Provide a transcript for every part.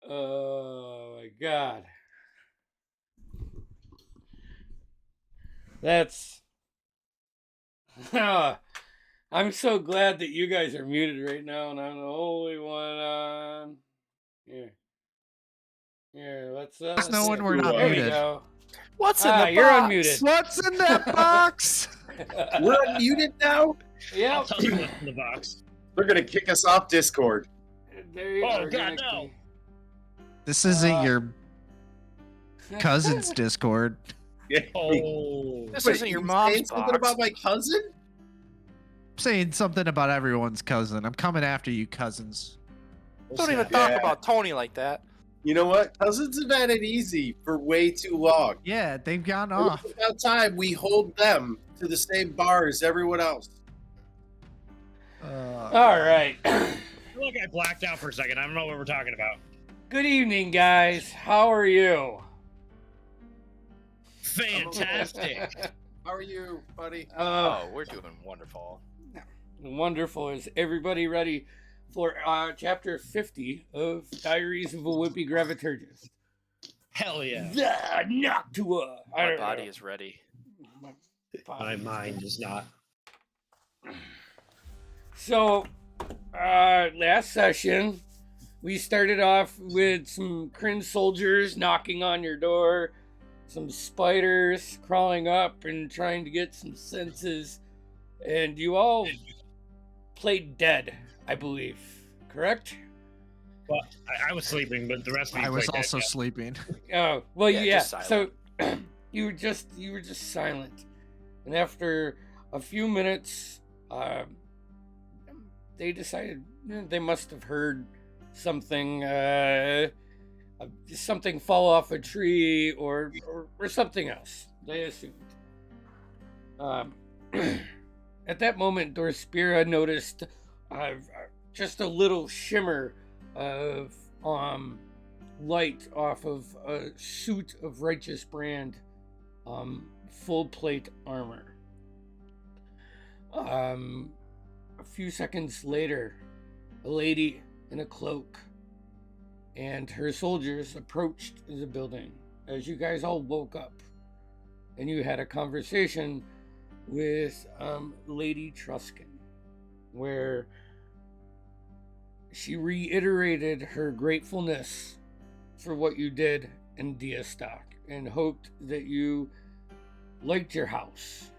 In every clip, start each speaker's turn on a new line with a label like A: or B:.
A: Oh my god. That's. I'm so glad that you guys are muted right now and I'm the only one on. Here. Here, let's.
B: Just knowing we're not
A: There we
B: muted.
A: go.
C: What's in the
A: You're
C: box?
A: unmuted.
B: What's in that box?
D: We're unmuted now?
A: Yep.
E: I'll tell you what's in the box.
D: They're going to kick us off Discord.
A: There you
E: Oh,
A: are.
E: God, no.
B: This isn't your cousin's Discord.
D: Yeah.
E: Oh.
C: This
D: Wait,
C: isn't your
D: you
C: mom's
D: saying something
C: box.
D: about my cousin?
B: I'm saying something about everyone's cousin. I'm coming after you, cousins.
C: Don't even talk
D: Yeah.
C: about Tony like that.
D: You know what? Cousins have had it easy for way too long.
B: Yeah, they've gone
D: It's
B: off.
D: about time we hold them to the same bar as everyone else.
A: All right.
E: I feel like I blacked out for a second. I don't know what we're talking about.
A: Good evening, guys. How are you?
E: Fantastic.
D: How are you, buddy?
C: Oh, we're doing wonderful.
A: Wonderful. Is everybody ready for chapter 50 of Diaries of a Wimpy Graviturgist?
E: Hell yeah.
A: The Noctua.
C: My body is ready.
E: My mind is not.
A: So, last session, we started off with some Kryn soldiers knocking on your door, some spiders crawling up and trying to get some senses, and you all played dead, I believe. Correct?
E: Well, I was sleeping, but the rest of you
B: I was
E: played
B: also
E: that,
B: sleeping.
A: Oh, well,
C: Yeah,
A: yeah.
C: just
A: So you were just silent, and after a few minutes, they decided they must have heard something, something fall off a tree or something else. They assumed. At that moment, Dorspira noticed just a little shimmer of light off of a suit of righteous brand, full plate armor. A few seconds later, a lady in a cloak and her soldiers approached the building as you guys all woke up, and you had a conversation with Lady Truskin, where she reiterated her gratefulness for what you did in Diastock and hoped that you liked your house,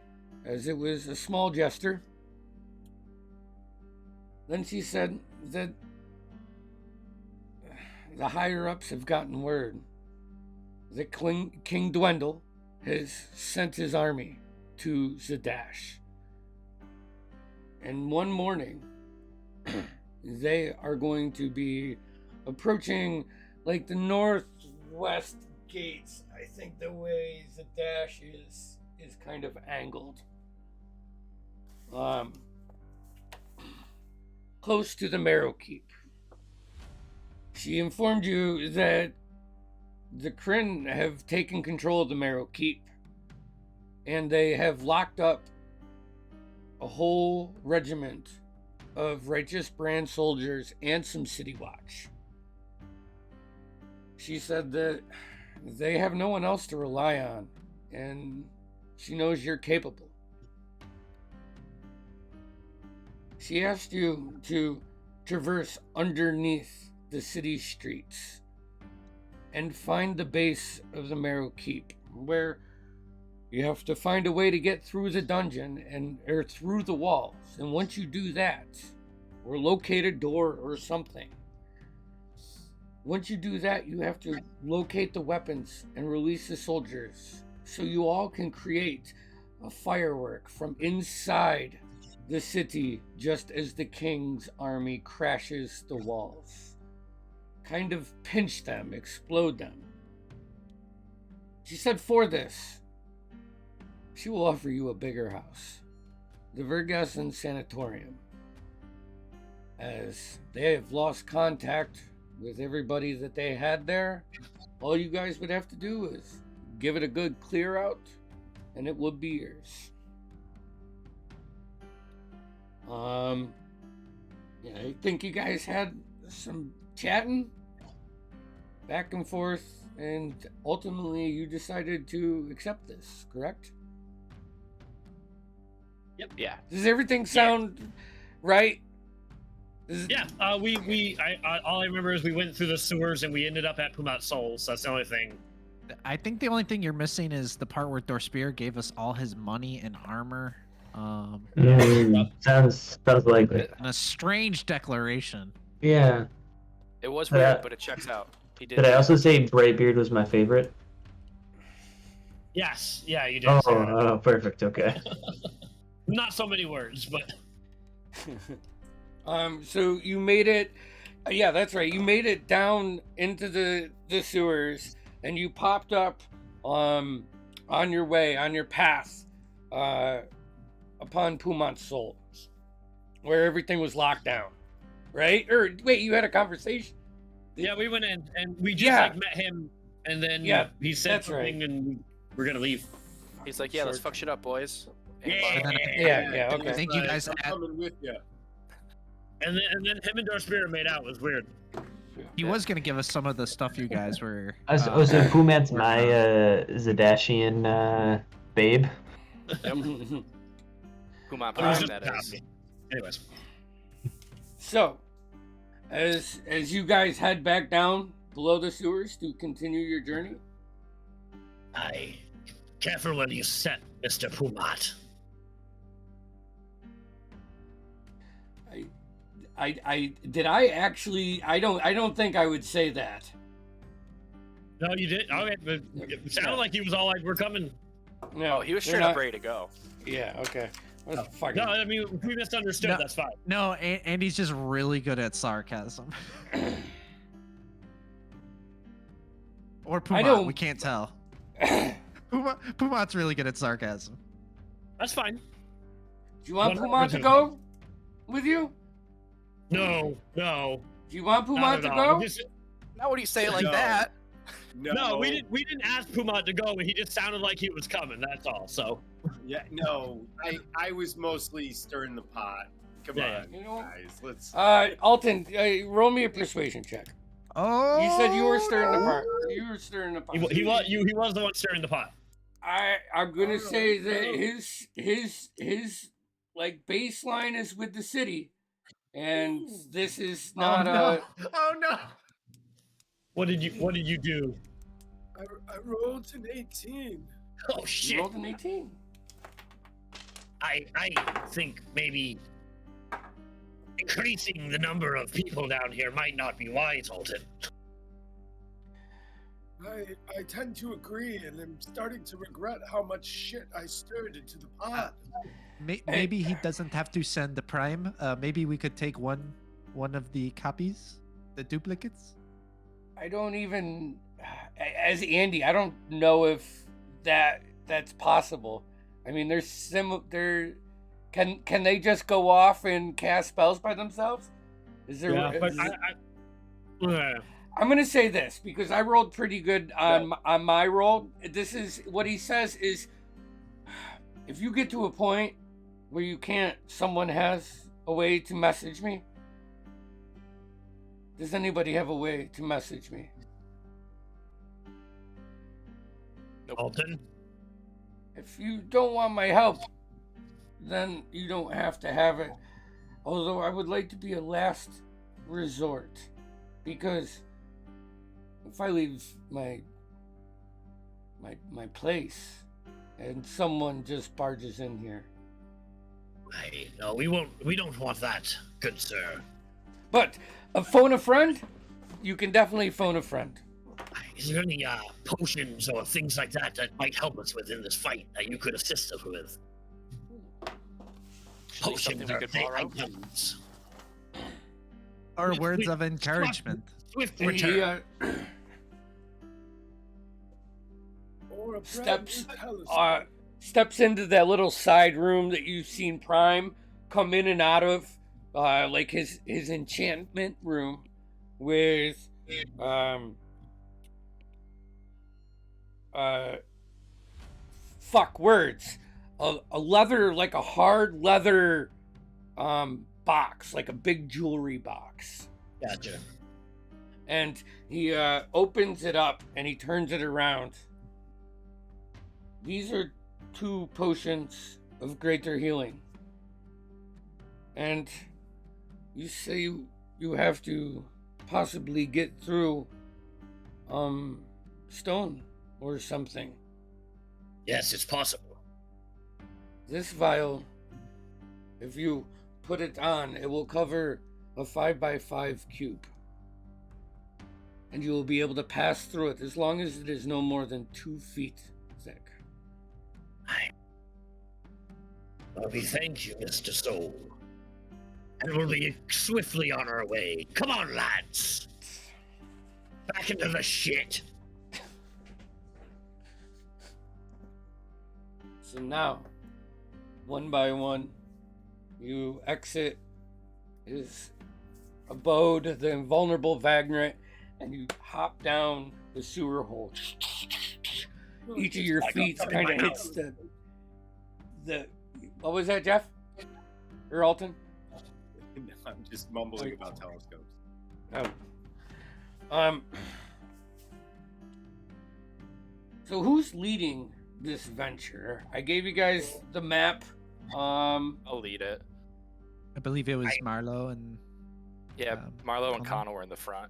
A: as it was a small gesture. Then she said that the higher-ups have gotten word that King Dwendal has sent his army to Zadash. And one morning, they are going to be approaching like the northwest gates. I think the way Zadash is kind of angled. Close to the Merrow Keep. She informed you that the Kryn have taken control of the Merrow Keep, and they have locked up a whole regiment of righteous brand soldiers and some city watch. She said that they have no one else to rely on, and she knows you're capable. She asked you to traverse underneath the city streets and find the base of the Merrow Keep, where you have to find a way to get through the dungeon or through the walls. And once you do that, or locate a door or something, once you do that, you have to locate the weapons and release the soldiers, so you all can create a firework from inside the city just as the king's army crashes the walls. Kind of pinch them, explode them. She said for this, she will offer you a bigger house, the Vergessen Sanatorium, as they have lost contact with everybody that they had there. All you guys would have to do is give it a good clear out, and it would be yours. Yeah, I think you guys had some chatting back and forth, and ultimately you decided to accept this, correct?
C: Yeah.
A: Does everything sound right?
E: Yeah. All I remember is we went through the sewers and we ended up at Pumat Souls. That's the only thing.
B: I think the only thing you're missing is the part where Dorspir gave us all his money and armor.
F: Sounds likely.
B: And a strange declaration.
F: Yeah.
C: It was
F: Yeah.
C: weird, but it checks out. He did.
F: Did I also say Brightbeard was my favorite?
E: Yes. Yeah, you did.
F: Oh, perfect. Okay.
E: Not so many words, but.
A: So you made it. Yeah, that's right. You made it down into the sewers, and you popped up on your way, on your path, upon Pumat's Souls, where everything was locked down, right? Or wait, you had a conversation.
E: Yeah, we went in and we just
A: Yeah.
E: like met him, and then he said
A: that's
E: something,
A: right.
E: and we're gonna leave.
C: He's like, yeah, let's fuck shit up, boys. And
A: Yeah, okay.
B: I think you guys
D: I'm
B: had,
D: coming with you.
E: And then him and Dorspir made out. It was weird.
B: he was gonna give us some of the stuff you guys were.
F: So Pumat's my Zadashian babe.
C: Pumat
E: It was
C: Prime,
E: just
C: that
E: a
C: is.
E: copy. Anyways,
A: So, as you guys head back down below the sewers to continue your journey,
E: careful where you set, Mr. Pumat.
A: I don't think I would say that.
E: No, you did. Okay, but it sounded like he was all like, "We're coming."
A: No,
C: Oh, he was
A: they're
C: straight up
A: not-
C: ready to go.
A: Yeah, okay. Well, fucking-
E: No, I mean, if we misunderstood.
B: No.
E: That's fine.
B: No, Andy's just really good at sarcasm. Or Pumat,
A: don't-
B: we can't tell. Pumat's really good at sarcasm.
E: That's fine.
A: Do you want
E: 100%
A: Pumat to go with you?
E: No.
A: Do you want
E: Not
A: Pumat
E: at
A: to
E: all.
A: go?
C: Not would he say it like
D: No.
C: that?
E: No, we didn't ask Pumat to go, but he just sounded like he was coming. That's all. So
D: Yeah, no. I was mostly stirring the pot. Come
E: Yeah.
D: on,
A: You know-
D: guys. Let's.
A: Alton, roll me a persuasion check.
B: Oh,
A: You said you were stirring the pot. You were stirring the pot.
E: he was the one stirring the pot.
A: I'm gonna say that his like baseline is with the city, and this is not
B: Oh no!
E: What did you do?
D: I rolled an 18.
E: Oh
A: You
E: shit!
A: rolled an 18.
E: I think maybe increasing the number of people down here might not be wise, Alton.
D: I tend to agree, and I'm starting to regret how much shit I stirred into the pot.
B: Maybe he doesn't have to send the prime. Maybe we could take one of the copies, the duplicates.
A: I don't even, as Andy, I don't know if that's possible. I mean, can they just go off and cast spells by themselves? Is there?
E: Yeah, but
A: I'm gonna say this because I rolled pretty good on my roll. This is what he says is, if you get to a point where you can't, someone has a way to message me. Does anybody have a way to message me?
E: Alton.
A: If you don't want my help, then you don't have to have it. Although I would like to be a last resort, because if I leave my place and someone just barges in here.
E: No, we won't. We don't want that, good sir.
A: But phone a friend? You can definitely phone a friend.
E: Is there any potions or things like that that might help us within this fight that you could assist us with?
C: Something
E: Potions
C: we
E: are
C: could
E: big
C: borrow?
E: items.
B: Or
E: We-
B: words
E: we-
B: of encouragement.
E: Swift
A: He
E: return.
D: Or a
A: Steps,
D: brand new telescope.
A: steps into that little side room that you've seen Prime come in and out of, like his enchantment room, with fuck words, a leather, like a hard leather box, like a big jewelry box,
E: Gotcha.
A: And he opens it up and he turns it around. These are 2 potions of greater healing. And you say you have to possibly get through stone or something.
E: Yes, it's possible.
A: This vial, if you put it on, it will cover a 5x5 cube. And you will be able to pass through it as long as it is no more than 2 feet thick.
E: Well, we thank you, Mr. Soul. And we'll be swiftly on our way. Come on, lads. Back into the shit.
A: So now, one by one, you exit his abode, the invulnerable Vagrant, and you hop down the sewer hole. Each of your feet kind of hits the. What was that, Jeff? Or Alton?
G: I'm just mumbling about telescopes.
A: Oh. So who's leading this venture? I gave you guys the map.
C: I'll lead it.
B: I believe it was Marlowe and
C: Yeah, Marlo and Connor were in the front.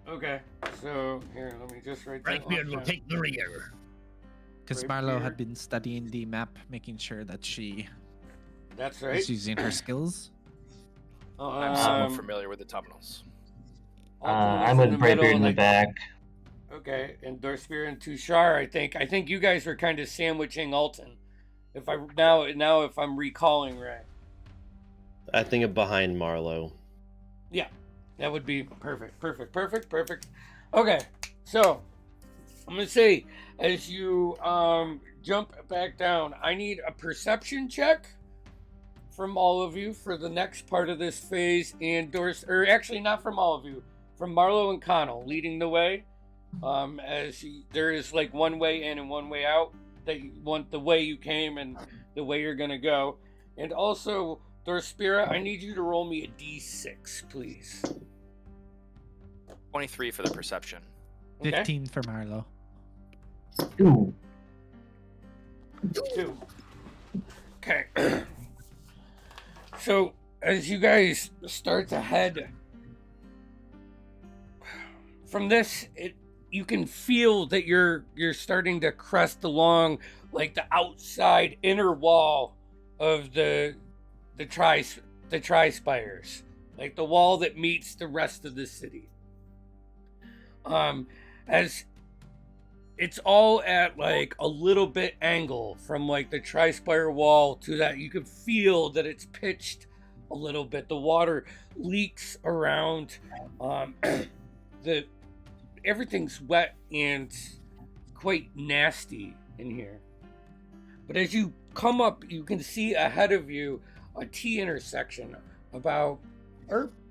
A: Okay. So here, let me just write that
E: Brightbeard will
A: down.
E: take the rear.
B: because Marlowe had been studying the map, making sure that she
A: That's right.
B: is using her skills.
C: I'm somewhat familiar with the tunnels.
F: I'm with Brightbeard in the back.
A: Okay, and Dorsphere and Tushar, I think you guys were kind of sandwiching Alton. If I'm recalling right.
H: I think of behind Marlowe.
A: Yeah, that would be perfect. Okay, so I'm gonna say as you jump back down, I need a perception check from all of you for the next part of this phase, and or actually not from all of you, from Marlowe and Connell leading the way. There is like one way in and one way out. That you want the way you came and the way you're gonna go, and also Dorspira, I need you to roll me a d6, please.
C: 23 for the perception.
A: Okay.
B: 15 for Marlowe.
F: Ooh.
A: 2. Okay. So as you guys start to head from this, you can feel that you're starting to crest along like the outside inner wall of the tri-spires, like the wall that meets the rest of the city. As it's all at like a little bit angle from like the tri-spire wall to that, you can feel that it's pitched a little bit. The water leaks around. Everything's wet and quite nasty in here. But as you come up, you can see ahead of you a T intersection or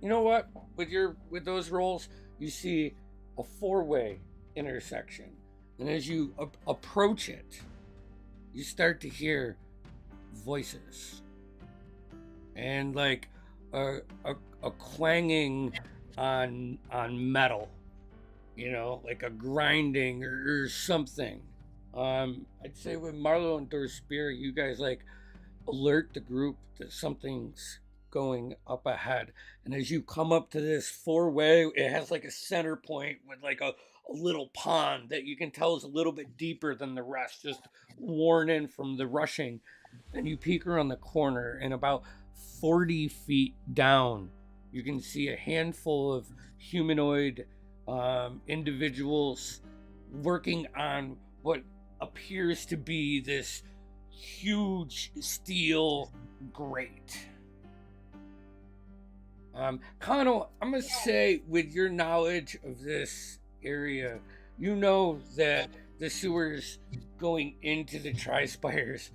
A: you know what? With those rolls, you see a 4-way intersection. And as you approach it, you start to hear voices and like a clanging on metal. You know, like a grinding or something. I'd say with Marlowe and Dorspira, you guys like alert the group that something's going up ahead. And as you come up to this 4-way, it has like a center point with like a little pond that you can tell is a little bit deeper than the rest, just worn in from the rushing. And you peek around the corner, and about 40 feet down, you can see a handful of humanoid individuals working on what appears to be this huge steel grate. Connell, I'm gonna say with your knowledge of this area, you know that the sewers going into the Tri-Spires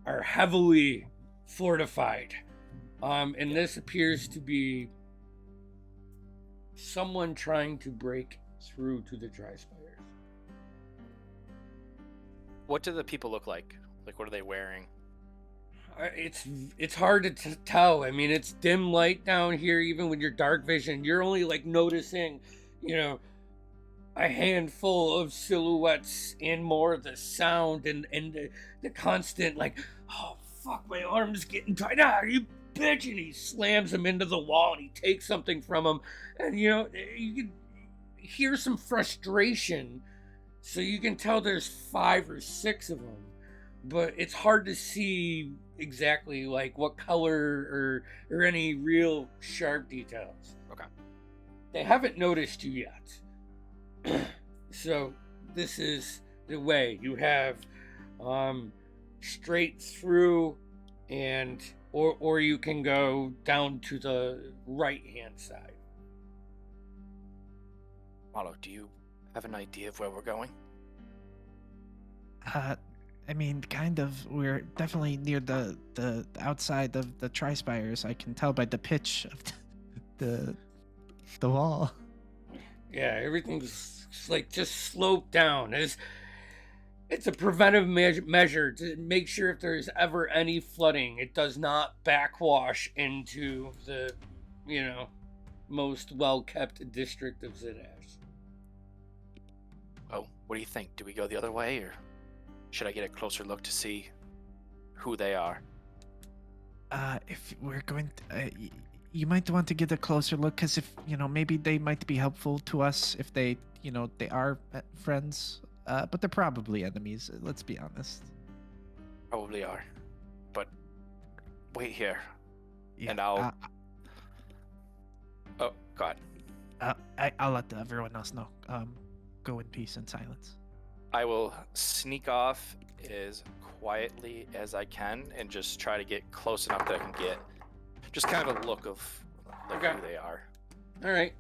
A: are heavily fortified. And this appears to be someone trying to break through to the Tri-Spires.
C: What do the people look like? Like, what are they wearing?
A: it's hard to tell. I mean, it's dim light down here, even with your dark vision. You're only like noticing, a handful of silhouettes and more the sound and the constant like, oh fuck, my arm's getting tight. Ah, you bitch! And he slams him into the wall and he takes something from him, and you can hear some frustration. So you can tell there's 5 or 6 of them, but it's hard to see exactly like what color or any real sharp details.
C: Okay.
A: They haven't noticed you yet. So this is the way. You have straight through, and or you can go down to the right hand side.
C: Marlo, do you have an idea of where we're going?
B: I mean, kind of. We're definitely near the outside of the Tri-Spires. I can tell by the pitch of the wall.
A: Yeah, everything's like just sloped down. It's a preventive measure to make sure if there's ever any flooding, it does not backwash into the, most well-kept district of Zadash.
C: Oh, what do you think? Do we go the other way, or should I get a closer look to see who they are?
B: If we're going to, you might want to get a closer look, because if, maybe they might be helpful to us if they, they are friends, but they're probably enemies, let's be honest.
C: Probably are. But wait here,
B: Yeah,
C: and I'll... Oh, God.
B: I'll let everyone else know. Go in peace and silence.
C: I will sneak off as quietly as I can and just try to get close enough that I can get just kind of a look of like
A: Okay.
C: who they are.
A: All right.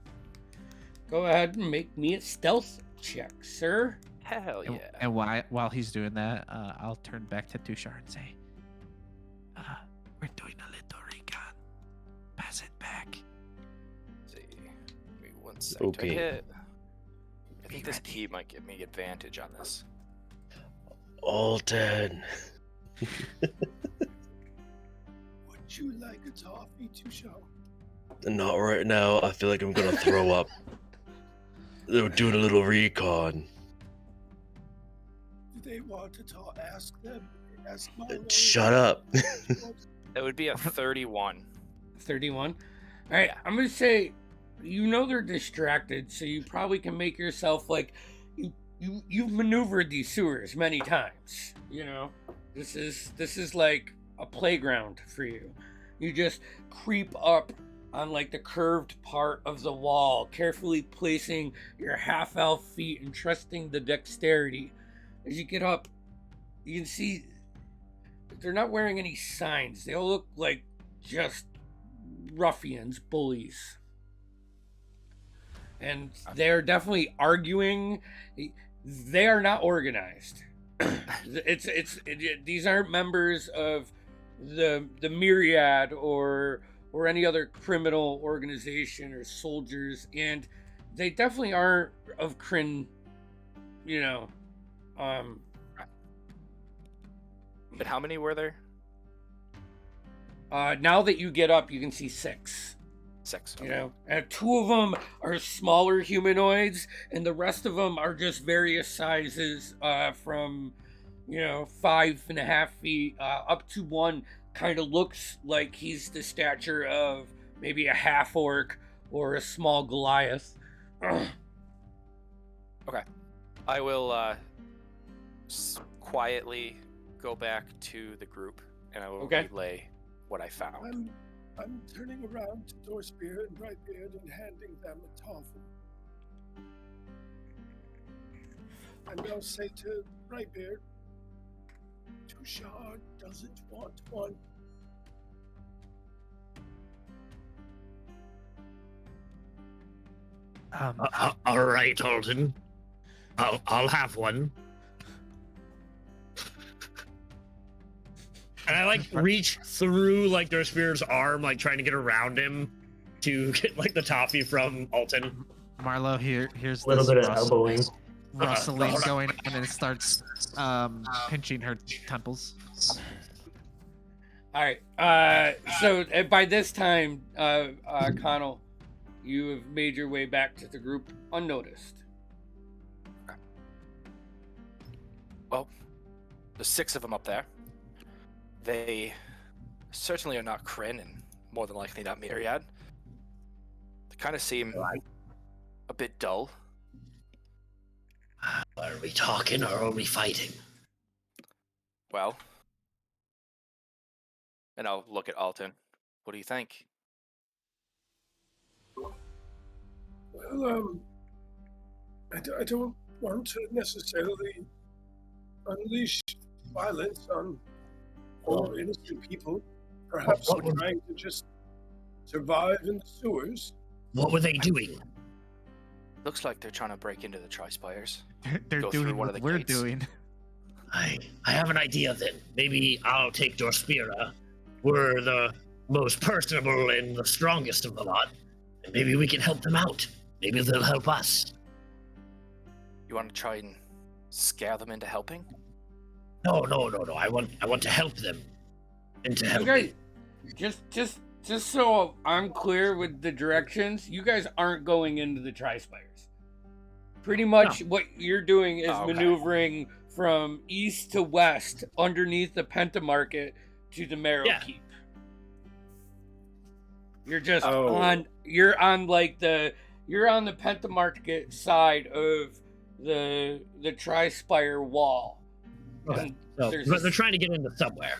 A: Go ahead and make me a stealth check, sir.
C: Hell yeah.
B: And while he's doing that, I'll turn back to Tushar and say, we're doing a little recon. Pass it back.
C: Let's see. Give me 1 second to
H: Okay.
C: hit. I think this key might give me advantage on this.
H: Alton.
D: Would you like a toffee to show?
H: Not right now. I feel like I'm gonna throw up. They're doing a little recon.
D: Do they want to talk? Ask them. Ask Milo.
H: Shut up.
C: That would be a 31.
A: 31. All right,
C: Yeah.
A: I'm gonna say, they're distracted, so you probably can make yourself like you've maneuvered these sewers many times. This is like a playground for you. You just creep up on like the curved part of the wall, carefully placing your half-elf feet and trusting the dexterity. As you get up, you can see they're not wearing any signs. They all look like just ruffians, bullies. And they're definitely arguing. They are not organized. These aren't members of the myriad or any other criminal organization or soldiers, and they definitely aren't of Kryn,
C: But how many were there?
A: now that you get up, you can see 6.
C: 6. Okay.
A: And 2 of them are smaller humanoids, and the rest of them are just various sizes, from 5.5 feet up to one kind of looks like he's the stature of maybe a half orc or a small Goliath.
C: Okay. I will quietly go back to the group, and I will relay what I found.
D: I'm turning around to Dorspear and Brightbeard and handing them a toffee. And I'll say to Brightbeard, Tushar doesn't want one.
E: All right, Alton. I'll have one. And I reach through Dorspear's arm, trying to get around him to get the toffee from Alton.
B: Marlo, here's
F: A little
B: this
F: bit of elbowing.
B: rustling going on, and it starts pinching her temples.
A: All right. So by this time, Connell, you have made your way back to the group unnoticed.
C: Well, there's 6 of them up there. They certainly are not Kryn, and more than likely not Myriad. They kind of seem a bit dull.
E: Are we talking or are we fighting?
C: Well, and I'll look at Alton. What do you think?
D: Well, I don't want to necessarily unleash violence on poor innocent people. Perhaps
E: What- what-
D: trying to just survive in the sewers.
E: What were they doing?
C: Looks like they're trying to break into the Tri-Spires.
B: They're
C: Go through
B: doing
C: one
B: what
C: of the
B: we're
C: gates.
B: doing.
E: I have an idea then. Maybe I'll take Dorspira. We're the most personable and the strongest of the lot. And maybe we can help them out. Maybe they'll help us.
C: You want to try and scare them into helping?
E: No. I want to help them into helping.
A: You guys, just so I'm clear with the directions, you guys aren't going into the Tri-Spires. Pretty much what you're doing is
C: Okay.
A: maneuvering from east to west underneath the Pentamarket to the Merrow
E: Yeah.
A: Keep. You're just
G: Oh.
A: you're on the Pentamarket side of the Tri-Spire wall.
E: Okay.
A: And
E: So,
A: there's
E: but
A: this-
E: they're trying to get into somewhere.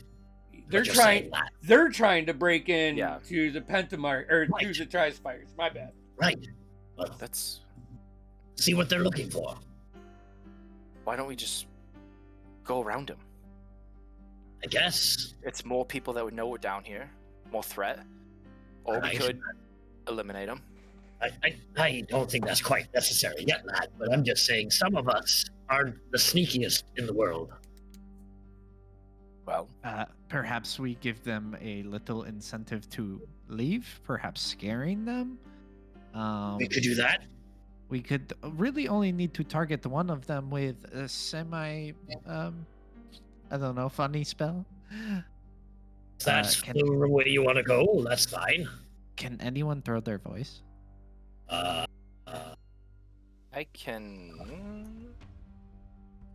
A: they're
E: But you're saying
A: trying
E: that.
A: they're trying to break in
C: Yeah.
A: to the Pentamarket or to
E: Right.
A: the Tri-Spires. My bad.
E: Right. Well,
C: That's...
E: see what they're looking for.
C: Why don't we just go around them?
E: I guess.
C: It's more people that would know we're down here. More threat. Or we
E: Right.
C: could eliminate them.
E: I don't think that's quite necessary yet, lad. But I'm just saying some of us aren't the sneakiest in the world.
C: Well,
B: Perhaps we give them a little incentive to leave, perhaps scaring them.
E: We could do that.
B: We could really only need to target one of them with a semi, I don't know, funny spell.
E: If that's
B: can-
E: the way you want to go, that's fine.
B: Can anyone throw their voice?
C: I can...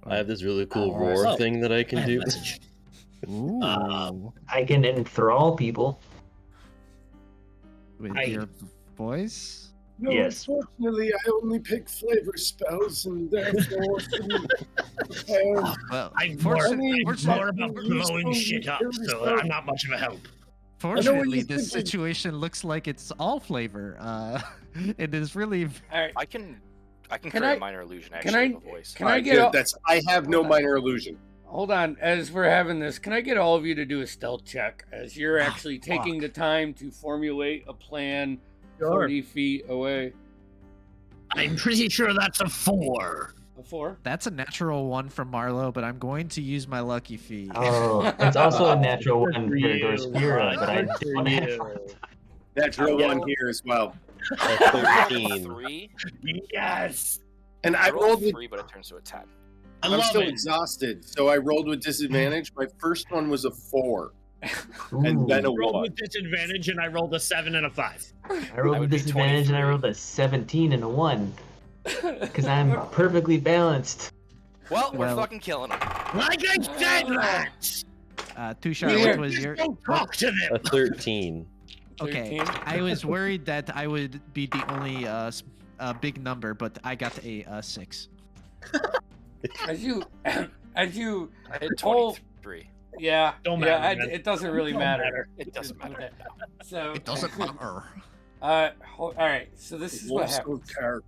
H: I have this really cool
B: Oh,
H: roar
E: so-
H: thing that I
E: I
H: can
E: have a
H: do.
E: message.
B: Ooh.
F: I can enthrall people.
B: With
E: I-
B: your voice?
D: No,
F: Yes.
D: unfortunately, I only pick flavor spells, and therefore couldn't prepare.
B: Well,
E: I'm
D: Fortunately,
E: more about
D: fortunately,
E: blowing shit up, so I'm not much of a help.
B: fortunately,
D: you're
B: this
D: thinking.
B: situation looks like it's all flavor. It is really.
A: All right.
C: I can
A: Can
C: create
A: I-
C: a minor illusion,
A: can
C: actually,
A: I-
C: of a voice.
A: Can I
G: Alright,
A: get
G: good.
A: all,
G: That's I have no minor illusion.
A: hold on? As we're having this, can I get all of you to do a stealth check as you're actually taking the time to formulate a plan
E: Sure.
A: 40 feet away?
E: I'm pretty sure that's a 4.
A: A 4?
B: That's a natural one from Marlowe, but I'm going to use my lucky feet.
F: Oh, it's also a natural one for
E: you.
F: Dorspira, but I
E: Good for
F: don't have
E: you.
G: Natural
E: Yeah.
G: one here as well.
H: A 13.
C: 3?
E: Yes.
G: And I
C: rolled
G: rolled with
C: 3, but it turns to a 10.
E: I
G: I'm
E: love
G: still
E: it.
G: exhausted, so I rolled with disadvantage. My first one was a 4, and
F: Ooh.
G: then a
E: I rolled
G: 1.
E: with disadvantage and I rolled a 7 and a 5.
F: I rolled
C: I
F: a
C: would be
F: disadvantage and I
C: 23.
F: rolled a 17 and a 1. Because I'm perfectly balanced.
C: Well, we're
B: Well-
C: fucking killing them.
E: Like I said, lads!
B: Tushar,
A: Here.
B: what was
E: Just
B: your?
E: don't talk to
H: A
E: them!
H: 13.
B: Okay,
A: 13?
B: I was worried that I would be the only big number, but I got a 6.
A: As you, as you,
C: I had
A: Oh.
C: 23.
A: yeah,
E: Don't
A: yeah,
E: matter, man.
A: it doesn't really
E: Don't
A: matter.
E: matter.
C: It doesn't matter.
A: Okay. So
B: It doesn't matter.
A: All right. So this is what
D: Wolves
A: happens.
D: don't care.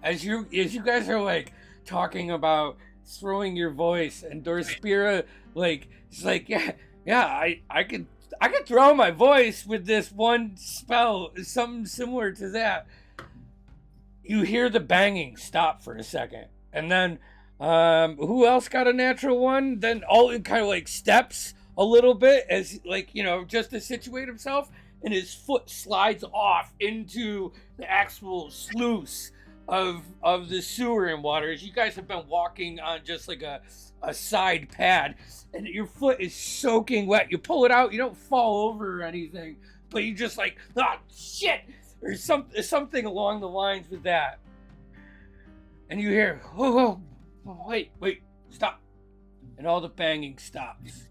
A: As you guys are like talking about throwing your voice, and Dorspira like she's like, yeah, I could throw my voice with this one spell, something similar to that. You hear the banging stop for a second, and then who else got a natural one? Then Alton kind of like steps a little bit as like, you know, just to situate himself, and his foot slides off into the actual sluice of the sewer and waters. You guys have been walking on just like a side pad, and your foot is soaking wet. You pull it out, you don't fall over or anything, but you just like, ah, shit, or something along the lines with that. And you hear, whoa, wait, stop. And all the banging stops.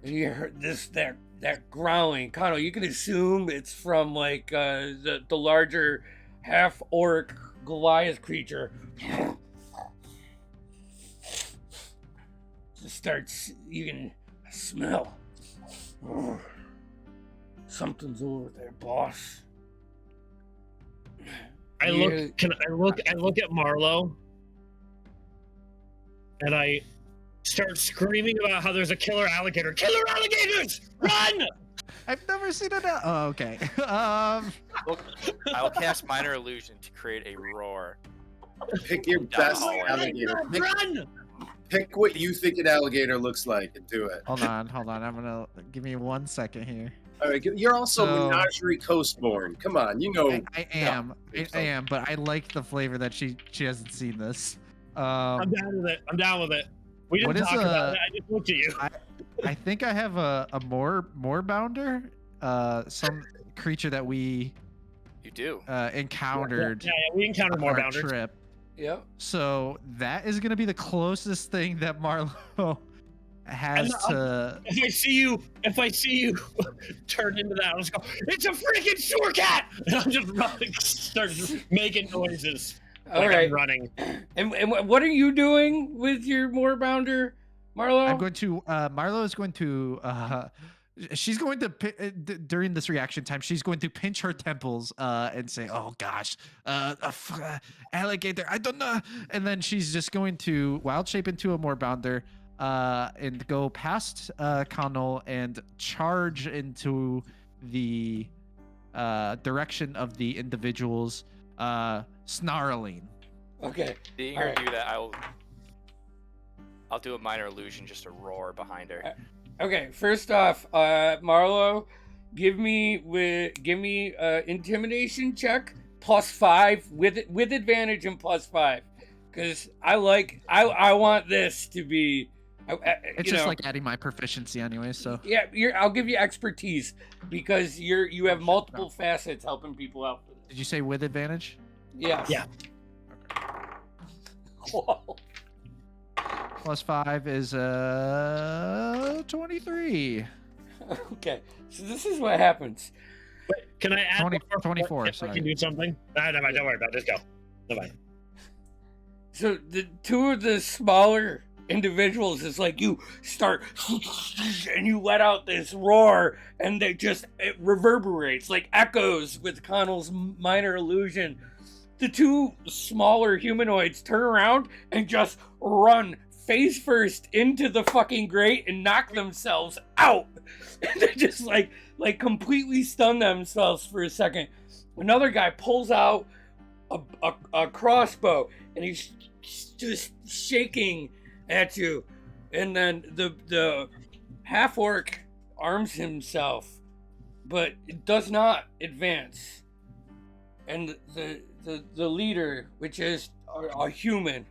A: And you hear that growling. Kind of, you can assume it's from like the larger half-orc Goliath creature. Just starts, you can smell. Something's over there, boss.
E: I look at Marlowe, and I start screaming about how there's a killer alligator. Killer alligators! Run!
B: I've never seen it. Oh, okay.
C: I'll cast Minor Illusion to create a roar.
D: Pick your best alligator.
E: Run!
D: Pick what you think an alligator looks like and do it.
B: Hold on. I'm gonna give me 1 second here.
D: All right, you're also
B: So-
D: Menagerie Coastborn. Come on, you know.
B: I am, but I like the flavor that she hasn't seen this.
E: I'm down with it. We didn't
B: What is
E: talk about it. I just looked at you.
B: I think I have a moorbounder, some creature that we
C: You do.
B: encountered
E: Yeah, we encountered
B: on
E: more
B: our
E: bounders.
B: trip.
A: Yep.
B: So that is gonna be the closest thing that Marlo has to.
E: If I see you turn into that, I'll just go, it's a freaking sewer cat! And I'll just run, start making noises.
A: All
E: like
A: right.
E: I'm running.
A: And what are you doing with your moorbounder, Marlo?
B: I'm going to. Marlo is going to. She's going to during this reaction time. She's going to pinch her temples and say, "Oh gosh, alligator! I don't know." And then she's just going to wild shape into a moorbounder and go past Connell and charge into the direction of the individuals snarling.
A: Okay.
C: Seeing
A: All
C: her
A: right.
C: do that, I'll do a Minor Illusion just to roar behind her.
A: Okay. First off, Marlo, give me intimidation check +5 with advantage and +5, because I want this to be.
B: It's just like adding my proficiency anyway. So
A: Yeah, I'll give you expertise because you have multiple facets helping people out. For this.
B: did you say with advantage?
A: Yes.
E: Yeah.
A: Whoa.
B: +5 is 23.
A: Okay, so this is what happens.
E: Wait, can I add
B: 20
E: one more
B: 24,
E: if I
B: sorry.
E: can do something? Never mind, don't worry about it. Just go. Never mind.
A: So the two of the smaller individuals is like you start and you let out this roar and it reverberates like echoes with Connell's minor illusion. The two smaller humanoids turn around and just run face first into the fucking grate and knock themselves out. And they just like completely stun themselves for a second. Another guy pulls out a crossbow and he's just shaking at you, and then the half orc arms himself, but it does not advance. And the leader, which is a human,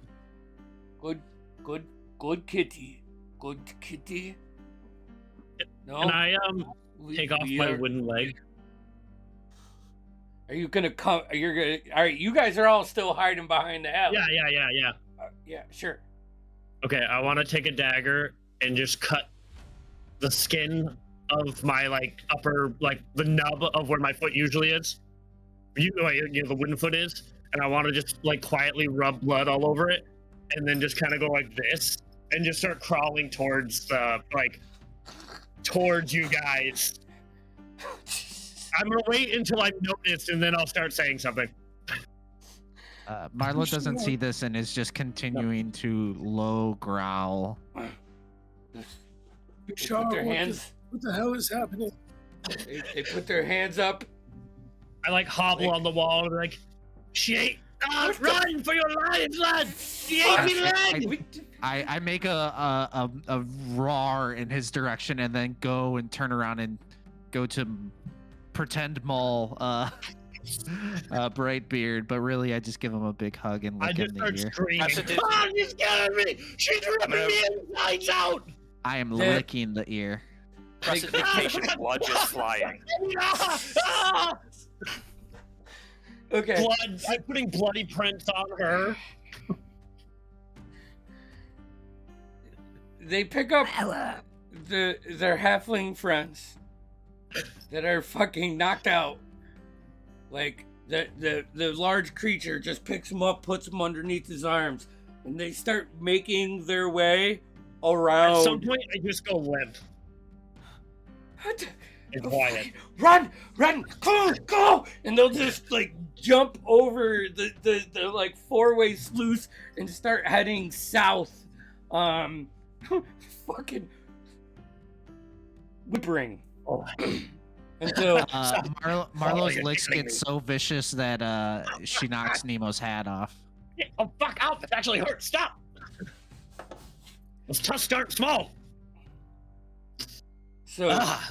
A: good kitty. No,
E: Can I take off my wooden leg?
A: Are you gonna come? You're gonna. All right, you guys are all still hiding behind the alley.
E: Yeah.
A: Yeah, sure.
E: Okay, I want to take a dagger and just cut the skin of my upper, the nub of where my foot usually is. The wooden foot is, and I want to just quietly rub blood all over it, and then just kind of go like this, and just start crawling towards towards you guys. I'm gonna wait until I'm noticed, and then I'll start saying something.
B: Marlo doesn't see this and is just continuing to low growl.
D: Char,
A: Put their hands.
D: what the hell is happening?
A: They put their hands up.
E: I hobble on the wall and be she ate. Oh, run for your lives, lad! She ate me leg.
B: I make a roar in his direction and then go and turn around and go to pretend maul bright beard, but really I just give him a big hug and
E: I
B: look
E: just
B: in the
E: start
B: ear.
E: screaming.
C: That's a dude.
E: Ah, she's killing me! She's ripping me insides out!
B: I am
A: Yeah.
B: licking the ear.
C: Prestidigitation, blood just flying.
E: Ah!
A: Okay.
E: Blood. I'm putting bloody prints on her.
A: They pick up their halfling friends that are fucking knocked out. Like the large creature just picks them up, puts them underneath his arms, and they start making their way around.
E: At some point, I just go limp. And quiet.
A: Run, go! And they'll just like jump over the like four-way sluice and start heading south. Fucking whimpering.
E: Oh.
A: Until
B: Marlo's
E: you're
B: licks
E: killing
B: get
E: me.
B: so vicious that she knocks Nemo's hat off.
E: Oh, fuck out! That actually hurts. Stop! Let's just start small.
A: so
E: Ah,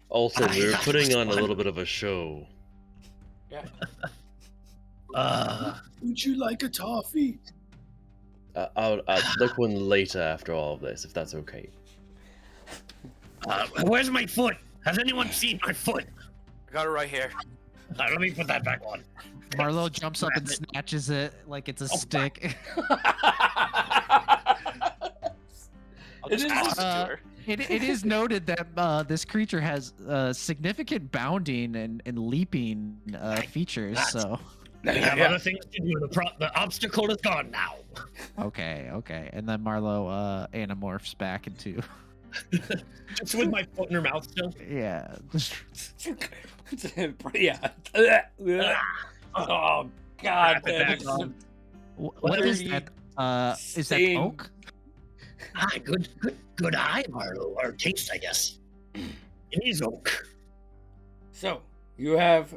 H: Also, we were
E: that
H: putting
E: was
H: on a
E: fun.
H: little bit of a show.
D: Would you like a toffee?
H: I'll look one later after all of this, if that's okay.
E: Where's my foot? Has anyone seen my foot?
C: I got it right here.
E: Let me put that back on.
B: Marlo jumps up and snatches it like it's a stick.
C: I'll just
A: It is-
C: pass it to
B: uh,
C: her.
B: It is noted that this creature has significant bounding and leaping features. So
E: We have
A: Yeah.
E: other things to do. The obstacle is gone now.
B: okay, and then Marlo anamorphs back into
E: Just with my foot in her mouth still.
B: yeah.
A: yeah. Oh God,
E: Wrap it
A: that
E: back
A: is
E: on.
B: What is
A: dirty
B: that? Is that
A: stain.
B: oak?
E: Good eye, Marlo, or taste, I guess. It is oak.
A: So you have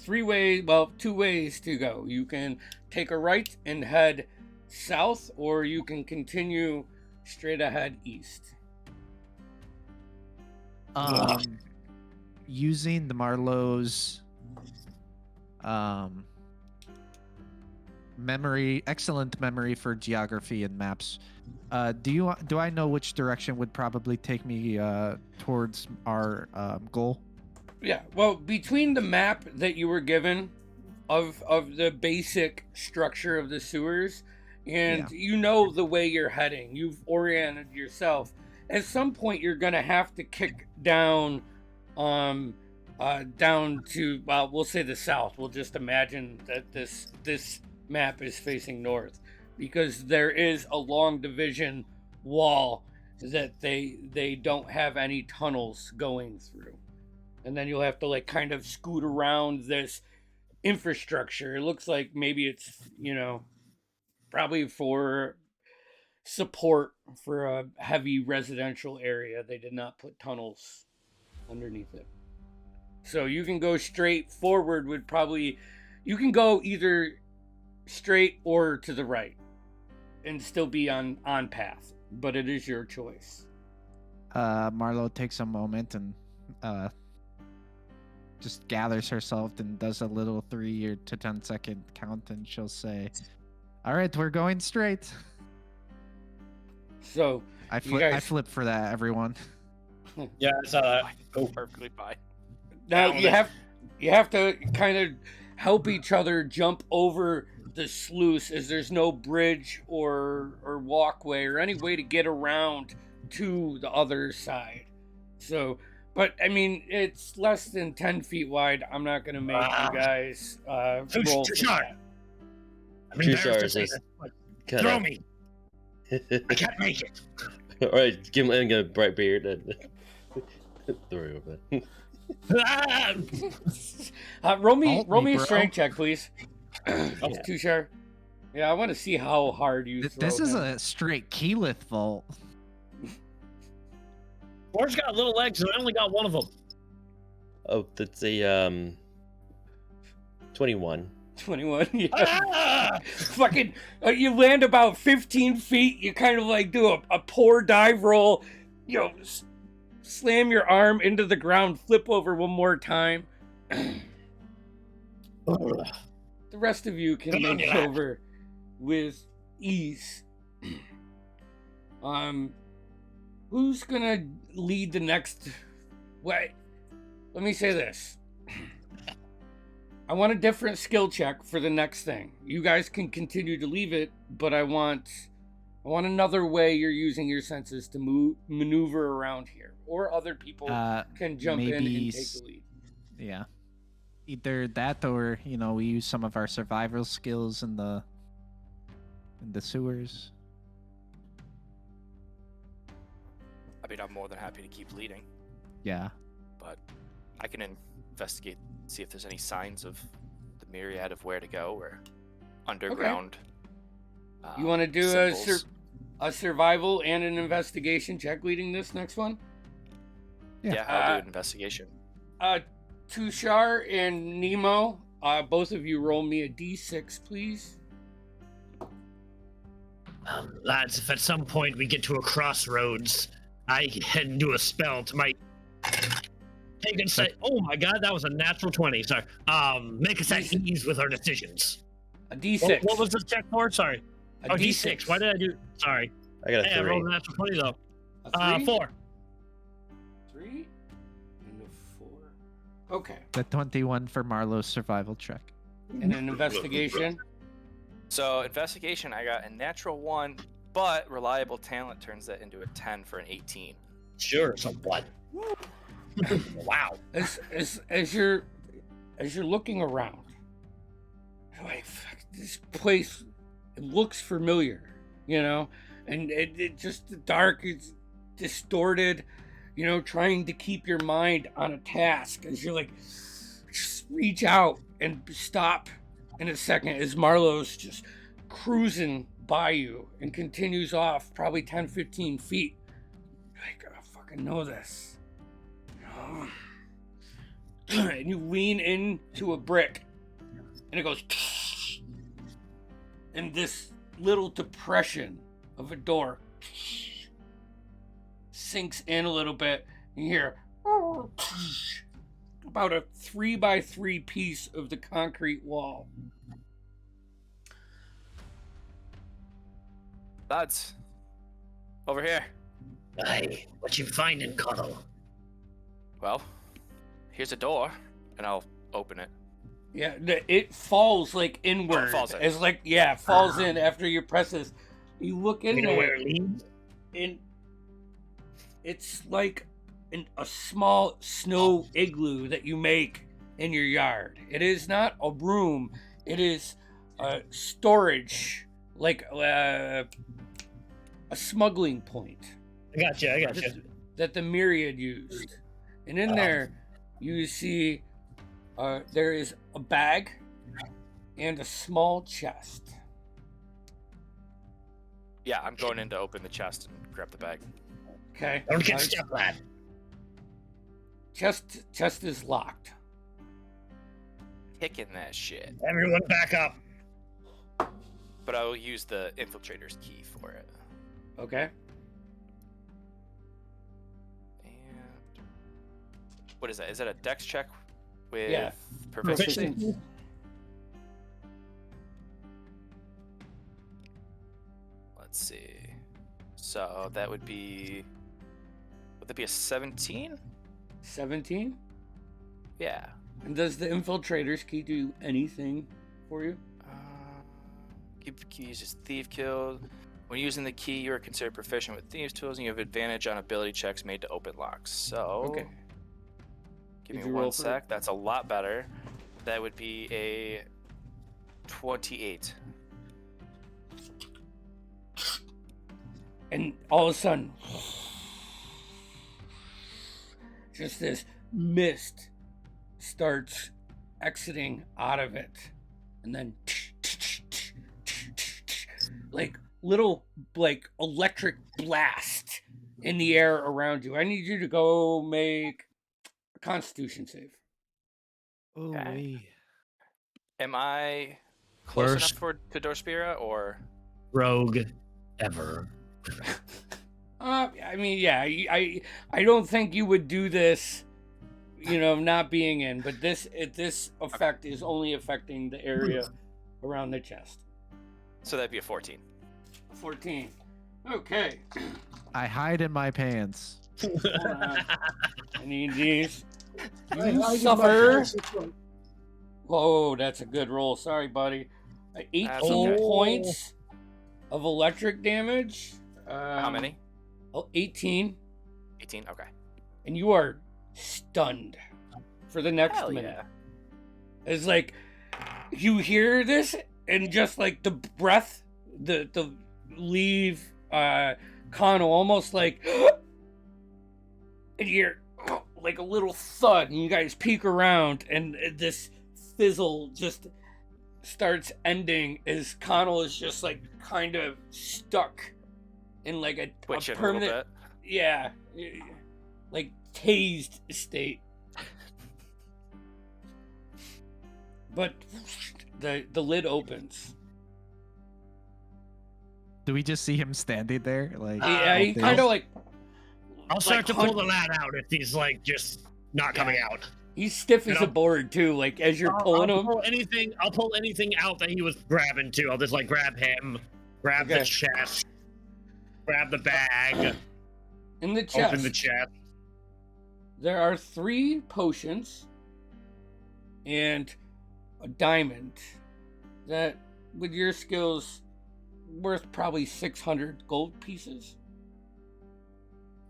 A: two ways to go. You can take a right and head south, or you can continue straight ahead east.
B: Using the Marlowe's excellent memory for geography and maps. Do I know which direction would probably take me towards our goal?
A: Yeah, well, between the map that you were given of the basic structure of the sewers, and you know the way you're heading, you've oriented yourself. At some point, you're gonna have to kick down, down to we'll say the south. We'll just imagine that this map is facing north, because there is a long division wall that they don't have any tunnels going through. And then you'll have to like kind of scoot around this infrastructure. It looks like maybe it's, probably for support for a heavy residential area. They did not put tunnels underneath it. So you can go straight forward you can go either straight or to the right and still be on path, but it is your choice.
B: Marlo takes a moment and just gathers herself and does a little 3 to 10 second count, and she'll say, "All right, we're going straight."
A: So
B: I
A: You guys-
B: flip for that, everyone.
E: Yeah, I saw that. Oh.
C: Perfectly fine.
A: now
E: Down
A: you have to kind of help each other jump over the sluice, as there's no bridge or walkway or any way to get around to the other side. So, but I mean, it's less than 10 feet wide. I'm not gonna make you guys roll for
E: Shard.
A: that.
E: I'm
H: Two
E: embarrassed to
H: stars
E: say
H: is
E: this, but
H: Kinda.
E: throw me. I can't make it.
H: Alright, give him a bright beard and throw you over.
E: Ah!
A: Roll me
B: Help
A: a
B: me, bro.
A: strength check, please. It's too sharp. Yeah, I want to see how hard you throw
B: This is
A: him.
B: a straight Keyleth vault.
E: Bor's got little legs, and I only got one of them.
H: Oh, that's a 21.
A: 21. Yeah.
E: Ah!
A: Fucking, you land about 15 feet. You kind of like do a poor dive roll. Slam your arm into the ground, flip over one more time. The rest of you can
E: Come on,
A: make it
E: lad.
A: over with ease. Who's gonna lead the next? Wait, let me say this. I want a different skill check for the next thing. You guys can continue to leave it, but I want another way you're using your senses to maneuver around here, or other people can jump in and take the lead.
B: Yeah. Either that or, we use some of our survival skills in the sewers.
C: I mean, I'm more than happy to keep leading,
B: Yeah.
C: but I can investigate, see if there's any signs of the myriad of where to go or underground.
A: You want to do a survival and an investigation check leading this next one?
C: Yeah, I'll do an investigation.
A: Tushar and Nemo, both of you roll me a d6, please.
E: Lads, if at some point we get to a crossroads, I can do a spell to my take and say, oh my god, that was a natural 20. Sorry. Make us at ease with our decisions.
A: A d6.
E: What was the check for? Sorry.
A: A
E: D6. Why did I do? Sorry.
H: I got a
E: Hey, I
H: 3.
E: rolled a natural 20 though.
A: A 3?
E: 4.
A: 3 and a 4. Okay.
B: The 21 for Marlowe's survival check.
A: And an investigation.
C: So investigation, I got a natural 1, but reliable talent turns that into a 10 for an 18.
E: Sure. So what? Wow.
A: As you're looking around, you're like, fuck, this place, it looks familiar, and it just the dark is distorted, trying to keep your mind on a task as you're like, just reach out and stop in a second as Marlowe's just cruising by you and continues off probably 10-15 feet. You're like, I fucking know this. And you lean into a brick and it goes, and this little depression of a door sinks in a little bit, and you hear about a 3x3 piece of the concrete wall.
C: Lads, over here.
E: Aye, what you finding, Connell?
C: Well, here's a door, and I'll open it.
A: Yeah, it falls like inward.
C: Oh, it falls in.
A: It's like, yeah, it falls in after you press this. You look in
E: You know
A: there,
E: where it leads?
A: and it's like a small snow igloo that you make in your yard. It is not a room. It is storage, like a smuggling point.
E: I got you.
A: That the myriad used. And in there, you see there is a bag and a small chest.
C: Yeah, I'm going in to open the chest and grab the bag.
A: Okay.
E: Don't get stuck, lad.
A: Chest is locked.
C: Kicking that shit.
E: Everyone back up.
C: But I will use the infiltrator's key for it.
A: Okay.
C: And what is that? Is that a dex check with
A: Yeah.
C: proficiency? Let's see. So that would be a 17?
A: 17?
C: Yeah.
A: And does the infiltrator's key do anything for you?
C: Keep keys is thief kill. When using the key, you are considered proficient with thieves tools, and you have advantage on ability checks made to open locks. So,
A: Okay.
C: give
A: Did
C: me
A: you roll
C: one
A: for
C: sec. That's a lot better. That would be a 28.
A: And all of a sudden, just this mist starts exiting out of it. And then like little like electric blast in the air around you. I need you to go make a Constitution save.
B: Oh,
C: Okay. Am I close
E: Worst
C: enough to Dorspira, or?
E: rogue ever.
A: I mean, yeah, I don't think you would do this not being in, but this effect is only affecting the area around the chest.
C: So that'd be a 14.
A: 14. Okay.
B: I hide in my pants.
A: Hold on. I need these.
D: I
A: You
D: hide in my
A: suffer.
D: pants as well.
A: Whoa, that's a good roll. Sorry, buddy. 18
C: okay.
A: points of electric damage.
C: How many?
A: 18.
C: 18. Okay.
A: And you are stunned for the next
C: Hell
A: minute.
C: yeah.
A: It's like you hear this, and just like the breath, the leave Connell almost like, and you're like a little thud, and you guys peek around, and this fizzle just starts ending as Connell is just like kind of stuck in like a
C: Twitching
A: permanent,
C: a little bit.
A: yeah, like tased state. But the lid opens.
B: Do we just see him standing there? Like,
A: Yeah, he kind of like.
E: I'll start
A: like
E: to pull the lad out if he's like just not coming out.
A: He's stiff as
E: You
A: a
E: know?
A: board too. Like as you're pulling him.
E: I'll pull anything out that he was grabbing too. I'll just like grab him, grab the
A: Okay.
E: chest, grab the bag,
A: In the chest,
E: open the chest.
A: there are 3 potions and a diamond that, with your skills, worth probably 600 gold pieces.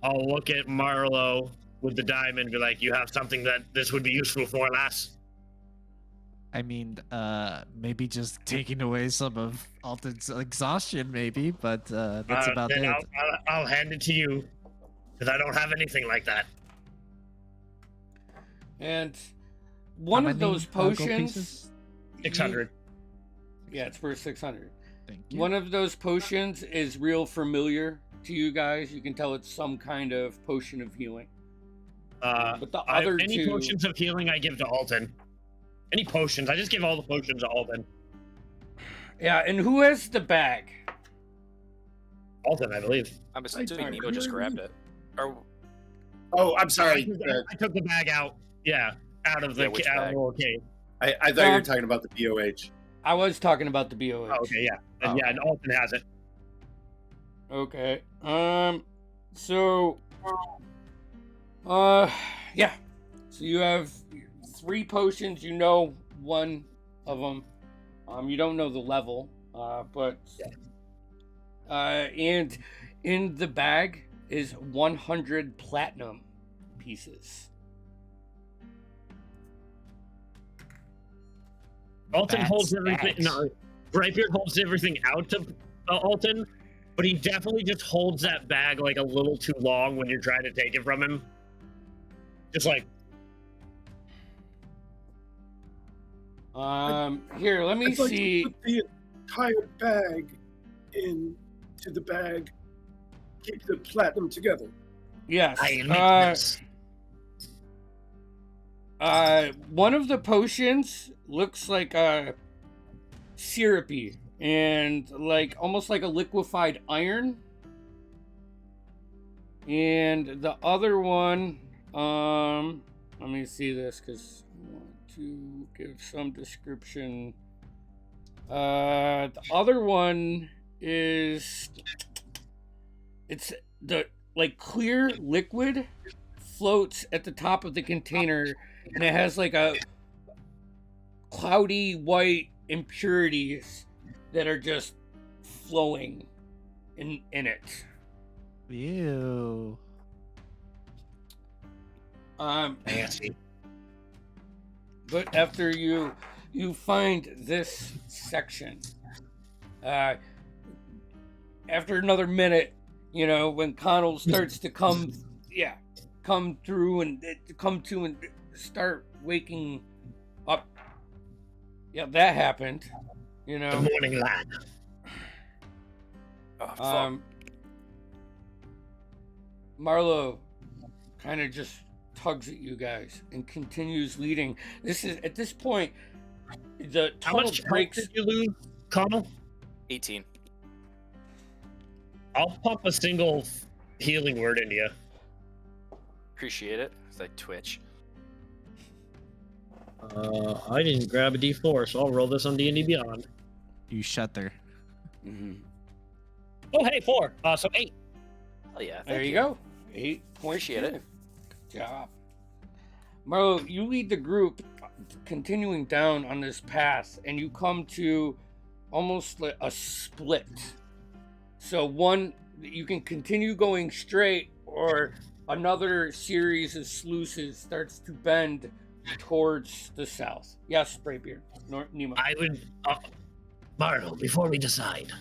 E: I'll look at Marlowe with the diamond and be like, "You have something that this would be useful for, lass."
B: I mean, maybe just taking away some of Alton's exhaustion, maybe, but that's about
E: then
B: it.
E: I'll hand it to you because I don't have anything like that.
A: And
B: How
A: one of
B: many,
A: those
B: gold
A: potions.
B: pieces?
E: 600.
A: Yeah, it's worth 600.
B: Thank you.
A: One of those potions is real familiar to you guys. You can tell it's some kind of potion of healing. But the other
E: Any
A: 2.
E: potions of healing I give to Alton. Any potions, I just give all the potions to Alton.
A: Yeah, and who has the bag?
E: Alton, I believe.
C: I'm assuming Nemo just grabbed it. Or
D: Oh, I'm sorry.
E: I took the bag out. Yeah, out of the
C: Yeah, which
E: out of
C: bag?
E: the little cave.
G: I thought you were talking about the BOH.
A: I was talking about the BOH.
E: Oh, okay, yeah, and yeah, and Alton has it.
A: Okay. So, yeah. So you have 3 potions. You know one of them. You don't know the level. But and in the bag is 100 platinum pieces.
E: Alton
A: That's
E: holds everything.
A: X.
E: No, Brightbeard holds everything out to Alton, but he definitely just holds that bag like a little too long when you're trying to take it from him. Just like,
A: Here, let me
D: I'd like
A: see.
D: to put the entire bag into the bag. Keep the platinum together.
A: Yes.
E: I admit this.
A: One of the potions looks like a syrupy and like almost like a liquefied iron. And the other one, let me see this because I want to give some description. The other one is it's the like clear liquid floats at the top of the container, and it has like a cloudy white impurities that are just flowing in it.
B: Ew.
E: Nasty.
A: But after you find this section, after another minute, you know, when Connell starts to come through and come to and start waking up. Yeah, that happened. You know.
E: The morning lad.
C: oh, fuck.
A: Marlowe kind of just tugs at you guys and continues leading. This is at this point the
E: How
A: tunnel
E: much health
A: breaks.
E: did you lose, Connell?
C: 18.
E: I'll pump a single healing word into you.
C: Appreciate it. It's like Twitch.
E: I didn't grab a D4, so I'll roll this on D&D Beyond.
B: You shudder.
A: Mm-hmm.
E: Oh, hey, 4. So 8.
C: Oh yeah.
A: There
C: thank
A: you go. 8 points.
C: Appreciate it.
A: Good job. Merrow, you lead the group continuing down on this path, and you come to almost like a split. So one, you can continue going straight, or another series of sluices starts to bend towards the south. Yes, Braybeard. Nemo.
E: I would... Marlo, before we decide,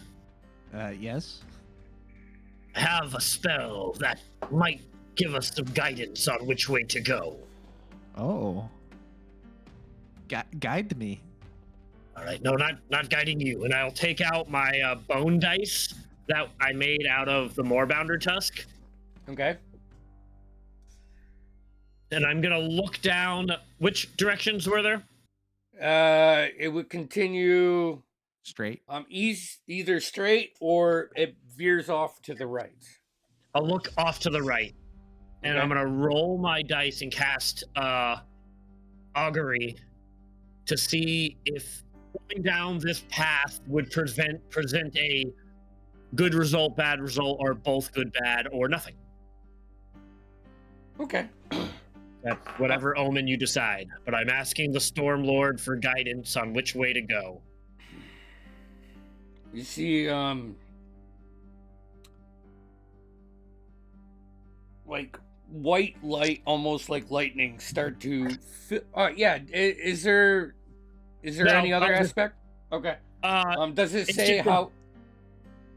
B: Yes?
E: I have a spell that might give us some guidance on which way to go.
B: Oh. Guide me.
E: All right, no, not guiding you. And I'll take out my bone dice that I made out of the Moorbounder tusk,
A: Okay.
E: and I'm gonna look down. Which directions were there?
A: It would continue
B: Straight.
A: east, either straight or it veers off to the right.
E: I'll look off to the right, and
A: Okay.
E: I'm gonna roll my dice and cast augury to see if going down this path would present a good result, bad result, or both good, bad, or nothing.
A: Okay.
E: That's whatever omen you decide. But I'm asking the Storm Lord for guidance on which way to go.
A: You see, like white light, almost like lightning, start to. Yeah. Is there
E: No,
A: any other
E: I'll just-
A: aspect? Okay. Does it
E: it's
A: say
E: just a-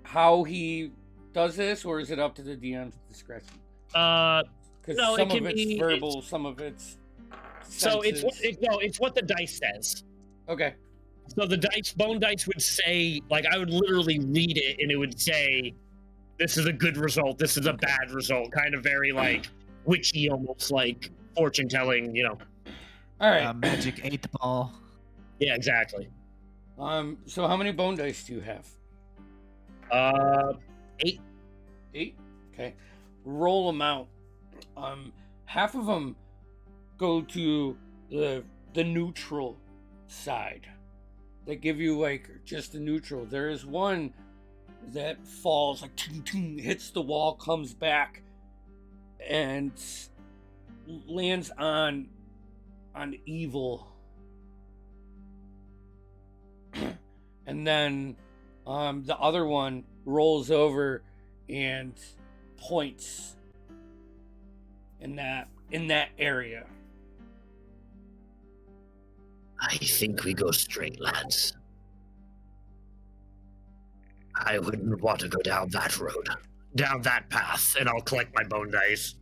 A: how he does this, or is it up to the DM's discretion? Because
E: No, it
A: some
E: can
A: of it's
E: be-
A: verbal, some of it's.
E: so it's
A: senses.
E: it's what the dice says.
A: Okay.
E: So the bone dice would say, like, I would literally read it, and it would say, "This is a good result. This is a bad result." Kind of very like witchy, almost like fortune telling. You know.
A: All right.
B: Magic 8 ball.
E: Yeah, exactly.
A: So how many bone dice do you have?
E: 8.
A: 8. Okay. Roll them out. Half of them go to the neutral side. They give you like just the neutral. There is one that falls like hits the wall, comes back, and lands on evil. And then the other one rolls over and points in that area.
E: I think we go straight, lads. I wouldn't want to go down that road, down that path, and I'll collect my bone dice.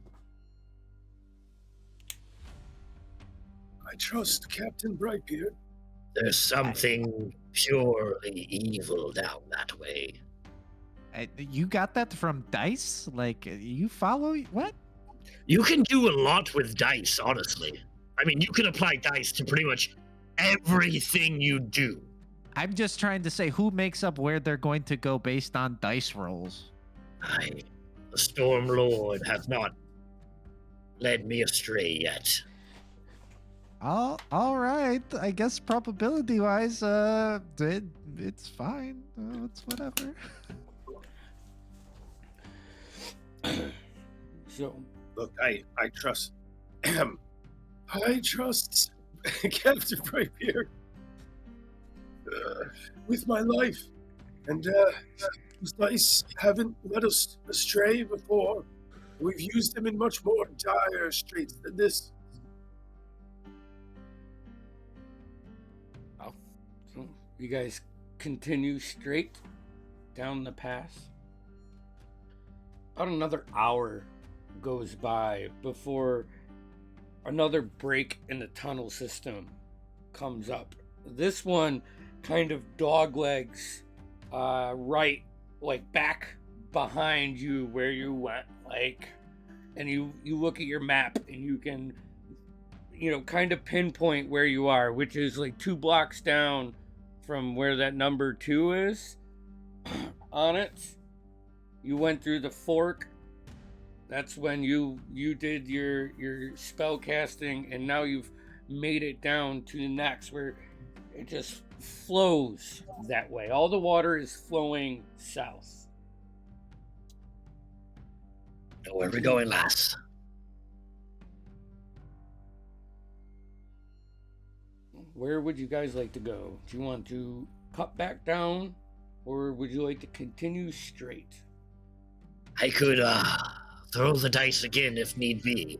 D: I trust Captain Brightbeard.
E: There's something purely evil down that way.
B: You got that from dice? Like, you follow? What?
E: You can do a lot with dice, honestly. I mean, you can apply dice to pretty much everything you do.
B: I'm just trying to say who makes up where they're going to go based on dice rolls.
E: The Storm Lord has not led me astray yet.
B: All right. I guess probability wise, it's fine. It's whatever.
A: So
D: Look, I trust. I trust Captain Brightbeard with my life, and these dice haven't led us astray before. We've used them in much more dire straits than this.
A: So you guys continue straight down the path. About another hour goes by before another break in the tunnel system comes up. This one kind of doglegs right, like back behind you where you went, like, and you look at your map and you can, kind of pinpoint where you are, which is like 2 blocks down from where that number 2 is on it. You went through the fork. That's when you did your spell casting, and now you've made it down to the next, where it just flows that way. All the water is flowing south.
E: Know where we're going, lass.
A: Where would you guys like to go? Do you want to cut back down, or would you like to continue straight?
E: I could throw the dice again if need be.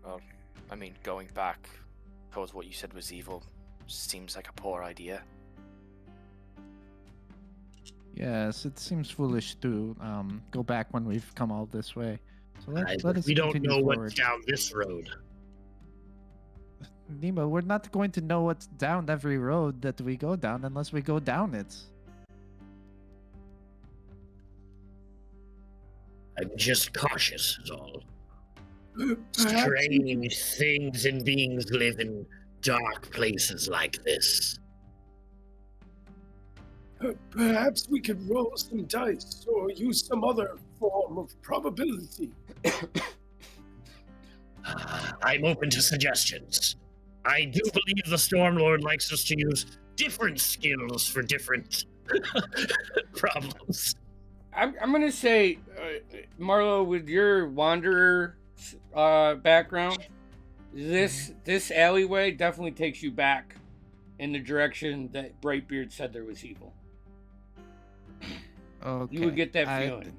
C: Well, I mean, going back towards what you said was evil seems like a poor idea.
B: Yes, it seems foolish to go back when we've come all this way. So let us
E: We don't
B: continue
E: know
B: forward.
E: what's down this road.
B: Nemo, we're not going to know what's down every road that we go down unless we go down it.
E: I'm just cautious, is all.
D: Perhaps
E: Strange things and beings live in dark places like this.
D: perhaps we could roll some dice or use some other form of probability.
E: I'm open to suggestions. I do believe the Stormlord likes us to use different skills for different problems.
A: I'm gonna say, Marlo, with your wanderer background, this alleyway definitely takes you back in the direction that Brightbeard said there was evil.
B: Okay.
A: You would get that feeling.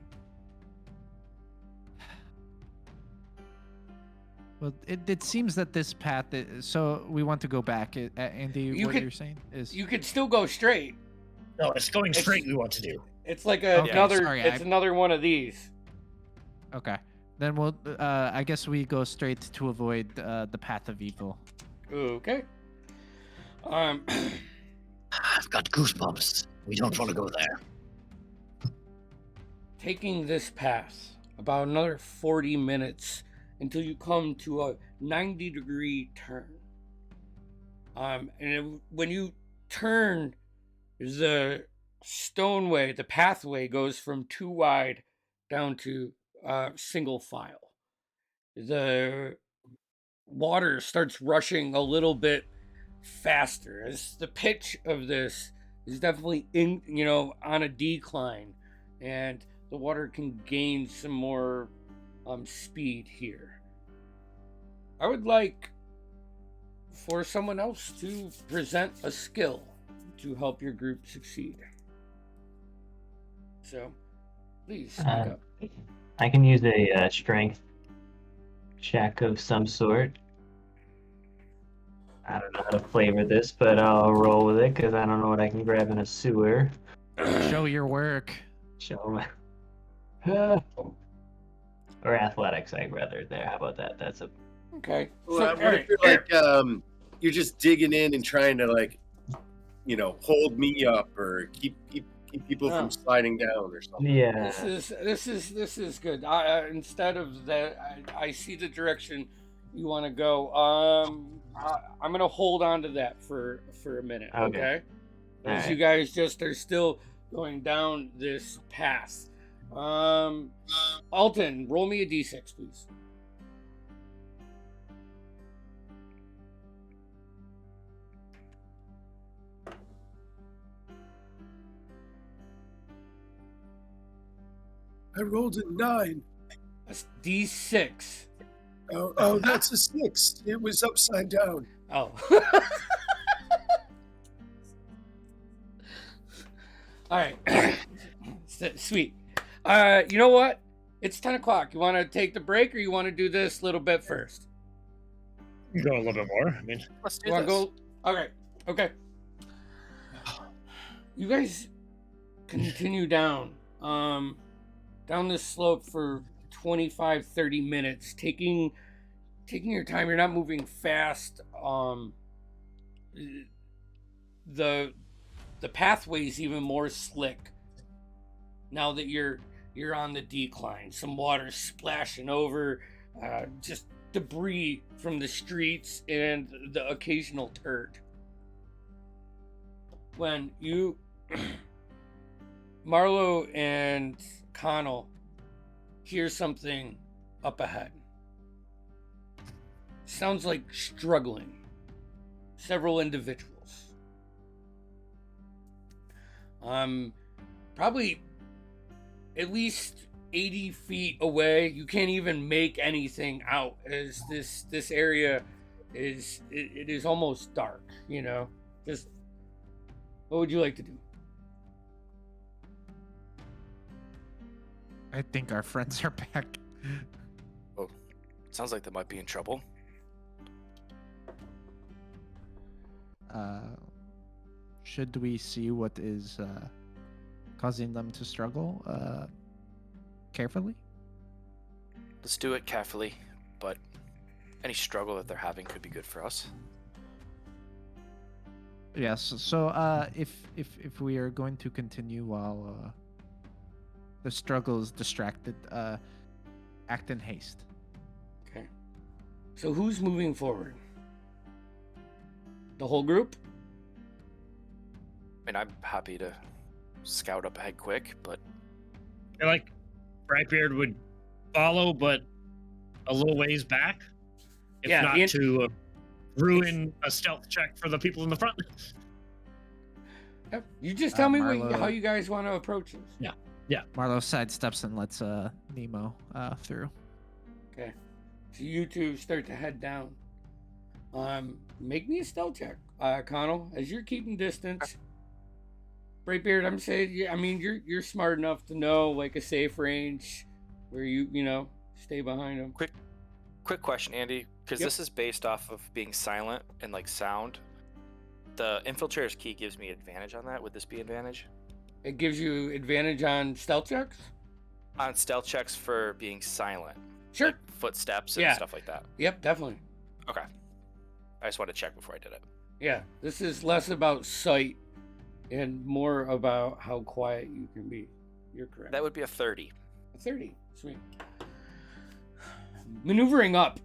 B: Well, it seems that this path. So we want to go back. Andy, you're saying is
A: You could still go straight.
E: No, it's going straight we want to do.
A: It's like
B: Okay,
A: another.
B: sorry,
A: it's another one of these.
B: okay. Then we'll. I guess we go straight to avoid the path of evil.
A: Okay.
E: I've got goosebumps. We don't want to go there.
A: Taking this path about another 40 minutes until you come to a 90-degree turn. When you turn, the stoneway, the pathway goes from 2 wide down to single file. The water starts rushing a little bit faster as the pitch of this is definitely on a decline, and the water can gain some more speed here. I would like for someone else to present a skill to help your group succeed. So, please speak up.
F: I can use a strength check of some sort. I don't know how to flavor this, but I'll roll with it because I don't know what I can grab in a sewer.
B: Show your work.
F: Show my... or athletics, I'd rather. There, how about that? That's a...
A: Okay.
G: Well,
A: So,
G: what if
A: alright.
G: you're like, you're just digging in and trying to like, hold me up or keep people from sliding down or something.
F: Yeah.
A: This is good. Instead of that, I see the direction you want to go. I'm gonna hold on to that for a minute. Okay. As you guys just are still going down this path. Alton, roll me a d6, please.
D: I rolled a 9.
A: That's d6.
D: Oh, that's a 6. It was upside down.
A: Oh. All right. Sweet. You know what? It's 10 o'clock. You want to take the break, or you want to do this little bit first?
E: You go a little bit more. I mean,
C: Let's do
A: You want
C: this.
A: to go? All right. Okay. You guys continue down this slope for 25, 30 minutes, taking your time. You're not moving fast. The pathway's even more slick now that you're on the decline. Some water splashing over, just debris from the streets and the occasional turd. When you Marlo and Connell hear something up ahead. sounds like struggling. Several individuals. Probably at least 80 feet away. You can't even make anything out, as this area is it is almost dark, you know. Just what would you like to do?
B: I think our friends are back.
C: Oh, sounds like they might be in trouble.
B: Should we see what is causing them to struggle carefully?
C: Let's do it carefully, but any struggle that they're having could be good for us.
B: Yes. So if we are going to continue while the struggle is distracted, act in haste.
A: Okay. So who's moving forward? The whole group?
C: I mean, I'm happy to scout up ahead quick, but
E: I feel like Brightbeard would follow, but a little ways back. If
A: Yeah,
E: not to ruin a stealth check for the people in the front.
A: Yep. You just tell me
B: Marlo.
A: how you guys want to approach this.
B: Marlo sidesteps and lets Nemo through.
A: Okay. So you two start to head down. Make me a stealth check, Connell, as you're keeping distance. Brightbeard, I'm saying, I mean, you're smart enough to know like a safe range where you know stay behind them.
C: quick question, Andy, because
A: Yep.
C: this is based off of being silent and like sound. The infiltrator's key gives me advantage on that. Would this be advantage?
A: It gives you advantage on stealth checks.
C: On stealth checks for being silent.
A: Sure.
C: Like footsteps and
A: Yeah.
C: stuff like that.
A: Yep, definitely.
C: Okay. I just wanted to check before I did it.
A: Yeah, this is less about sight and more about how quiet you can be. You're correct.
C: That would be a 30.
A: 30. Sweet. Maneuvering up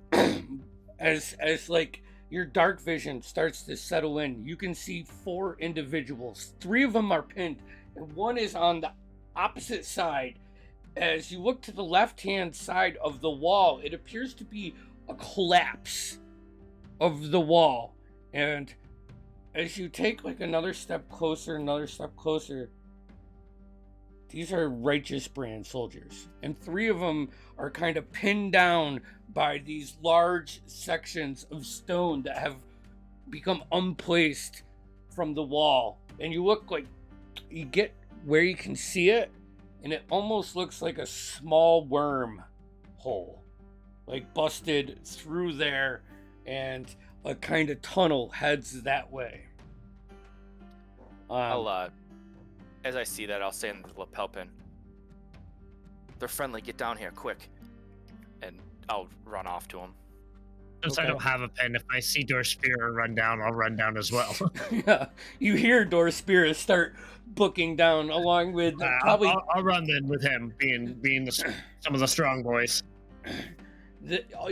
A: as like your dark vision starts to settle in, you can see 4 individuals. 3 of them are pinned, and 1 is on the opposite side. As you look to the left-hand side of the wall, it appears to be a collapse of the wall. And as you take like another step closer, these are righteous brand soldiers. And 3 of them are kind of pinned down by these large sections of stone that have become unplaced from the wall. And you look like you get where you can see it, and it almost looks like a small worm hole, like busted through there, and a kind of tunnel heads that way.
C: I'll as I see that, I'll say in the lapel pin, "They're friendly, get down here, quick." And I'll run off to them.
E: Since
A: Okay.
E: I don't have a pen, if I see Dorspira run down, I'll run down as well.
A: Yeah, you hear Dorspira start booking down along with probably
E: I'll run then with him, being some of the strong boys.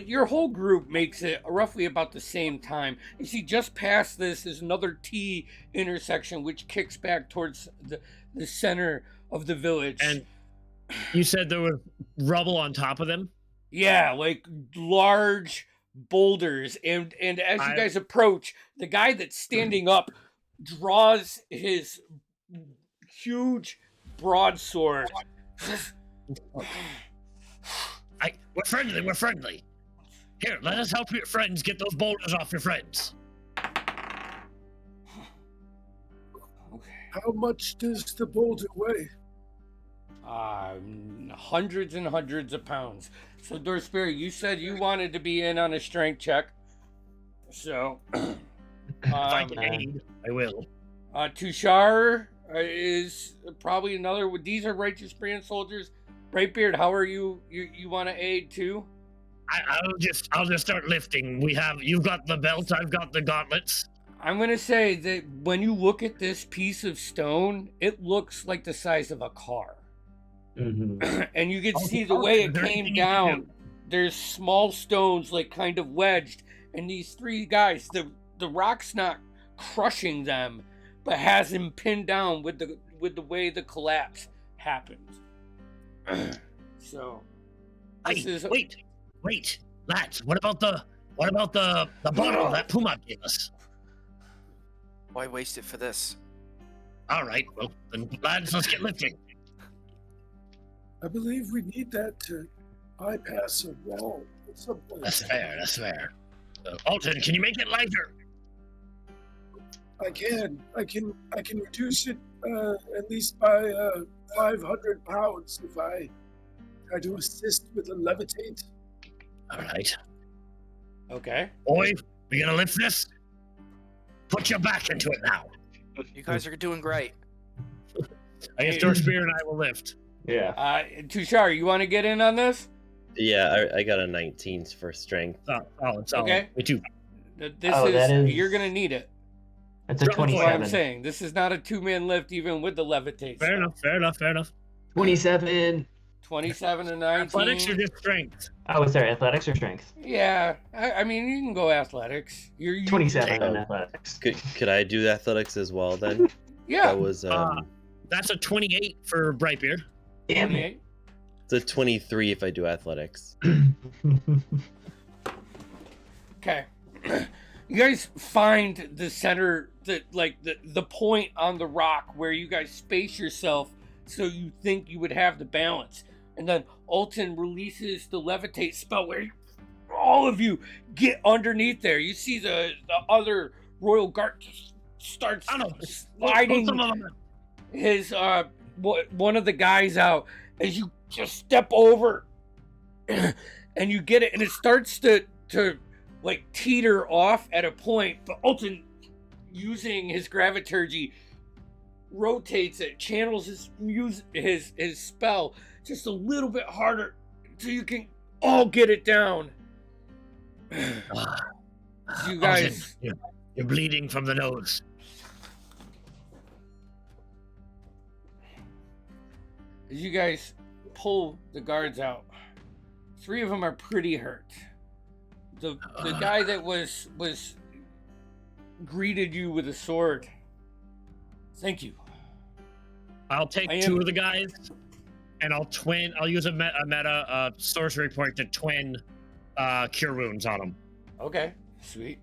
A: your whole group makes it roughly about the same time. You see, just past this is another T intersection which kicks back towards the center of the village.
E: And you said there was rubble on top of them?
A: Yeah, like large boulders. And as you guys approach, the guy that's standing up draws his huge broadsword.
E: We're friendly. Here, let us help your friends get those boulders off your friends.
A: Okay.
D: How much does the boulder weigh?
A: Hundreds and hundreds of pounds. So, Dorspira, you said you wanted to be in on a strength check. So,
E: If I can aid, I will.
A: Tushar is probably another. These are righteous brand soldiers. Brightbeard, how are you? You want to aid too?
E: I'll just start lifting. You've got the belt, I've got the gauntlets.
A: I'm gonna say that when you look at this piece of stone, it looks like the size of a car.
F: Mm-hmm.
A: And you can see the way it came down. There's small stones like kind of wedged, and these 3 guys, the rock's not crushing them, but has him pinned down with the way the collapse happened. So
E: Wait, lads, what about What about the bottle that Puma gave us?
C: Why waste it for this?
E: All right, well, then lads, let's get lifting.
D: I believe we need that to bypass a wall at some point.
E: That's fair. Alton, can you make it lighter?
D: I can reduce it at least by 500 pounds if I try to assist with the levitate.
E: All right.
A: Okay.
E: Boy, we gonna lift this? Put your back into it now.
C: You guys are doing great.
E: I guess George Spear and I will lift.
F: Yeah.
A: Tushar, you want to get in on this?
H: Yeah, I got a 19 for strength.
E: It's
A: Okay.
E: Me too.
A: You're gonna need it.
F: That's a
E: That's what
A: That's what I'm
F: 27.
A: saying. This is not a 2-man lift, even with the levitate.
E: Fair enough.
F: 27.
A: 27 and 19.
E: Athletics or just strength?
F: Oh, sorry, athletics or strength?
A: Yeah, I mean, you can go athletics. You're
F: 27
H: Oh.
F: in athletics.
H: Could I do the athletics as well then?
A: Yeah.
H: That was
E: That's a 28 for Brightbeard.
F: Damn it.
H: it's a 23 if I do athletics.
A: Okay. You guys find the center, the point on the rock where you guys space yourself so you think you would have the balance. And then Alton releases the levitate spell where all of you get underneath there. You see the other royal guard just starts sliding his one of the guys out as you just step over and you get it, and it starts to like teeter off at a point, but Alton, using his Graviturgy, rotates it, channels his spell just a little bit harder so you can all get it down. You guys,
E: You're bleeding from the nose.
A: as you guys pull the guards out, 3 of them are pretty hurt. The guy that was greeted you with a sword. Thank you.
E: I'll take 2 of the guys, and I'll use a meta sorcery point to twin cure wounds on them.
A: Okay, sweet.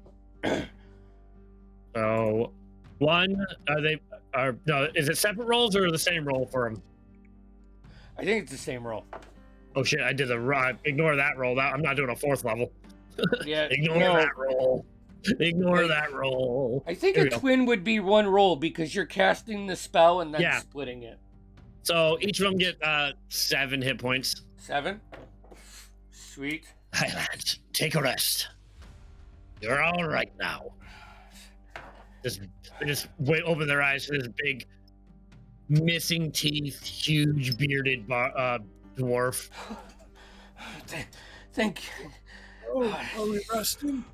E: So, one, is it separate rolls or the same roll for them?
A: I think it's the same roll.
E: Oh shit, I did ignore that roll. I'm not doing a 4th level.
A: Yeah.
E: Ignore that roll. Ignore that roll.
A: I think
E: There
A: a
E: we go.
A: twin would be 1 roll because you're casting the spell and then splitting it.
E: So each of them get 7 hit points.
A: 7? Sweet.
E: Hi, lads. Take a rest. You're all right now. They just open their eyes to this big, missing teeth, huge bearded dwarf.
A: Thank you.
D: Oh, are we resting?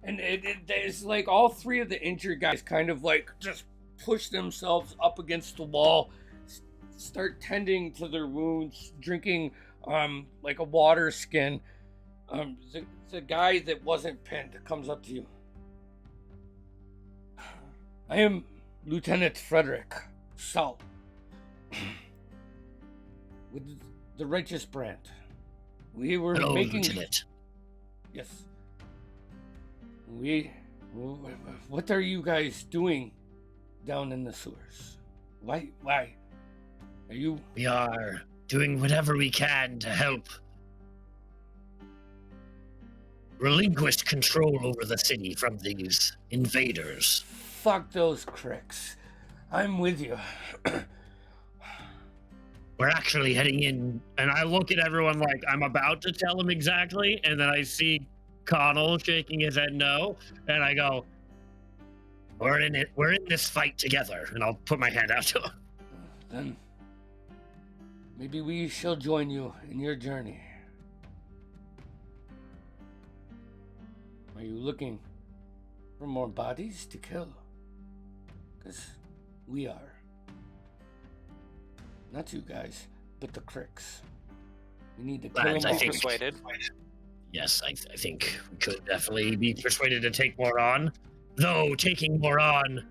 A: And it's like all 3 of the injured guys kind of like just push themselves up against the wall, start tending to their wounds, drinking like a water skin. The guy that wasn't pinned comes up to you. I am Lieutenant Frederick Saul with the Righteous Brand. We were
E: Hello,
A: making...
E: Lieutenant.
A: Yes. What are you guys doing down in the sewers? Why? Are you...
E: We are doing whatever we can to help relinquish control over the city from these invaders.
A: Fuck those cricks. I'm with you.
E: We're actually heading in, and I look at everyone like I'm about to tell them exactly, and then I see Connell shaking his head no, and I go, we're in it. We're in this fight together, and I'll put my hand out to him.
A: Then maybe we shall join you in your journey. Are you looking for more bodies to kill? Because we are. Not you guys, but the cricks. We need to kill
E: Lads,
A: them
E: I
A: all.
E: think-
C: Persuaded.
E: Yes, I think we could definitely be persuaded to take more on. Though taking more on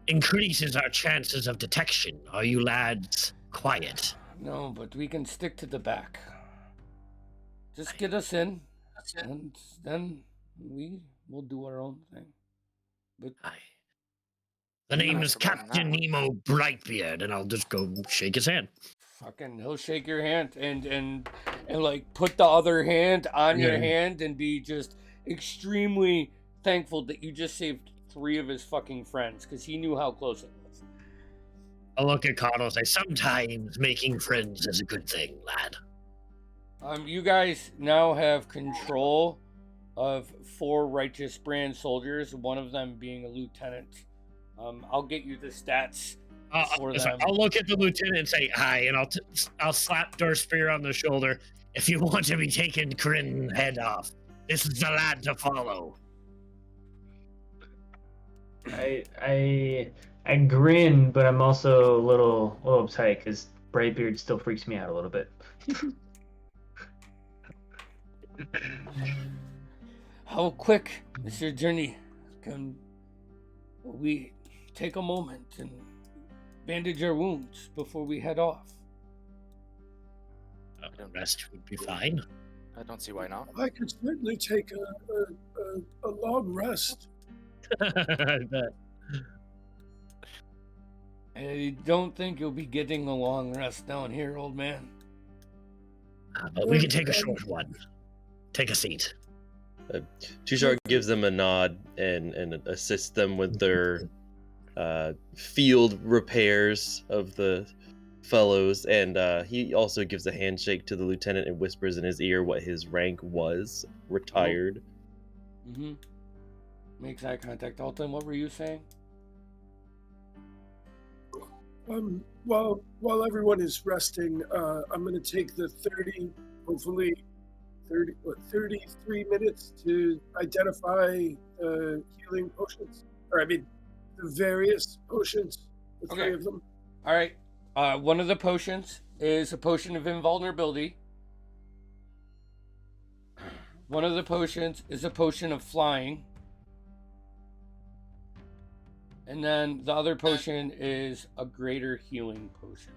E: increases our chances of detection. Are you lads quiet?
A: No, but we can stick to the back. just get us in, and then we will do our own thing. But
E: Aye. The name
C: Not
E: is
C: for more than
E: Captain
C: that.
E: Nemo Brightbeard, and I'll just go shake his hand.
A: fucking, he'll shake your hand and like put the other hand on your hand and be just extremely thankful that you just saved 3 of his fucking friends because he knew how close it was.
E: I'll look at Connor and say, sometimes making friends is a good thing, lad.
A: You guys now have control of 4 righteous brand soldiers, one of them being a lieutenant. I'll get you the stats for them.
E: I'll look at the lieutenant and say hi, and I'll slap Dorspear on the shoulder. If you want to be taking Kryn's head off, this is the lad to follow.
F: I grin, but I'm also a little uptight because Brightbeard still freaks me out a little bit.
A: How quick is your journey? Can we take a moment and bandage our wounds before we head off?
E: The rest would be fine.
C: I don't see why not.
D: I could certainly take a long rest.
E: I bet.
A: I don't think you'll be getting a long rest down here, old man.
E: But we can take a short one. Take a seat.
H: Tushar gives them a nod and assists them with their field repairs of the fellows, and he also gives a handshake to the lieutenant and whispers in his ear what his rank was. Retired.
A: Mm-hmm. Makes eye contact. Alton, what were you saying?
D: While everyone is resting, I'm going to take the 33 minutes to identify healing potions. The various potions, the 3 of them.
A: All right. One of the potions is a potion of invulnerability. One of the potions is a potion of flying. And then the other potion is a greater healing potion.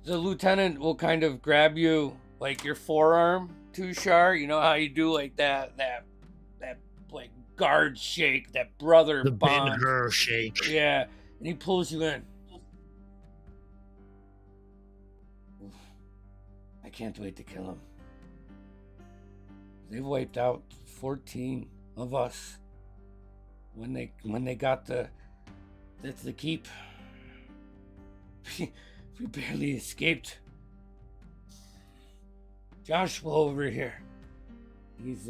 A: The lieutenant will kind of grab you like your forearm, Tushar. You know how you do like that like guard shake, that brother
E: The
A: bond.
E: Ben-Hur shake.
A: Yeah, and he pulls you in. I can't wait to kill him. They've wiped out 14 of us when they got the keep. We barely escaped. Joshua over here, he's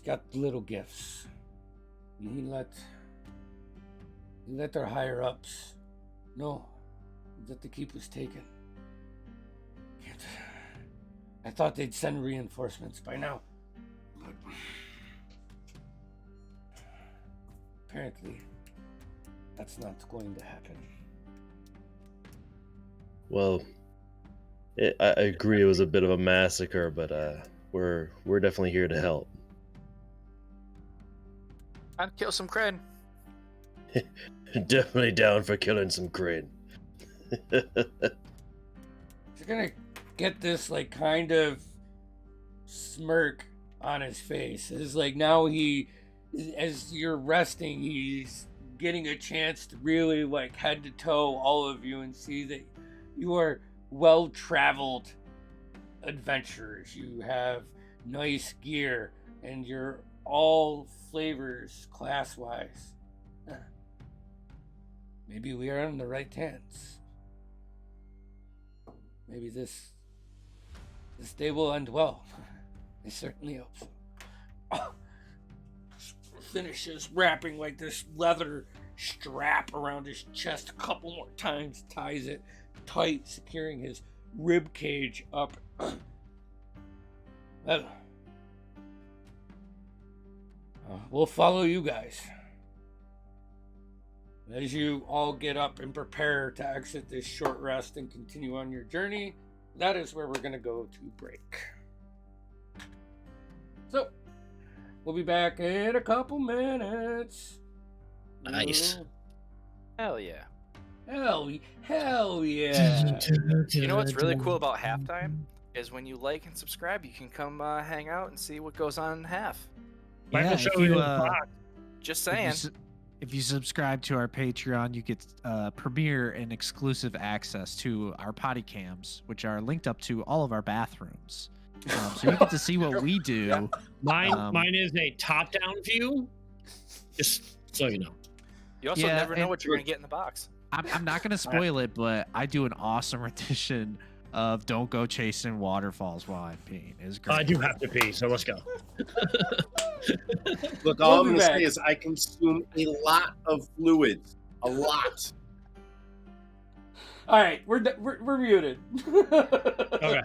A: got little gifts, and he let their higher ups know that the keep was taken. I thought they'd send reinforcements by now, but apparently that's not going to happen.
H: Well, I agree it was a bit of a massacre, but we're definitely here to help.
C: And kill some Kryn.
H: Definitely down for killing some Kryn.
A: You're gonna get this like kind of smirk on his face. It's like now as you're resting, he's getting a chance to really like head to toe all of you and see that you are well-traveled adventurers. You have nice gear and you're all flavors class-wise. Maybe we are in the right hands. Maybe this day will end well. I certainly hope so. Finishes wrapping like this leather strap around his chest a couple more times, ties it tight, securing his rib cage up. Well, we'll follow you guys. As you all get up and prepare to exit this short rest and continue on your journey, that is where we're going to go to break. So, we'll be back in a couple minutes.
E: Nice.
C: Hell yeah.
A: Hell yeah.
C: You know what's really cool about halftime is when you like and subscribe, you can come hang out and see what goes on in half.
B: Yeah,
E: Show
B: if you,
E: in box.
C: Just
B: if you,
C: saying.
B: s- if you subscribe to our Patreon, you get premiere and exclusive access to our potty cams, which are linked up to all of our bathrooms. So you get to see what we do.
C: Yeah.
E: Mine is a top-down view. Just so you know.
C: You also
B: Yeah,
C: never know
B: and-
C: what you're gonna get in the box.
B: I'm not gonna spoil it, but I do an awesome rendition of "Don't Go Chasing Waterfalls While I'm Peeing." It's great.
E: I do have to pee, so let's go.
G: Look, all
A: We'll
G: I'm
A: be
G: going to
A: back.
G: say is I consume a lot of fluids. A lot.
A: All right, we're muted.
E: Okay.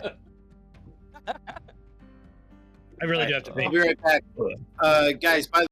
E: I really do have to pee.
G: I'll be right back. Guys, by the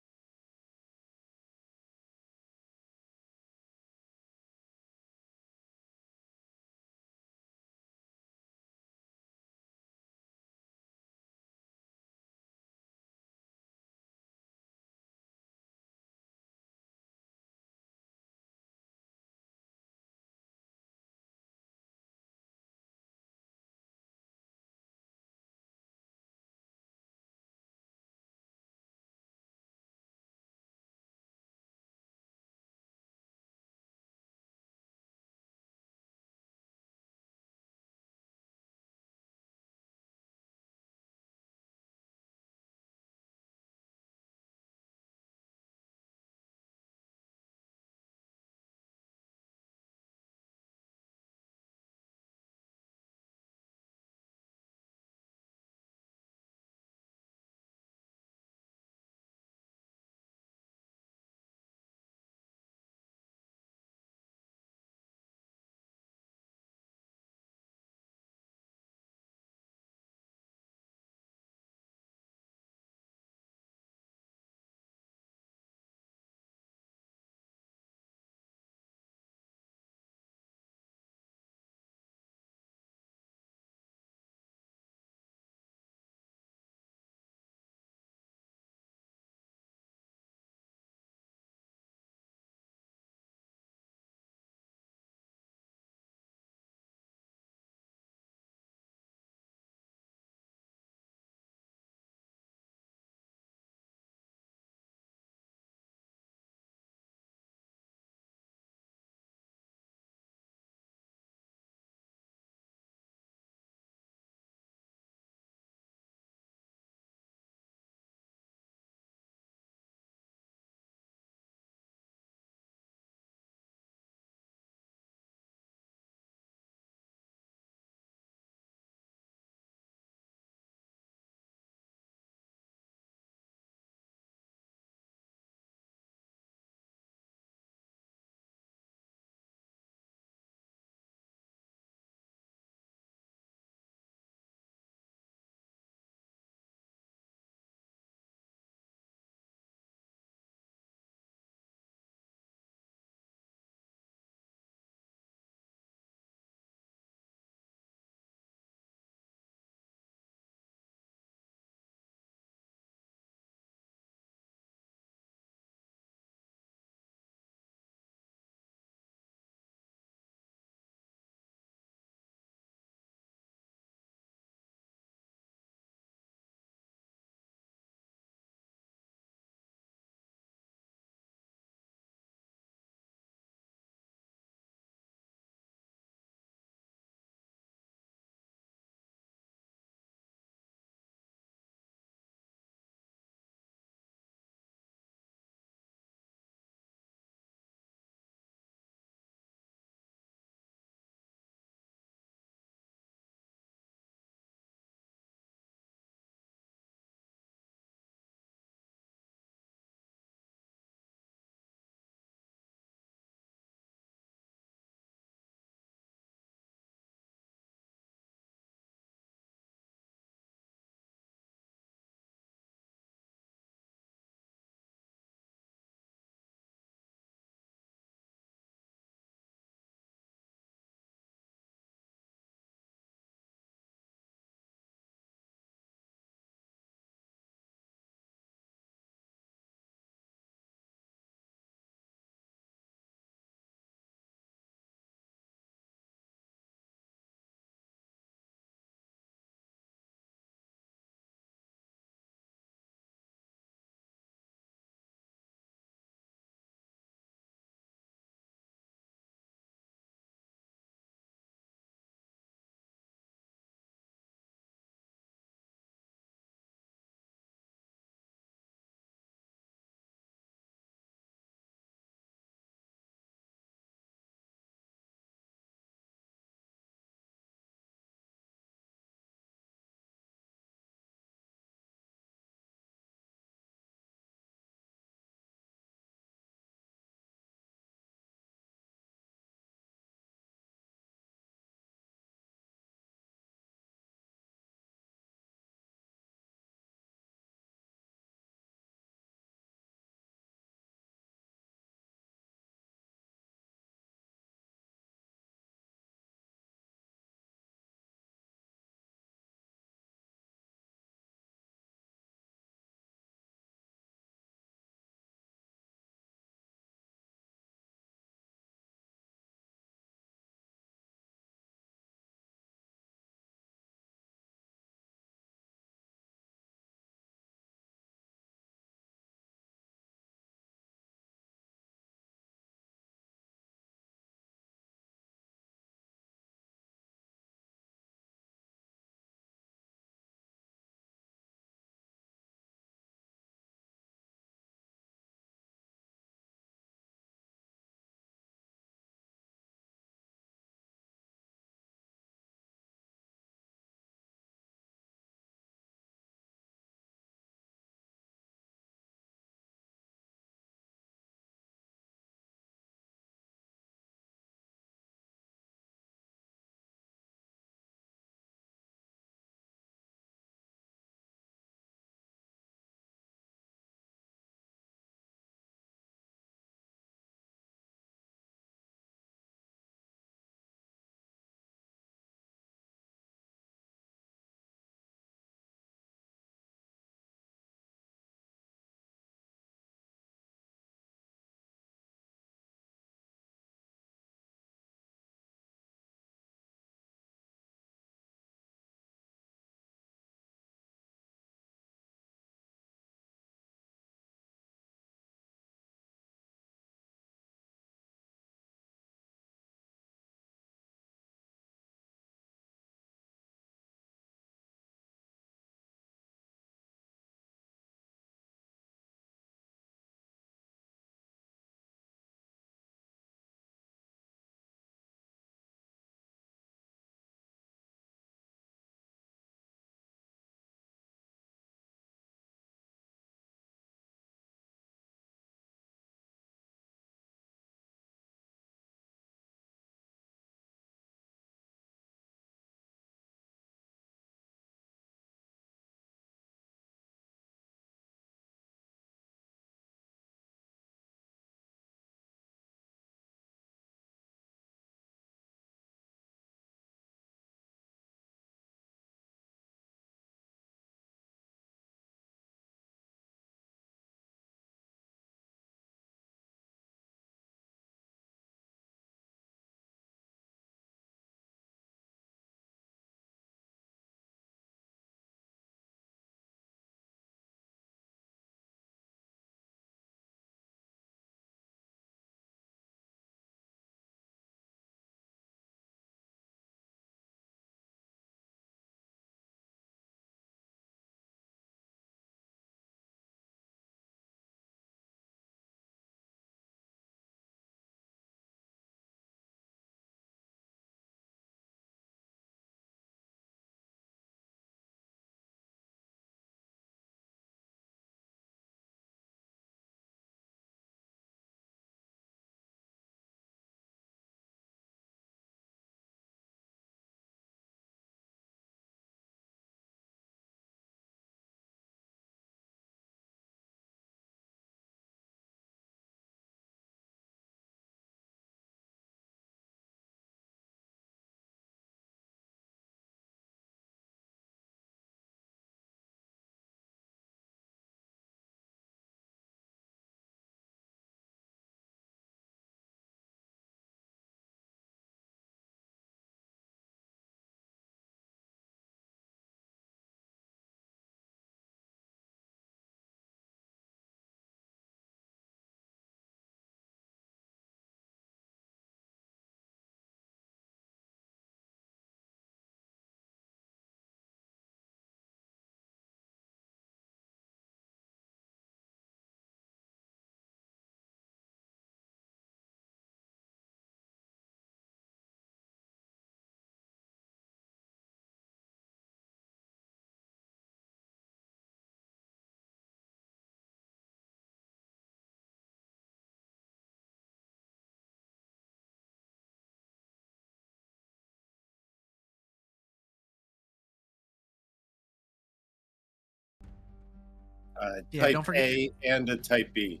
B: Yeah,
G: type
B: don't forget-
G: A and a type B.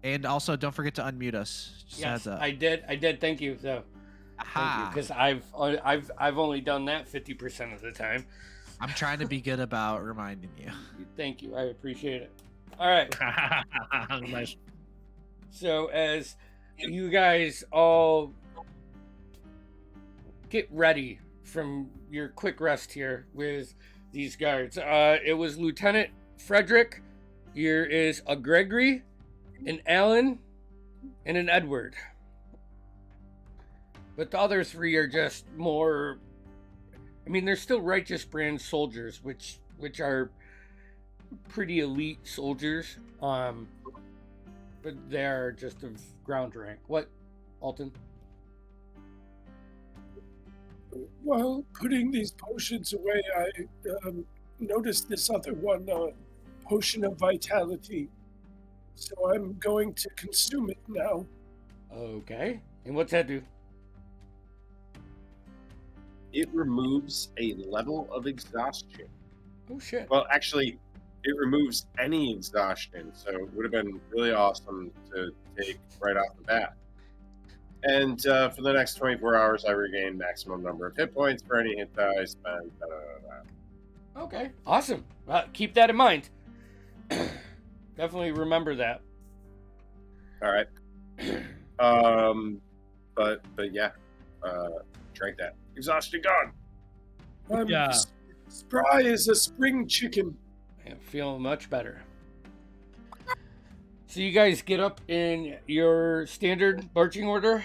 B: And also, don't forget to unmute us. Just
A: Yes,
B: heads up.
A: I did. Thank you. So, thank you,
B: Aha.
A: because I've only done that 50% of the time.
B: I'm trying to be good about reminding you.
A: Thank you. I appreciate it. All right.
E: Nice.
A: So as you guys all get ready from your quick rest here with these guards, it was Lieutenant Frederick. Here is a Gregory, an Alan, and an Edward. But the other three are just more. I mean, they're still righteous brand soldiers, which are pretty elite soldiers. But they're just of ground rank. What, Alton?
D: While putting these potions away, I noticed this other one, potion of vitality. So I'm going to consume it now.
A: Okay. And what's that do?
G: It removes a level of exhaustion.
A: Oh shit.
G: Well, actually, it removes any exhaustion, so it would have been really awesome to take right off the bat. And for the next 24 hours, I regain maximum number of hit points for any hit that I spend.
A: Okay. Awesome. Keep that in mind. Definitely remember that.
G: All right. But yeah, drank that. Exhaustion gone.
D: I'm
E: Yeah.
D: spry as a spring chicken.
A: Yeah, feeling much better. So you guys get up in your standard marching order?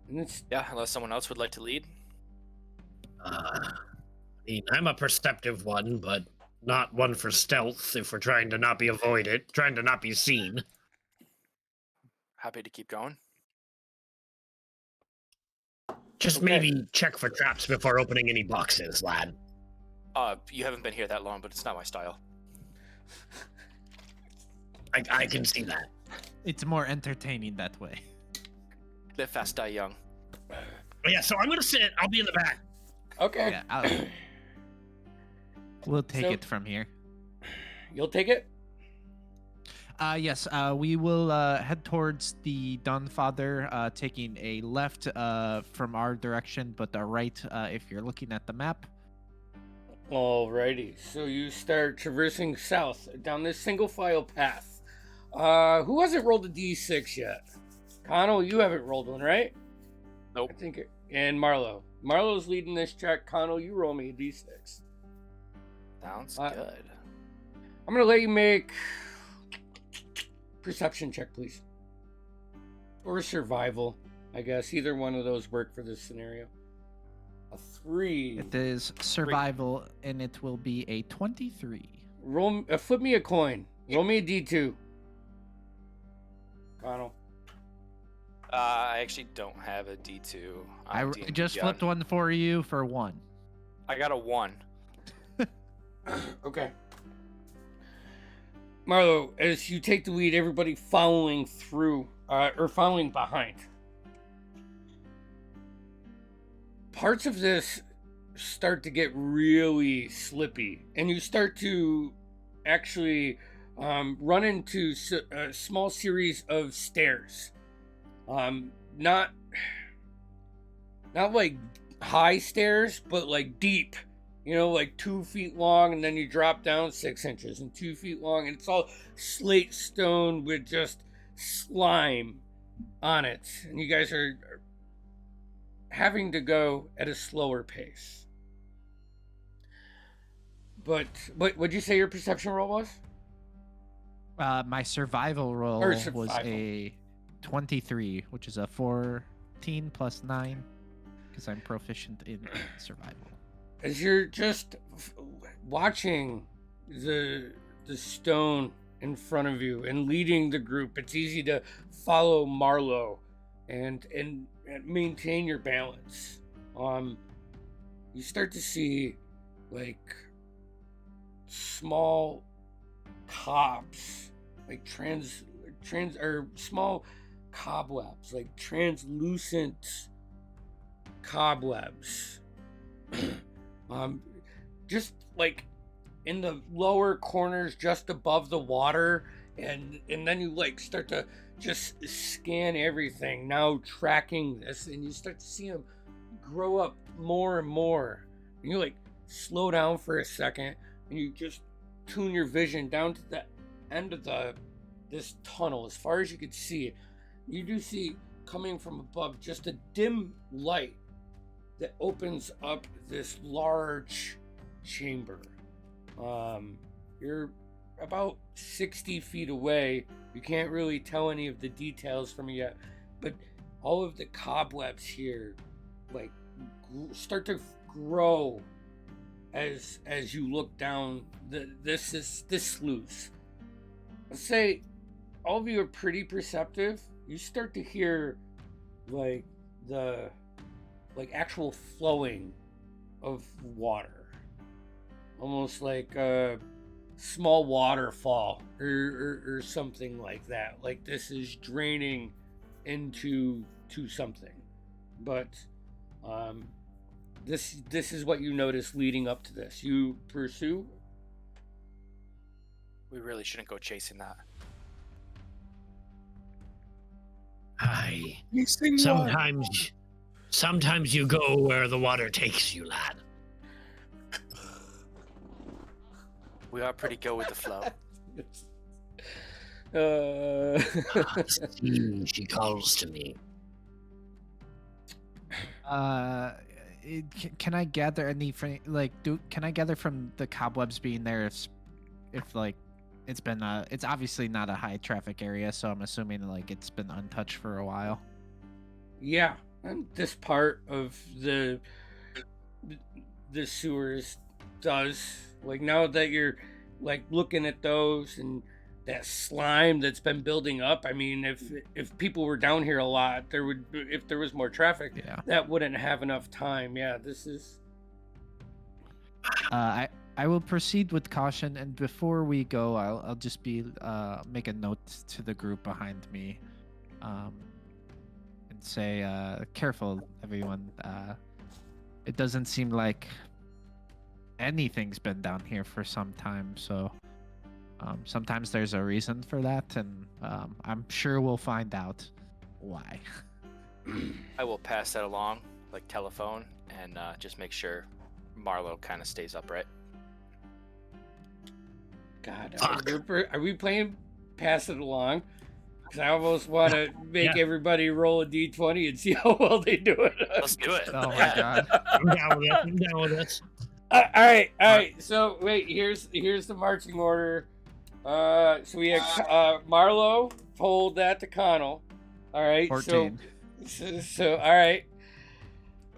A: And it's
C: Yeah, unless someone else would like to lead.
E: I mean, I'm a perceptive one, but not one for stealth if we're trying to not be avoided, trying to not be seen.
C: Happy to keep going.
E: Just
A: Okay.
E: maybe check for traps before opening any boxes, lad.
C: You haven't been here that long, but it's not my style.
E: I can see that.
B: It's more entertaining that way.
C: Live fast, die young.
E: But yeah, so I'm gonna sit. I'll be in the back.
A: okay.
B: Yeah, we'll take
A: So-
B: it from here.
A: You'll take it?
B: Yes, we will head towards the Dawnfather, taking a left from our direction, but a right if you're looking at the map.
A: Alrighty. So you start traversing south down this single file path. Who hasn't rolled a d6 yet? Connell, you haven't rolled one, right?
C: Nope.
A: I think and Marlo. Marlo's leading this track. Connell, you roll me a d6.
C: Sounds
A: Uh,
C: good.
A: I'm gonna let you make perception check, please. Or survival, I guess. Either one of those work for this scenario. A 3.
B: It is survival, and it will be a 23.
A: Flip me a coin. Roll me a d2. Connell.
C: I actually don't have a D2.
B: I
C: on D&D
B: just
C: yet.
B: flipped one for you for 1.
C: I got a 1.
A: Okay. Marlo, as you take the lead, everybody following through, or following behind. Parts of this start to get really slippy, and you start to actually run into a small series of stairs. Not like high stairs, but like deep. You know, like 2 feet long, and then you drop down 6 inches, and 2 feet long, and it's all slate stone with just slime on it. And you guys are having to go at a slower pace. But what'd you say your perception roll was?
B: My survival roll
A: Or
B: was
A: survival.
B: a 23, which is a 14 plus 9, because I'm proficient in survival.
A: As you're just watching the stone in front of you and leading the group, it's easy to follow Marlo and maintain your balance. You start to see like small cobs, like or small cobwebs, like translucent cobwebs. Just like in the lower corners just above the water, and then you like start to just scan everything, now tracking this, and you start to see them grow up more and more. And you like slow down for a second, and you just tune your vision down to the end of this tunnel as far as you could see it. You do see coming from above just a dim light that opens up this large chamber. You're about 60 feet away. You can't really tell any of the details from it yet, but all of the cobwebs here like start to grow as you look down this sluice. Let's say all of you are pretty perceptive. You start to hear like the actual flowing of water, almost like a small waterfall or something like that. Like this is draining into something. But this is what you notice leading up to this. You pursue.
C: We really shouldn't go chasing that.
E: Sometimes you go where the water takes you, lad.
C: We are pretty good with the flow.
E: She calls to me.
B: Can I gather any can I gather from the cobwebs being there if like it's been it's obviously not a high traffic area, so I'm assuming like it's been untouched for a while.
A: Yeah, and this part of the sewers does, like, now that you're like looking at those and that slime that's been building up. I mean, if people were down here a lot, if there was more traffic,
B: yeah,
A: that wouldn't have enough time. Yeah, this is.
B: I will proceed with caution, and before we go, I'll just make a note to the group behind me, and say, careful, everyone. It doesn't seem like anything's been down here for some time, so sometimes there's a reason for that, and I'm sure we'll find out why.
C: I will pass that along, like telephone, and just make sure Marlowe kind of stays upright.
A: God, are we playing pass it along? Because I almost want to make everybody roll a d20 and see how well they do it.
C: Let's do it.
B: Oh my god.
E: I'm down with it.
A: All right. So wait, here's the marching order. So we have Marlowe told that to Connell. All right.
B: 14.
A: So all right.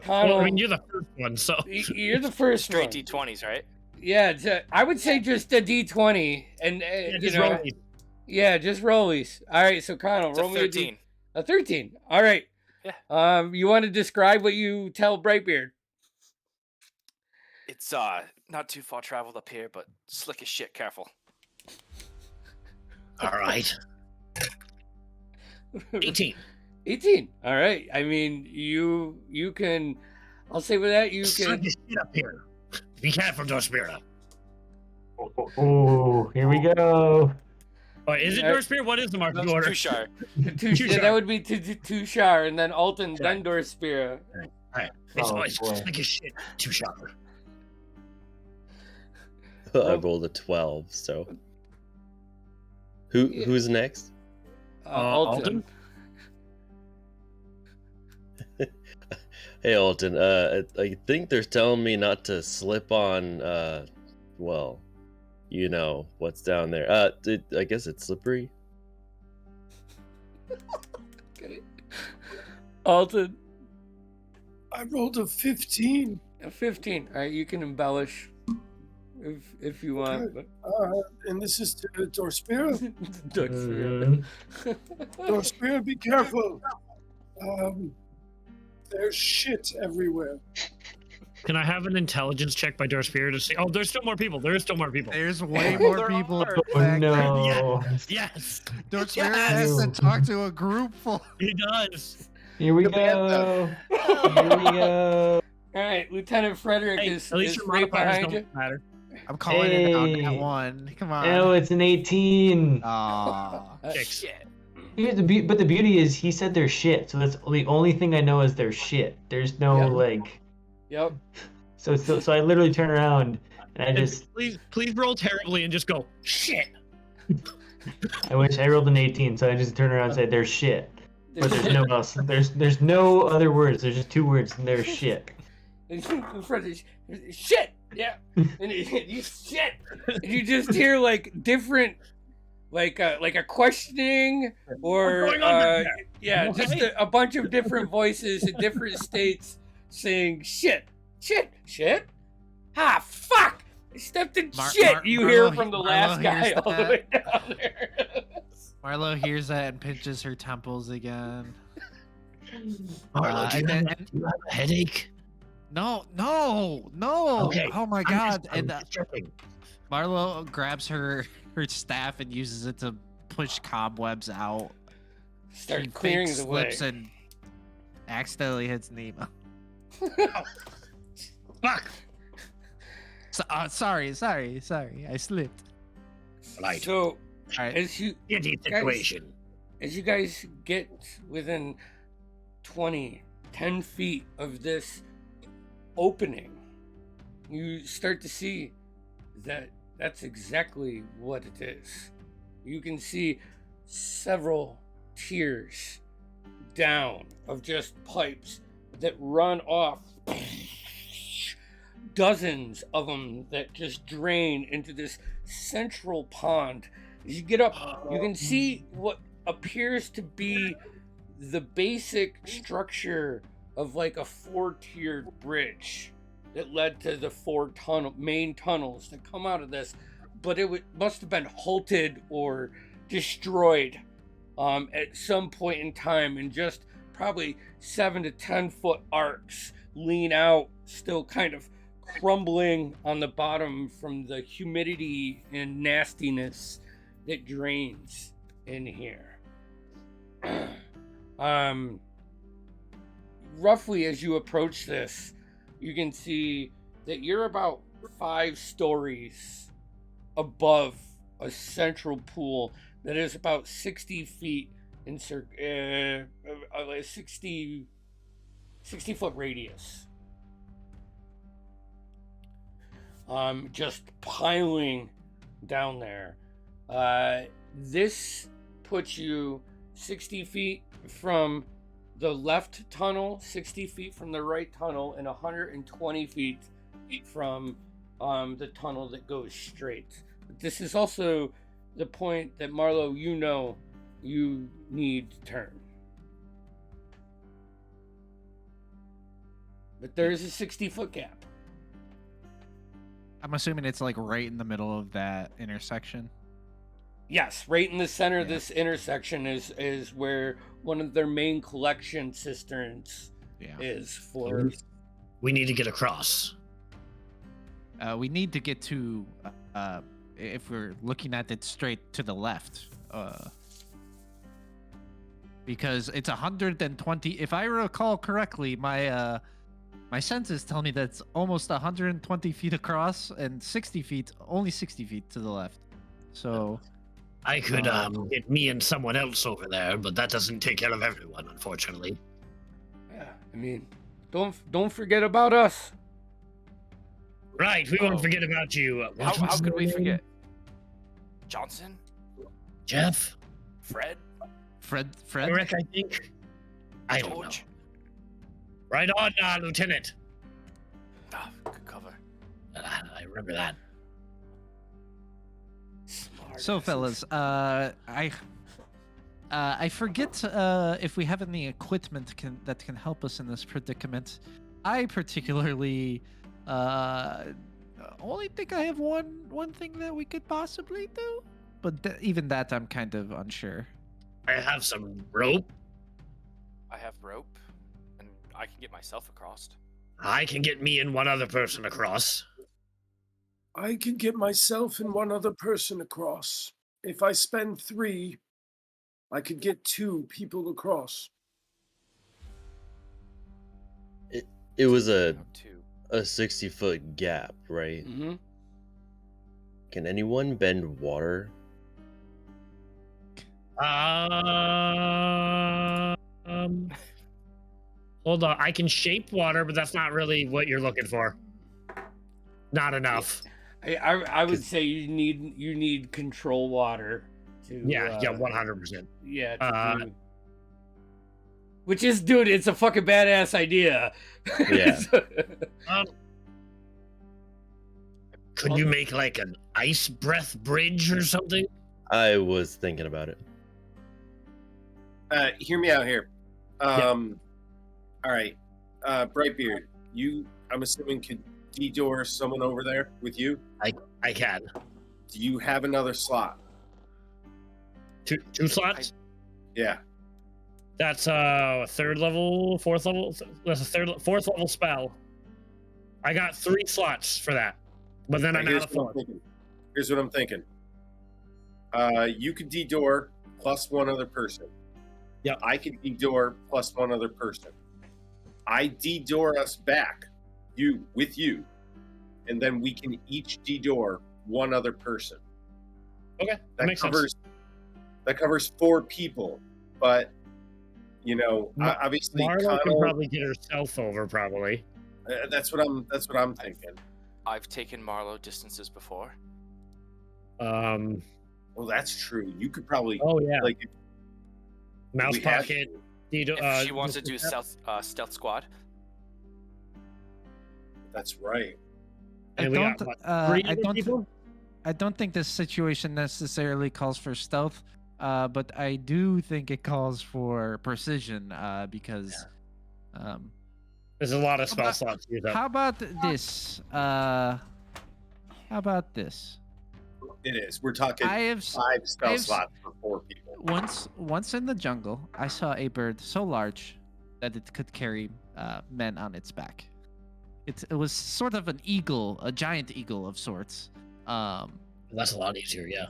A: Connell,
E: Well, I mean, you're the first one, so
A: you're the first
C: Straight
A: one.
C: D20s, right?
A: Yeah, I would say just a d20, and
E: just roll these.
A: Yeah, just rollies. All right, so Connell,
C: It's
A: roll
C: a
A: me
C: 13.
A: a 13. All right.
C: Yeah.
A: You want to describe what you tell Brightbeard?
C: It's not too far traveled up here, but slick as shit. Careful.
E: All right. 18.
A: 18. All right. I mean, you can. I'll say with that you can.
E: Shit up here. Be careful, Dorspira.
F: Oh, here we go.
E: Oh, is it Dorspira? What is the marching order?
C: Tushar.
A: That would be Tushar, and then Alton, then Dorspira.
E: All right. It's
F: Oh,
E: always
F: boy.
E: slick as shit. Too sharp.
H: I rolled a 12, so. Who's next?
A: Alton.
H: Hey, Alton. I think they're telling me not to slip on. Well, you know what's down there. I guess it's slippery.
A: Okay. Alton.
D: I rolled a 15.
A: A 15. All right, you can embellish if you want.
D: Good. And this is to Dorspira.
A: Dorspira.
D: Dorspira, be careful. There's shit everywhere.
E: Can I have an intelligence check by Dorspira to see? Oh, there's still more people. There's still more people.
B: There's way more people.
E: are.
F: Oh, no.
E: Yes.
B: Dorspira has to talk to a group full.
E: He does.
F: Here we go. Here we go.
A: All right, Lieutenant Frederick
E: Hey,
A: is
E: at least your
A: right
E: modifiers
A: behind you.
E: don't matter.
B: I'm calling it out that
F: Hey.
B: one. Come
F: Oh,
B: on.
F: it's an 18.
B: Aw.
C: Shit.
F: But the beauty is, he said they're shit. So that's the only thing I know is they're shit. There's no
A: Yep.
F: like.
A: Yep.
F: So I literally turn around and I just.
E: Please roll terribly and just go shit.
F: I wish I rolled an 18, so I just turn around and say they're shit. But there's no else. There's no other words. There's just two words, and they're shit.
A: In front of shit. Yeah. And you shit. And you just hear like different, like a questioning or
E: What's going on back there?
A: yeah,
E: Okay.
A: just a bunch of different voices in different states saying shit. Ah, fuck! I stepped in shit. You hear from the last guy all the way down there.
B: Marlo hears that and pinches her temples again.
E: Marlo, do you,
B: and
E: do you have a headache?
B: No.
E: Okay,
B: Oh my
E: I'm
B: god.
E: just-
B: And
E: I'm just checking.
B: Marlo grabs her staff and uses it to push cobwebs out.
A: Start
B: She
A: clearing
B: fake
A: the way.
B: slips and accidentally hits Nemo.
E: Fuck.
B: So, sorry. I slipped.
E: Right.
A: So
B: All right.
A: as you
E: Shitty situation.
A: as you guys get within 10 feet of this opening, you start to see that that's exactly what it is. You can see several tiers down of just pipes that run off, dozens of them that just drain into this central pond. As you get up, you can see what appears to be the basic structure of like a 4-tiered bridge that led to the 4 main tunnels that come out of this, but it must have been halted or destroyed at some point in time, and just probably 7 to 10 foot arcs lean out, still kind of crumbling on the bottom from the humidity and nastiness that drains in here. Roughly as you approach this, you can see that you're about 5 stories above a central pool that is about 60 feet in 60 foot radius. Just piling down there. This puts you 60 feet from the left tunnel, 60 feet from the right tunnel, and 120 feet from the tunnel that goes straight. But this is also the point that, Marlo, you need to turn. But there is a 60-foot gap.
B: I'm assuming it's like right in the middle of that intersection.
A: Yes, right in the center of
B: Yeah.
A: this intersection is where one of their main collection cisterns
B: Yeah.
A: is for.
E: We need to get across.
B: We need to get to, if we're looking at it straight to the left, because it's 120. If I recall correctly, my senses tell me that's almost 120 feet across and 60 feet, only 60 feet to the left. So
E: I could get me and someone else over there, but that doesn't take care of everyone, unfortunately.
A: Yeah, I mean, don't forget about us.
E: Right, we won't forget about you.
C: How
E: What's
C: could we
E: your name?
C: forget? Johnson?
E: Jeff?
C: Fred?
B: Fred,
E: Eric, I think. I don't know.
C: George?
E: Right on, Lieutenant.
C: Ah, good cover.
E: I remember that.
C: Smart
B: So,
C: asses.
B: fellas, I forget if we have any equipment that can help us in this predicament. I particularly only think I have one thing that we could possibly do, but even that I'm kind of unsure.
E: I have some rope.
C: I have rope, and I can get myself across.
E: I can get me and one other person across.
D: I can get myself and one other person across. If I spend 3, I could get 2 people across.
H: It was a
C: Two.
H: 60-foot gap, right?
A: Mm-hmm.
H: Can anyone bend water?
E: Hold on. I can shape water, but that's not really what you're looking for. Not enough.
A: I would say you need control water to.
E: Yeah, 100%.
A: Yeah. Do, which is, dude, it's a fucking badass idea.
H: Yeah.
E: Could you make like an ice breath bridge or something?
H: I was thinking about it.
G: Hear me out here. All right, Brightbeard, I'm assuming could de-door someone over there with you?
E: I can.
G: Do you have another slot?
E: Two slots?
G: Yeah.
E: That's a third level, fourth level. That's a fourth level spell. I got 3 slots for that, but then I'm out of 4.
G: Here's what I'm thinking. You could de-door plus one other person.
E: Yeah.
G: I could de-door plus one other person. I de-door us back, with you, and then we can each de-door one other person.
E: Okay, that makes sense.
G: That covers 4 people, but obviously
E: Marlo can probably get herself over. Probably.
G: That's what I'm thinking.
C: I've taken Marlo distances before.
G: Well, that's true. You could probably.
E: Oh yeah.
G: Like,
E: mouse pocket.
C: If she wants to do stealth squad.
G: That's right.
E: And
B: I don't think this situation necessarily calls for stealth, but I do think it calls for precision because.
E: There's a lot of spell slots used up.
B: How about this? How about this?
G: It is. We're talking 5 spell slots for 4 people.
B: Once in the jungle, I saw a bird so large that it could carry men on its back. It was sort of an eagle, a giant eagle of sorts.
E: That's a lot easier, yeah.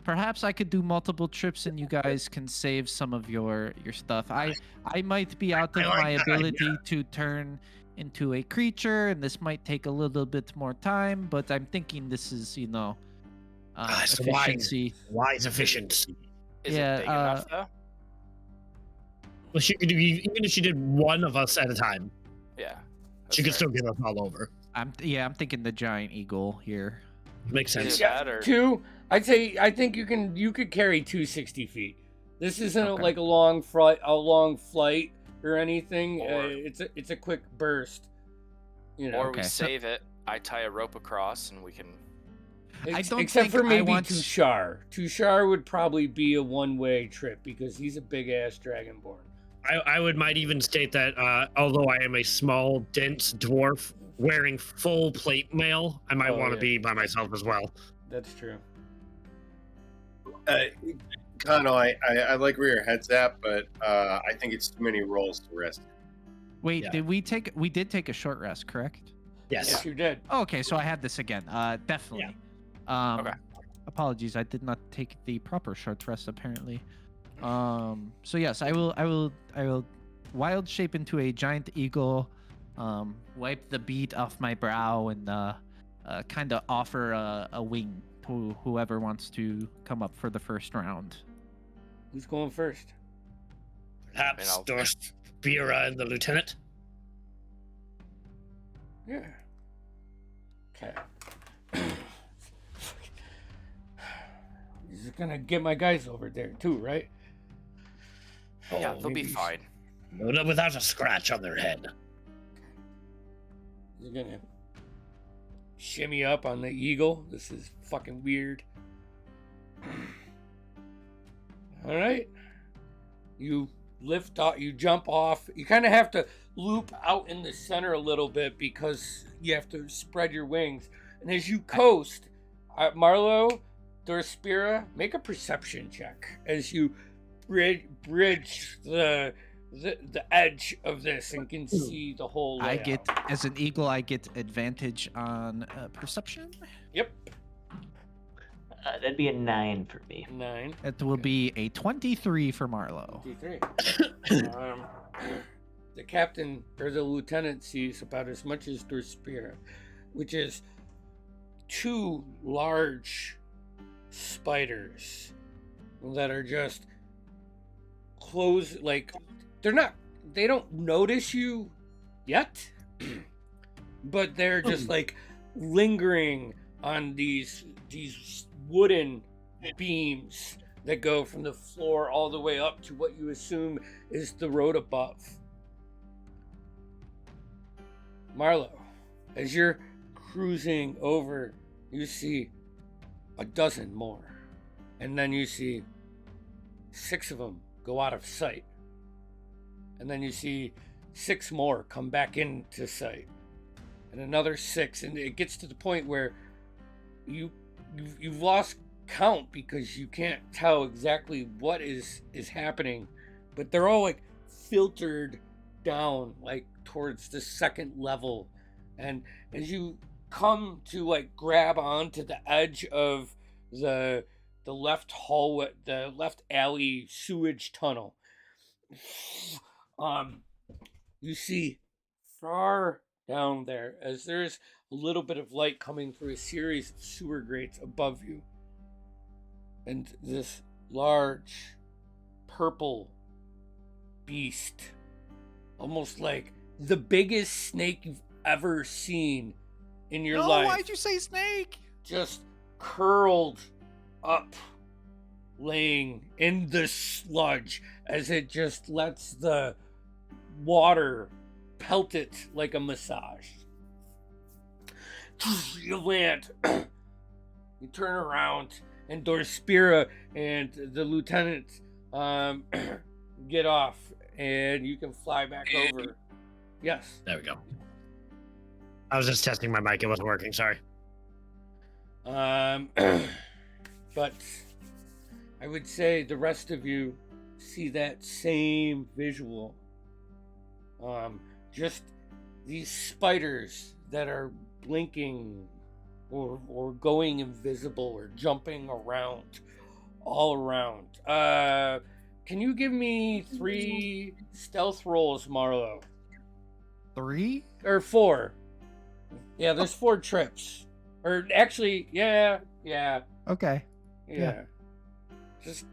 B: Perhaps I could do multiple trips and you guys can save some of your stuff. I might be out of my ability to turn into a creature, and this might take a little bit more time, but I'm thinking this is, efficiency.
E: Wise efficiency.
C: Is it big enough, though?
E: Well, she could do, even if she did one of us at a time.
C: Yeah.
E: She could still get us all over.
B: I'm thinking the giant eagle here.
E: Makes sense.
C: Or...
A: 2. I think you could carry 260 feet. This isn't like a long flight or anything. It's a quick burst.
C: Or we save it. I tie a rope across and we can.
A: Except for maybe Tushar. Tushar would probably be a one-way trip because he's a big-ass dragonborn.
E: I might even state that although I am a small, dense dwarf wearing full plate mail, I might want to be by myself as well.
A: That's true.
G: Kano, I like where your head's at, but I think it's too many rolls to rest.
B: Wait, we did take a short rest, correct?
E: Yes,
A: you did.
B: Oh, okay, so I had this again. Definitely. Yeah.
C: Okay.
B: Apologies, I did not take the proper short rest apparently. So yes, I will wild shape into a giant eagle, wipe the bead off my brow, and kind of offer a wing to whoever wants to come up for the first round.
A: Who's going first?
E: Perhaps Dorspira and the lieutenant.
A: Yeah. Okay. He's gonna get my guys over there too, right?
C: Yeah, they'll be fine.
E: No, without a scratch on their head.
A: He's gonna shimmy up on the eagle. This is fucking weird. All right. You lift off, you jump off. You kind of have to loop out in the center a little bit because you have to spread your wings. And as you coast, Marlo, Dorspira, make a perception check as you bridge the edge of this and can see the whole layout.
B: As an eagle, I get advantage on perception.
A: Yep.
F: That'd be a 9 for me.
A: 9.
B: It will be a 23 for Marlo.
A: 23. The captain or the lieutenant sees about as much as Dorspira, which is two large spiders that are just close, like they don't notice you yet, but they're just like lingering on these wooden beams that go from the floor all the way up to what you assume is the road above. Marlo, as you're cruising over, you see a dozen more, and then you see 6 of them go out of sight, and then you see 6 more come back into sight, and another 6, and it gets to the point where you've lost count because you can't tell exactly what is happening, but they're all like filtered down like towards the second level, and as you come to like grab onto the edge of the left hallway, the left alley sewage tunnel, you see far down there, as there's a little bit of light coming through a series of sewer grates above you, and this large purple beast, almost like the biggest snake you've ever seen in your life.
B: Why'd you say snake?
A: Just curled up, laying in the sludge as it just lets the water pelt it like a massage. You land. You turn around, and Dorspira and the lieutenant get off, and you can fly back over. Yes.
E: There we go. I was just testing my mic. It wasn't working. Sorry.
A: But I would say the rest of you see that same visual. Just these spiders that are blinking or going invisible or jumping around all around. Can you give me 3 stealth rolls, Marlo?
B: 3
A: or 4? Yeah, there's 4 trips. Or actually, yeah.
B: Okay.
A: Yeah. Just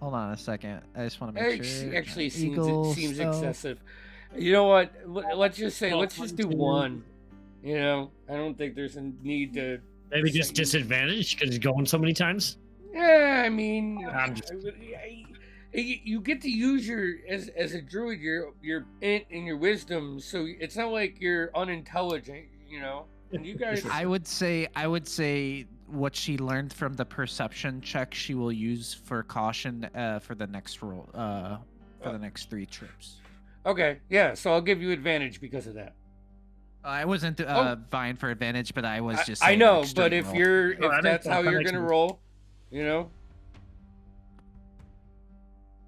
B: Hold on a second. I just want to make sure.
A: actually
B: Eagle,
A: seems
B: stealth.
A: excessive. You know what? Let's just say,
E: Well,
A: let's just do 1. You know, I don't think there's a need to.
E: Maybe just disadvantage because he's going so many times.
A: Yeah, I mean,
E: I'm just-
A: you get to use your as a druid your int and your wisdom, so it's not like you're unintelligent, you know. And you guys,
B: I would say what she learned from the perception check she will use for caution for the next roll for the next 3 trips.
A: okay, yeah. So I'll give you advantage because of that.
B: I wasn't vying for advantage, but I was just.
A: I
B: saying,
A: know,
B: like,
A: but
B: straight
A: if
B: roll.
A: you're
E: Oh, that
A: that's
E: makes
A: how
E: sense.
A: you're gonna roll, you know.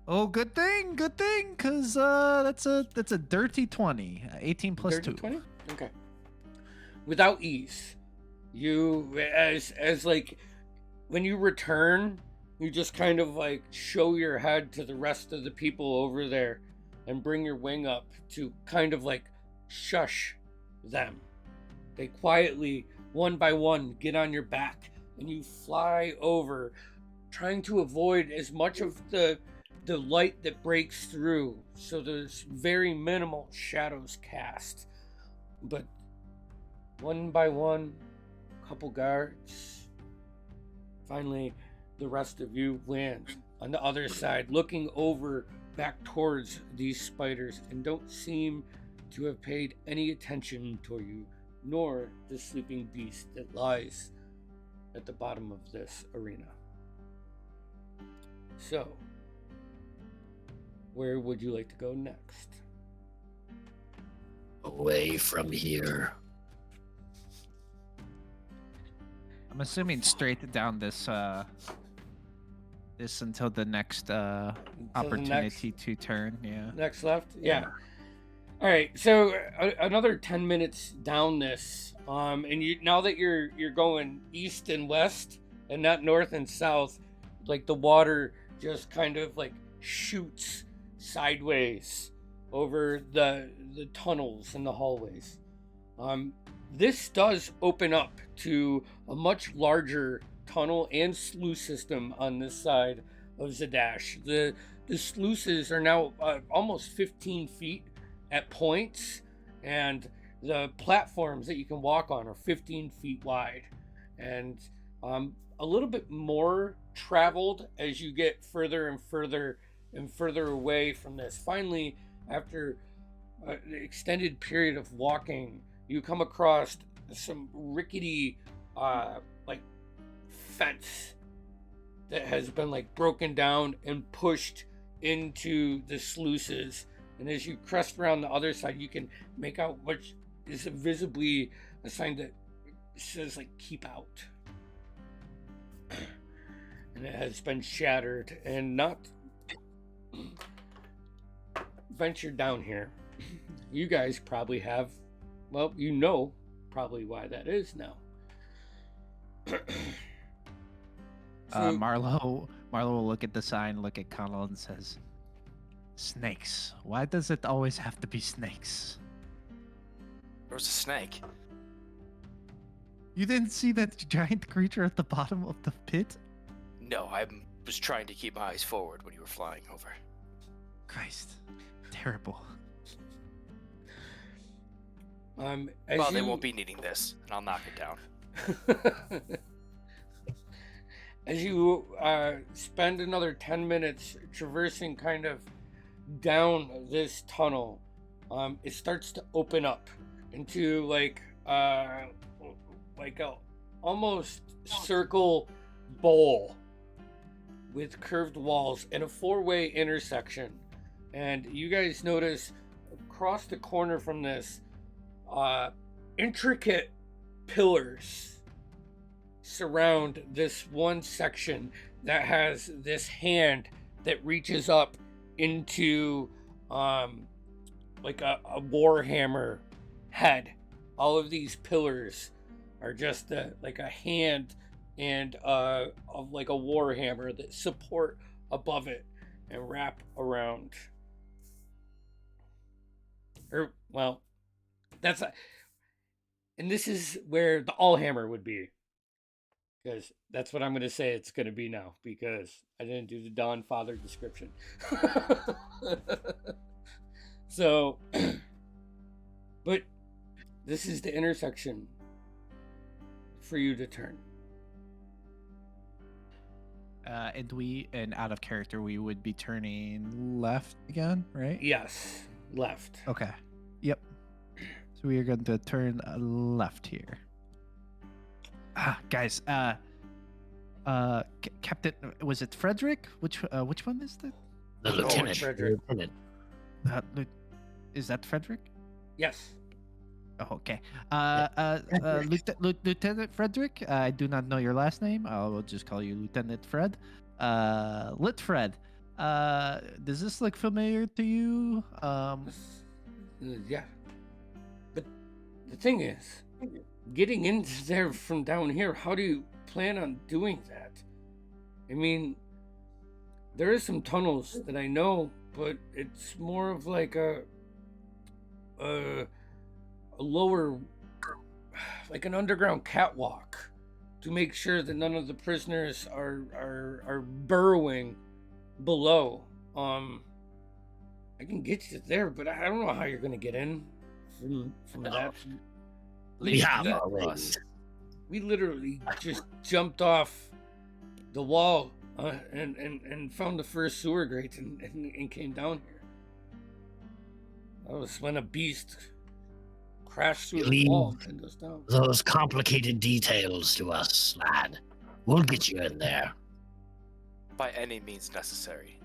B: Oh, good thing, because that's a dirty 20, 18 plus 2.
A: 20? Okay. Without ease, you as like when you return, you just kind of like show your head to the rest of the people over there, and bring your wing up to kind of like shush them. They quietly, one by one, get on your back, and you fly over, trying to avoid as much of the light that breaks through, so there's very minimal shadows cast. But one by one, couple guards, finally the rest of you land on the other side, looking over back towards these spiders, and don't seem to have paid any attention to you, nor the sleeping beast that lies at the bottom of this arena. So, where would you like to go next?
E: Away from here.
B: I'm assuming straight down this until the next opportunity to turn. Yeah.
A: Next left? Yeah. All right. So another 10 minutes down this, and you now that you're going east and west and not north and south, like the water just kind of like shoots sideways over the tunnels and the hallways. This does open up to a much larger tunnel and sluice system on this side of Zadash. The sluices are now almost 15 feet at points, and the platforms that you can walk on are 15 feet wide, and a little bit more traveled as you get further and further and further away from this. Finally, after an extended period of walking, you come across some rickety like fence that has been like broken down and pushed into the sluices, and as you crest around the other side, you can make out what is visibly a sign that says like "keep out," and it has been shattered and not ventured down here. You guys probably have, well, you know probably why that is now.
B: Marlo will look at the sign, look at Connell, and says, "Snakes. Why does it always have to be snakes?"
C: There was a snake.
B: You didn't see that giant creature at the bottom of the pit?
C: No, I was trying to keep my eyes forward when you were flying over.
B: Christ. Terrible.
C: Well, they won't be needing this, and I'll knock it down.
A: As you spend another 10 minutes traversing kind of down this tunnel, it starts to open up into like a almost circle bowl with curved walls and a four-way intersection. And you guys notice across the corner from this, intricate pillars surround this one section that has this hand that reaches up into like a warhammer head. All of these pillars are just like a hand and of like a warhammer that support above it and wrap around. Or, well, and this is where the Allhammer would be, because that's what I'm going to say it's going to be now, because I didn't do the Dawn Father description. So, but this is the intersection for you to turn.
B: And out of character, we would be turning left again, right?
A: Yes, left.
B: Okay. Yep. So we are going to turn left here. Guys, Captain, was it Frederick? Which one is that?
E: The lieutenant.
A: Frederick.
B: Is that Frederick?
A: Yes.
B: Oh, okay. Lieutenant Frederick, I do not know your last name. I will just call you Lieutenant Fred. Lit Fred. Does this look familiar to you?
A: Yeah. But the thing is, getting into there from down here, how do you plan on doing that? I mean, there are some tunnels that I know, but it's more of like a lower, like an underground catwalk, to make sure that none of the prisoners are burrowing below. I can get you there, but I don't know how you're gonna get in from that. We literally just jumped off the wall and found the first sewer grate and came down here. That was when a beast crashed through the wall and pinned us down.
E: Those complicated details to us, lad. We'll get you in there.
C: By any means necessary.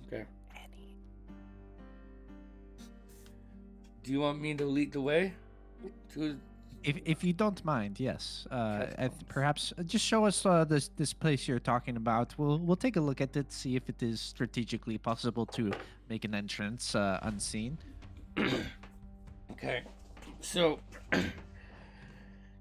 A: Okay. Do you want me to lead the way?
B: If you don't mind, yes. Perhaps just show us this place you're talking about. We'll take a look at it, see if it is strategically possible to make an entrance unseen.
A: Okay, so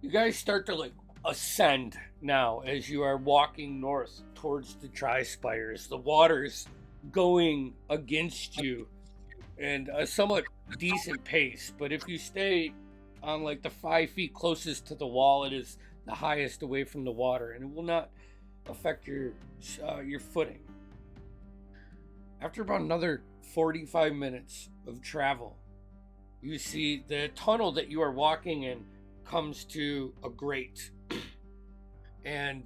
A: you guys start to like ascend now as you are walking north towards the dry spires. The water's going against you and a somewhat decent pace, but if you stay on like the 5 feet closest to the wall. It is the highest away from the water, and it will not affect your footing. After about another 45 minutes of travel, you see the tunnel that you are walking in comes to a grate, and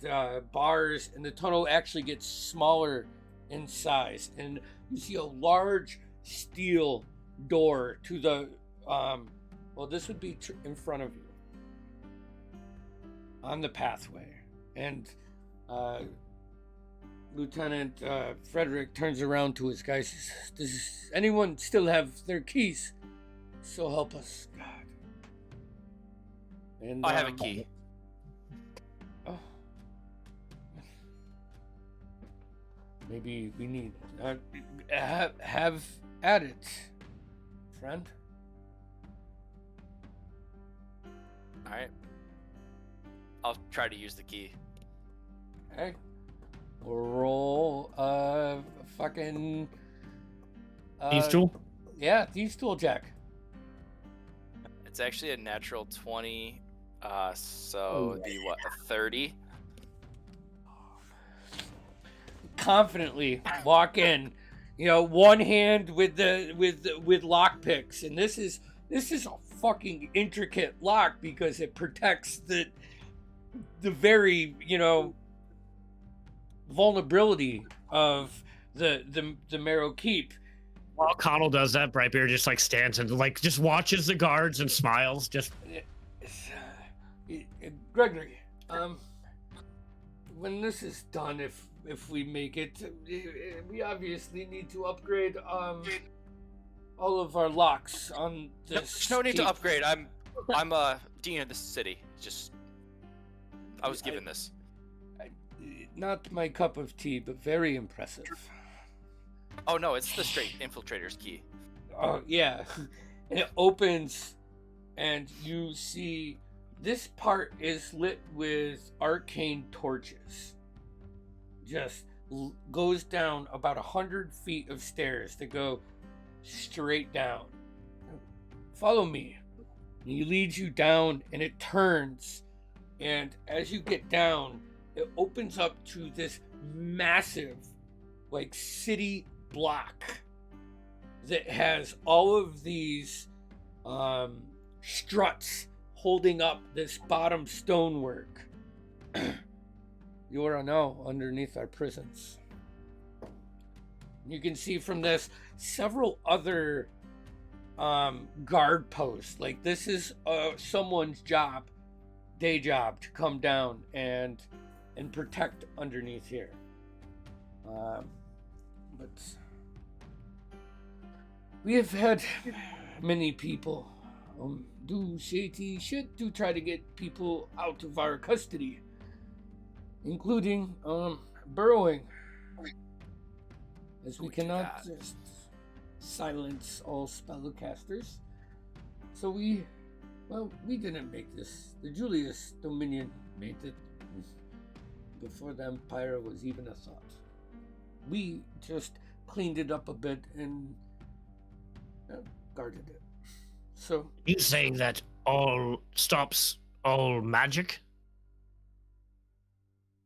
A: bars, and the tunnel actually gets smaller in size, and you see a large steel door to the well, this would be in front of you on the pathway, and Lieutenant Frederick turns around to his guys. Says, does anyone still have their keys? So help us, God. And
C: I have a key.
A: Oh. Maybe we need have at it, friend.
C: All right. I'll try to use the key.
A: Okay. Roll fucking
E: Thieves tool?
A: Yeah, thieves tool, Jack.
C: It's actually a natural 20, so it'd be what, a 30?
A: Confidently walk in, one hand with lock picks, and this is a fucking intricate lock because it protects the very vulnerability of the Merrow Keep.
E: While Connell does that, Brightbeard just like stands and like just watches the guards and smiles. Just
A: Gregory, when this is done, if we make it, we obviously need to upgrade all of our locks on this.
C: There's no need to upgrade. I'm dean of this city. I was given this.
A: Not my cup of tea, but very impressive.
C: Oh no, it's the straight infiltrator's key.
A: Oh yeah, and it opens, and you see this part is lit with arcane torches. Just goes down about 100 feet of stairs that go straight down. Follow me. And he leads you down, and it turns, and as you get down, it opens up to this massive, like, city block that has all of these struts holding up this bottom stonework. You are now underneath our prisons. You can see from this several other guard posts. Like, this is someone's day job to come down and protect underneath here. But we have had many people do shady shit to try to get people out of our custody, including burrowing, as we cannot just silence all spellcasters. So we didn't make this. The Julius Dominion made it before the Empire was even a thought. We just cleaned it up a bit and guarded it. So
E: you saying that all stops all magic?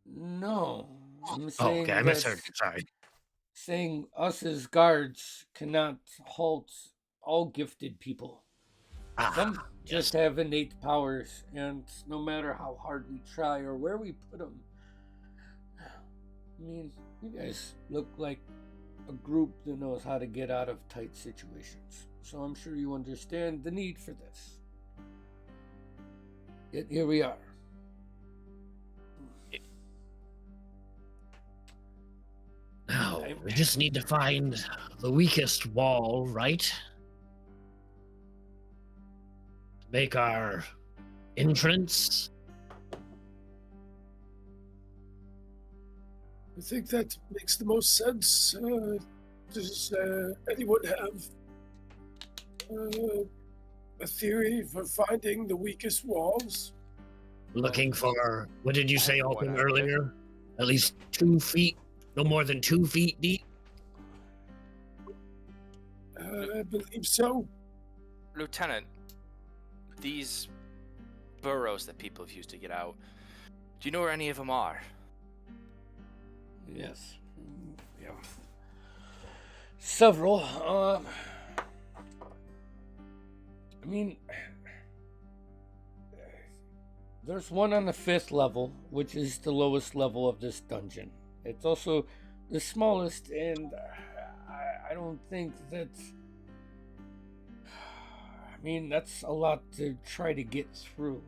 A: No, I'm saying
E: okay, I misheard. Sorry.
A: Saying us as guards cannot halt all gifted people. Some just have innate powers, and no matter how hard we try or where we put them, I mean, you guys look like a group that knows how to get out of tight situations. So I'm sure you understand the need for this. Yet here we are.
E: Now, we just need to find the weakest wall, right? Make our entrance.
D: I think that makes the most sense. Does anyone have a theory for finding the weakest walls?
E: Looking for, what did you say, Alton, earlier? At least 2 feet, no more than 2 feet deep?
D: I believe so.
C: Lieutenant, these burrows that people have used to get out, do you know where any of them are?
A: Yes. Yeah. Several. I mean, there's one on the 5th level, which is the lowest level of this dungeon. It's also the smallest, and I don't think that's... I mean, that's a lot to try to get through.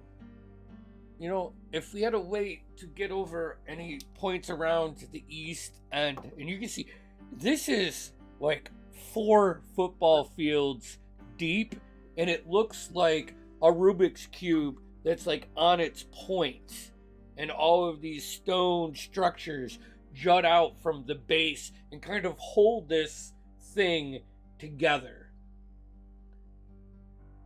A: You know, if we had a way to get over any points around to the east end, and you can see, this is like 4 football fields deep, and it looks like a Rubik's Cube that's like on its point, and all of these stone structures jut out from the base and kind of hold this thing together.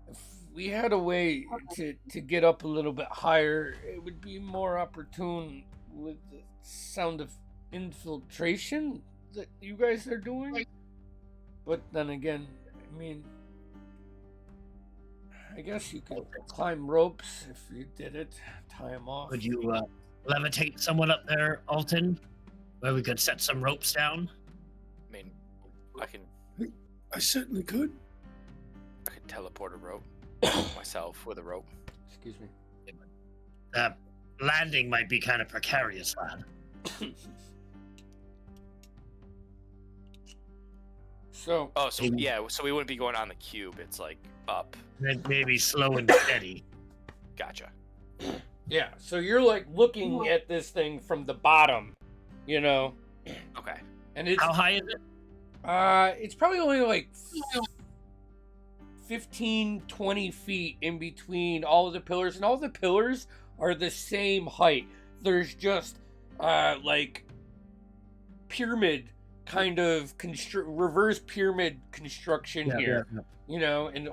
A: If we had a way to get up a little bit higher, it would be more opportune with the sound of infiltration that you guys are doing. But then again, I mean, I guess you could climb ropes if you did it, tie them off.
E: Could you levitate someone up there, Alton, where we could set some ropes down?
C: I mean, I can
D: I certainly could.
C: teleport a rope myself with a rope.
A: Excuse me.
E: That landing might be kind of precarious, lad.
A: So,
C: So we wouldn't be going on the cube. It's like up.
E: Maybe slow and steady.
C: Gotcha.
A: yeah, so you're like looking at this thing from the bottom, you know,
C: Okay.
A: and it's
E: How high is it?
A: it's probably only like 15, 20 feet in between all of the pillars, and all the pillars are the same height. There's just like pyramid kind of reverse pyramid construction here, you know, and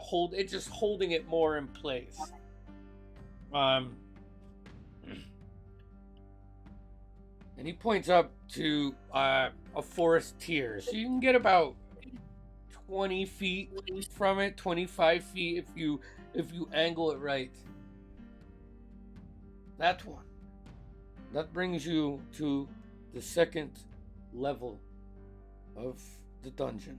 A: just holding it more in place. And he points up to a forest tier, so you can get about 20 feet from it, 25 feet if you angle it right. That one. That brings you to the 2nd level of the dungeon.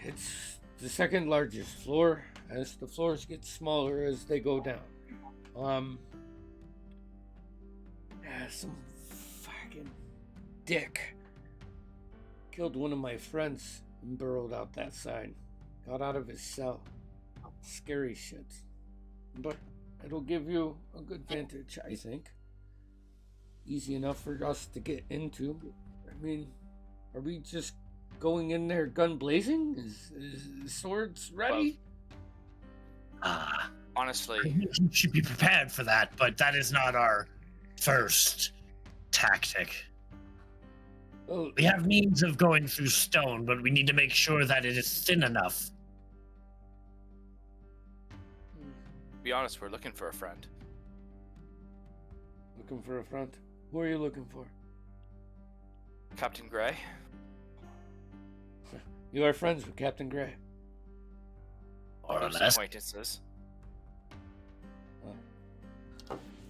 A: It's the 2nd largest floor, as the floors get smaller as they go down. Some fucking dick killed one of my friends and burrowed out that side. Got out of his cell. Scary shit. But it'll give you a good vantage, I think. Easy enough for us to get into. I mean, are we just going in there gun blazing? Is swords ready?
C: Honestly,
E: You should be prepared for that, but that is not our first tactic.
A: Oh,
E: We have means of going through stone, but we need to make sure that it is thin enough.
C: to be honest, we're looking for a friend.
A: looking for a friend. Who are you looking for?
C: Captain Gray.
A: You are friends with Captain Gray.
E: Or
C: Close
E: less.
C: acquaintances.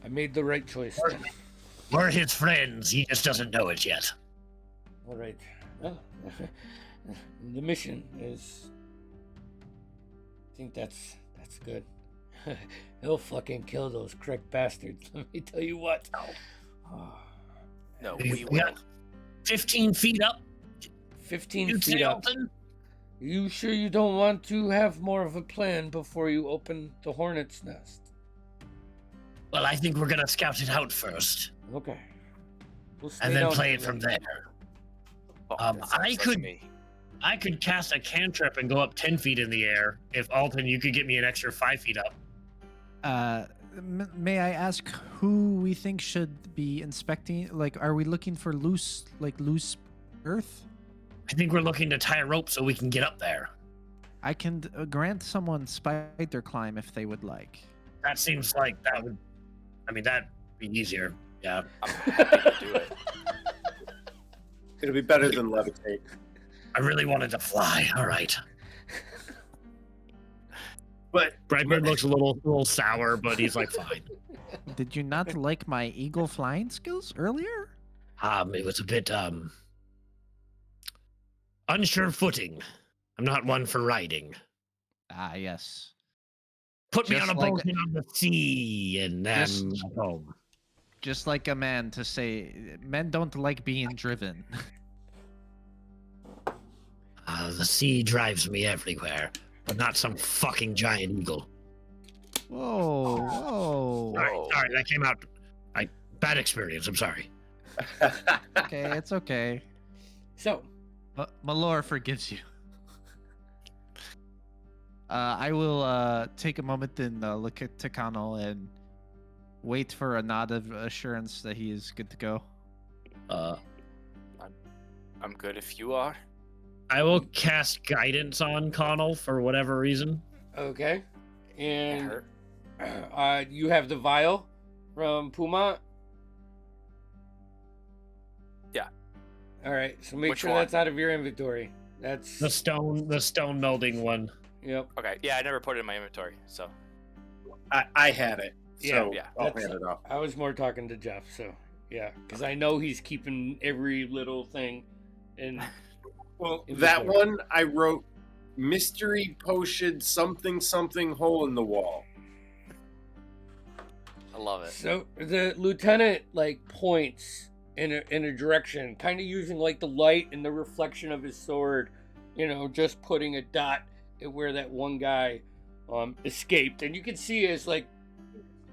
A: I made the right choice. then.
E: We're his friends. He just doesn't know it yet.
A: All right. Well, the mission is. I think that's good. He'll fucking kill those correct bastards. Let me tell you what. Oh,
C: No,
E: We
C: we will.
E: got 15 feet up.
A: 15
E: You
A: feet
E: say,
A: up.
E: Alton?
A: You sure you don't want to have more of a plan before you open the hornet's nest?
E: Well, I think we're gonna scout it out first,
A: Okay. We'll stay
E: and then
A: down
E: play
A: here
E: it from
A: then.
E: there.
C: Oh,
E: Um,
C: that sounds
E: I
C: like
E: could-
C: me.
E: I could cast a cantrip and go up 10 feet in the air. If Alton, you could get me an extra 5 feet up.
B: May I ask who we think should be inspecting? Like, are we looking for loose earth?
E: I think we're looking to tie a rope so we can get up there.
B: I can grant someone spider climb if they would like.
E: That seems like that would. I mean, that'd be easier. Yeah.
C: I'm happy to do it.
G: It'll be better than levitate.
E: I really wanted to fly. All right.
G: But
E: Brightburn looks a little sour, but he's like fine.
B: Did you not like my eagle flying skills earlier?
E: It was a bit unsure footing. I'm not one for riding.
B: Ah, yes.
E: Put me
B: Just
E: on a
B: like
E: boat and on the sea, and then
B: Just-
E: I'm home.
B: Just like a man to say, men don't like being driven.
E: The sea drives me everywhere, but not some fucking giant eagle.
B: Whoa, whoa.
E: Sorry, that came out. Bad experience. I'm sorry.
B: Okay, it's okay.
A: So,
B: Malor forgives you. I will take a moment and look at Takano and wait for a nod of assurance that he is good to go.
C: I'm good if you are.
E: I will cast guidance on Connell for whatever reason.
A: okay.
C: It
A: And
C: hurt.
A: you have the vial from Puma?
C: Yeah.
A: All right, so make
C: Which
A: sure
C: one?
A: that's out of your inventory. That's
E: The stone melding one.
A: Yep.
C: Okay. Yeah, I never put it in my inventory, so
G: I had it, so
C: Yeah,
G: I'll
A: that's-
G: hand it off.
A: I was more talking to Jeff, so yeah, because I know he's keeping every little thing in.
G: Well,
A: Inventory.
G: that one I wrote mystery potion something hole in the wall.
C: I love it.
A: So the lieutenant points in a direction, kind of using the light and the reflection of his sword, just putting a dot at where that one guy escaped, and you can see as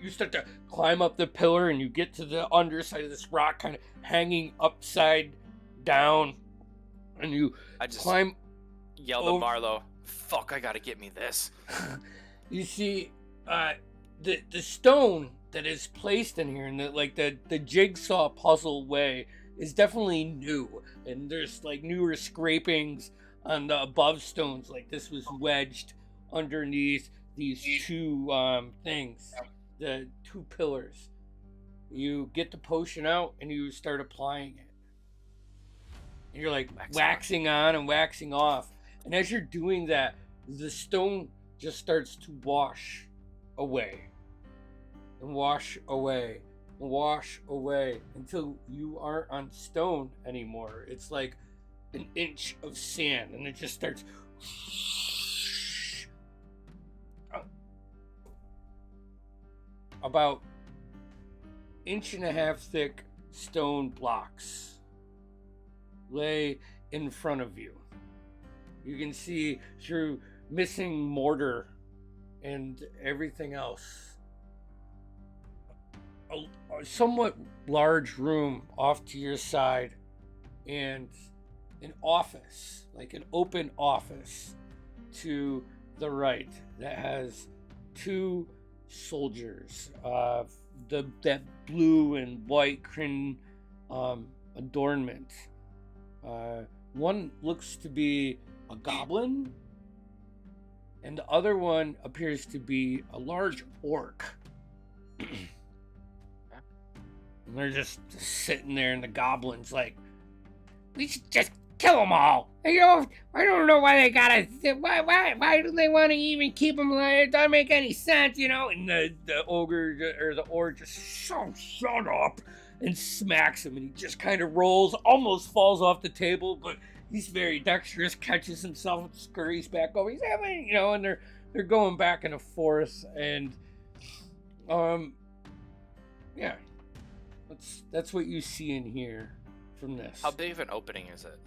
A: you start to climb up the pillar and you get to the underside of this rock, kind of hanging upside down, and you
C: I just
A: climb.
C: yelled
A: over-
C: at Marlowe, "Fuck! I gotta get me this."
A: You see, the stone that is placed in here in the jigsaw puzzle way is definitely new, and there's newer scrapings on the above stones. This was wedged underneath these two things, the two pillars. You get the potion out and you start applying it. And you're waxing on and waxing off. And as you're doing that, the stone just starts to wash away. And wash away. And wash away. Until you aren't on stone anymore. It's like an inch of sand. And it just starts. About inch and a half thick stone blocks lay in front of you. You can see through missing mortar and everything else. A somewhat large room off to your side, and an office, an open office to the right that has two soldiers, that blue and white Kryn adornment. One looks to be a goblin, and the other one appears to be a large orc. And they're just sitting there, and the goblin's we should just kill them all. I don't know why they gotta. Why do they want to even keep them alive? It doesn't make any sense, And the ogre or the orc just shut up and smacks him, and he just kind of rolls, almost falls off the table, but he's very dexterous, catches himself and scurries back over. He's having, and they're going back and forth, and yeah, that's what you see in here from this.
C: How big of an opening is it?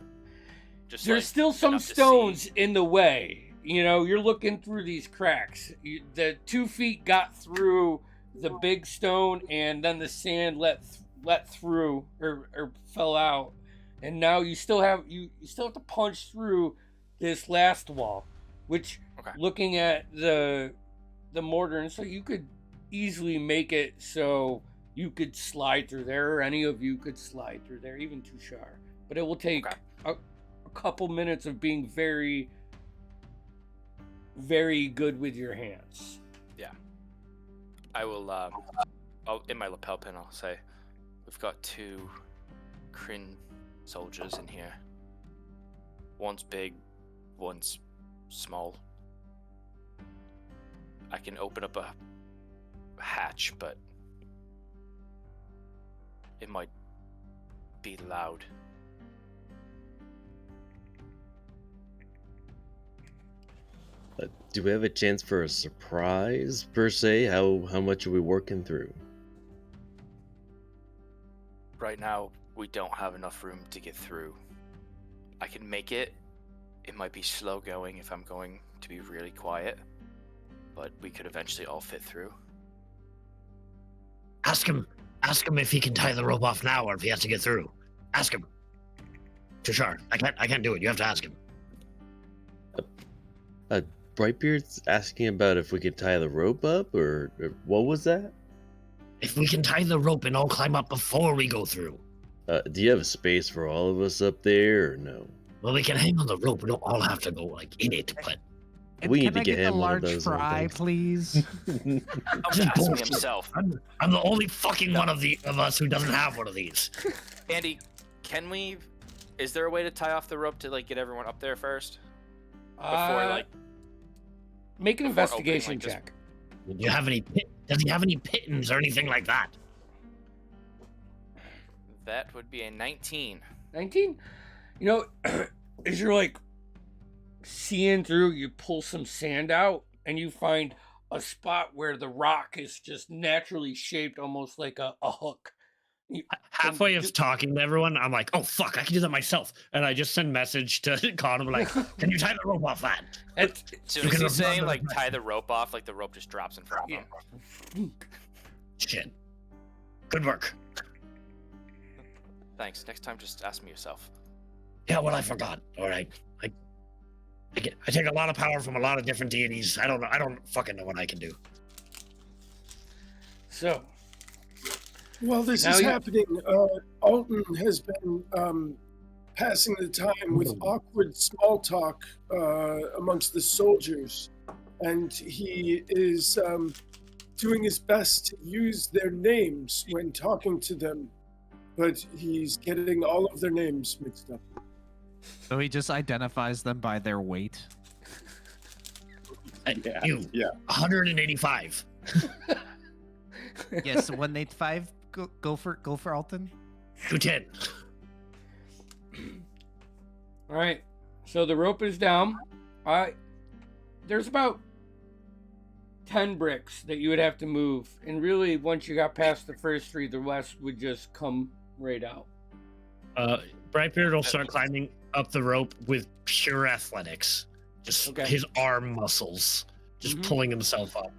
C: Just
A: There's still some
C: enough to
A: stones
C: see.
A: in the way. You're looking through these cracks. The 2 feet got through the big stone, and then the sand let through or fell out, and now you still have to punch through this last wall, which
C: Okay.
A: looking at the mortar, and so you could easily make it so you could slide through there, or any of you could slide through there, even Tushar. But it will take
C: Okay.
A: a couple minutes of being very, very good with your hands.
C: I will. In my lapel pin, I'll say, "We've got 2 Kryn soldiers in here. One's big, one's small. I can open up a hatch, but it might be loud.
H: Do we have a chance for a surprise, per se? How much are we working through?
C: Right now, we don't have enough room to get through. I can make it. It might be slow going if I'm going to be really quiet, but we could eventually all fit through.
E: Ask him if he can tie the rope off now or if he has to get through. Ask him. Tushar, I can't do it. You have to ask him.
H: Brightbeard's asking about if we could tie the rope up, or what was that?
E: If we can tie the rope and all climb up before we go through.
H: Do you have a space for all of us up there, or no?
E: Well, we can hang on the rope. We don't all have to go like in it, but
B: And
H: We
B: can
H: need to
B: I
H: get
B: get the
H: him one of
B: large
H: those, I
B: fry,
H: think.
B: please?
C: I'm
E: This is
C: asking
E: bullshit.
C: himself.
E: I'm the only fucking one of us who doesn't have one of these.
C: Andy, is there a way to tie off the rope to like get everyone up there first? Before like
A: Make an
C: before opening,
A: investigation
C: like, this-
A: check.
E: Do you have any does he have any pittons or anything like that?
C: that would be a 19.
A: 19? You know, as you're like seeing through, you pull some sand out and you find a spot where the rock is just naturally shaped almost like a hook.
E: Halfway of talking to everyone, I'm like, oh fuck, I can do that myself. And I just send message to Con, like, can you tie the rope off that?
C: As soon
E: You
C: as
E: can
C: he's saying
E: remember
C: like
E: the
C: tie the rope off, like the rope just drops in front of him.
E: Shit. Good work.
C: Thanks. Next time, just ask me yourself.
E: Yeah, well, I forgot. All right. I take a lot of power from a lot of different deities. I don't fucking know what I can do.
A: So,
D: While this
A: Now
D: is
A: you-
D: happening, Alton has been passing the time with awkward small talk amongst the soldiers, and he is doing his best to use their names when talking to them, but he's getting all of their names mixed up.
B: So he just identifies them by their weight.
G: Yeah.
E: You,
G: Yeah.
E: 185.
B: Yes, 185. Go for Alton.
E: 210.
A: all right. So the rope is down. There's about 10 bricks that you would have to move. And really, once you got past the first three, the rest would just come right out.
E: Brightbeard will start climbing up the rope with pure athletics. Just
A: Okay.
E: his arm muscles. Just
A: Mhm.
E: pulling himself up.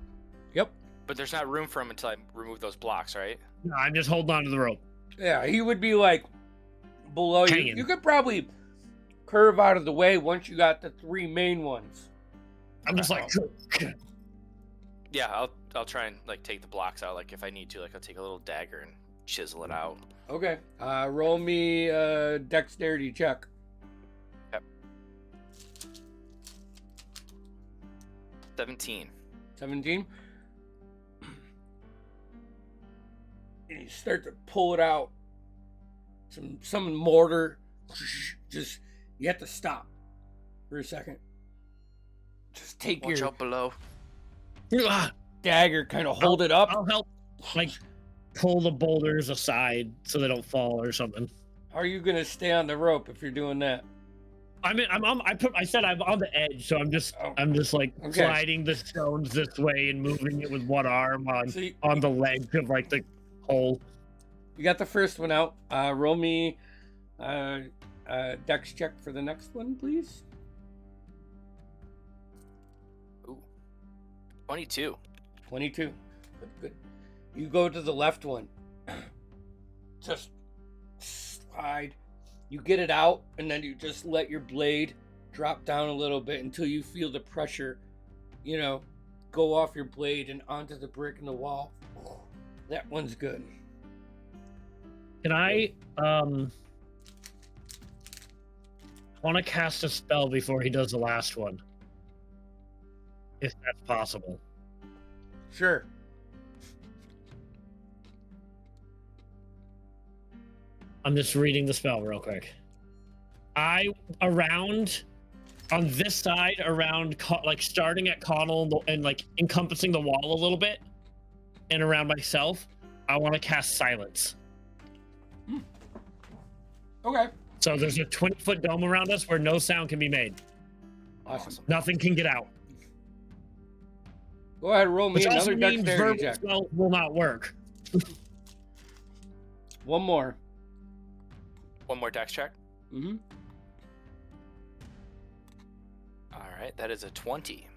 A: Yep.
C: But there's not room for him until I remove those blocks, right?
E: No, I'm just holding on to the rope.
A: Yeah, he would be like below you.
E: Hanging.
A: You could probably curve out of the way once you got the three main ones.
E: I'm just like,
C: Yeah, I'll try and like take the blocks out. Like if I need to, like I'll take a little dagger and chisel it out.
A: Okay. Roll me a dexterity check.
C: 17.
A: 17. And you start to pull it out. Some mortar. Just you have to stop for a second. Just take
C: Watch
A: your
C: out below.
E: ah,
A: dagger, kind of hold it up.
E: I'll help. Like, pull the boulders aside so they don't fall or something.
A: How are you gonna stay on the rope if you're doing that?
E: I said I'm on the edge, so I'm just like
A: Okay.
E: sliding the stones this way and moving it with one arm
A: So you,
E: on the ledge of like the hole.
A: you got the first one out. Roll me dex check for the next one, please.
C: Ooh. 22.
A: 22. Good. You go to the left one. Just slide. You get it out, and then you just let your blade drop down a little bit until you feel the pressure, go off your blade and onto the brick in the wall. That one's good.
E: Can I want to cast a spell before he does the last one, if that's possible?
A: Sure.
E: I'm just reading the spell real quick. Around on this side around, like starting at Connell and like encompassing the wall a little bit, and around myself, I want to cast silence.
A: Okay.
E: So there's a 20-foot dome around us where no sound can be made.
A: Awesome.
E: Nothing can get out.
A: Go ahead, roll me
E: Which also
A: another
E: means
A: dexterity
E: verbal
A: check.
E: spells will not work.
A: One more.
C: One more dex check.
A: Mm-hmm.
C: All right, that is a 20.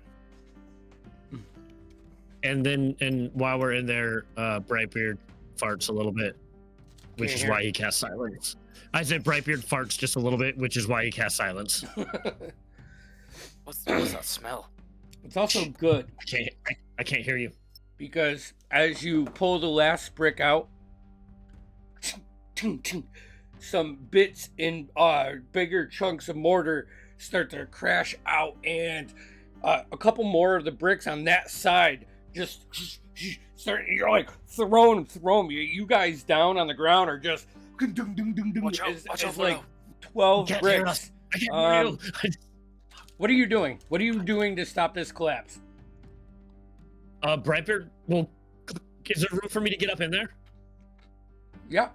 E: And while we're in there, Brightbeard farts a little bit, which
A: Can't
E: is
A: hear
E: why
A: it.
E: he casts silence. I said Brightbeard farts just a little bit, which is why he casts silence.
C: What's that smell?
A: It's also good
E: I can't hear you.
A: because as you pull the last brick out, some bits in bigger chunks of mortar start to crash out, and a couple more of the bricks on that side just start. You're like throwing them. You guys down on the ground are just
C: Watch out,
A: it's
C: Merrow.
A: like 12
E: Can't hear
A: bricks.
E: us. I can't hear you.
A: What are you doing? What are you doing to stop this collapse?
E: Brightbeard, well, is there room for me to get up in there?
A: Yeah,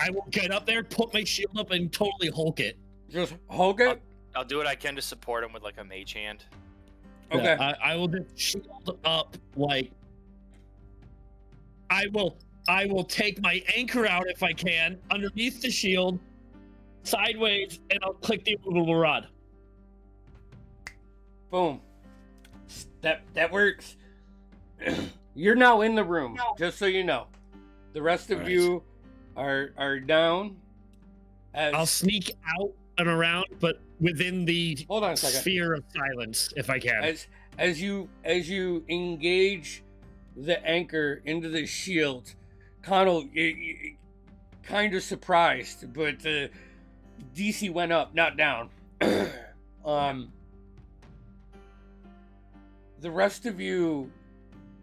E: I will get up there, put my shield up, and totally Hulk it.
A: just hold it.
C: I'll do what I can to support him with like a mage hand.
A: Okay.
E: Yeah, I will just shield up like I will take my anchor out if I can underneath the shield, sideways, and I'll click the immovable rod.
A: Boom. That works. You're now in the room, just so you know. The rest of
E: Alright.
A: you are down.
E: I'll sneak out and around, but within the
A: Hold on a second.
E: sphere of silence, if I can.
A: As you engage the anchor into the shield, Connell, you kind of surprised, but DC went up, not down. The rest of you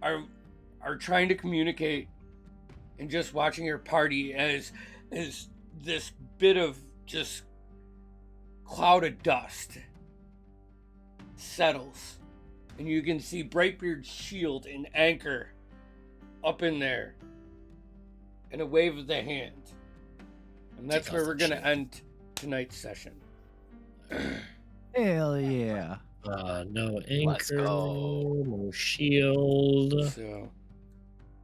A: are trying to communicate and just watching your party as this bit of just cloud of dust settles, and you can see Brightbeard's shield and anchor up in there in a wave of the hand. And that's
E: Take
A: where
E: off
A: we're
E: the
A: gonna
E: shield.
A: end tonight's session.
B: Hell yeah.
E: No
C: Let's
E: anchor,
C: go.
E: no shield.
A: So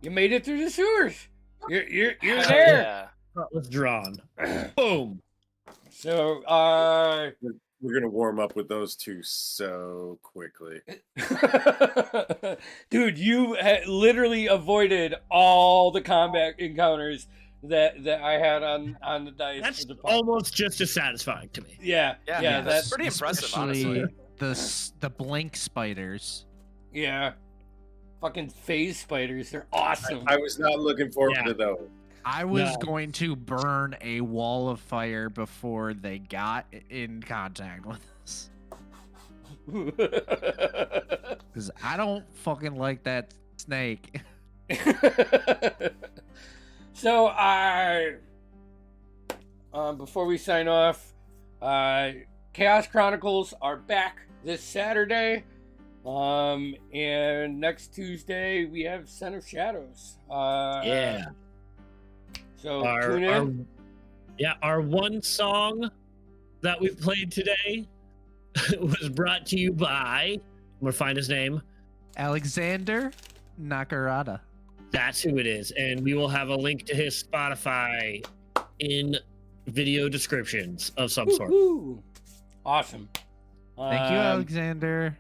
A: you made it through the sewers. You're
C: Hell
A: there.
C: Yeah.
E: Cutlass drawn. Boom.
A: So
G: We're gonna warm up with those two so quickly.
A: dude, you literally avoided all the combat encounters that I had on the dice.
E: That's
A: for the pod.
E: almost just as satisfying to me.
A: Yeah,
C: Yeah,
A: that's
C: pretty impressive, honestly.
B: The blink spiders.
A: yeah. Fucking phase spiders, they're awesome.
G: I was not looking forward
E: Yeah.
G: to those.
B: I was
E: No.
B: going to burn a wall of fire before they got in contact with us. Because I don't fucking like that snake.
A: So before we sign off, Chaos Chronicles are back this Saturday. And next Tuesday we have Son of Shadows.
E: Yeah.
A: So tune in.
E: Our one song that we played today was brought to you by, I'm gonna find his name.
B: Alexander Nakarada.
E: That's who it is, and we will have a link to his Spotify in video descriptions of some sort.
A: Woo-hoo. Awesome.
B: Thank you, Alexander.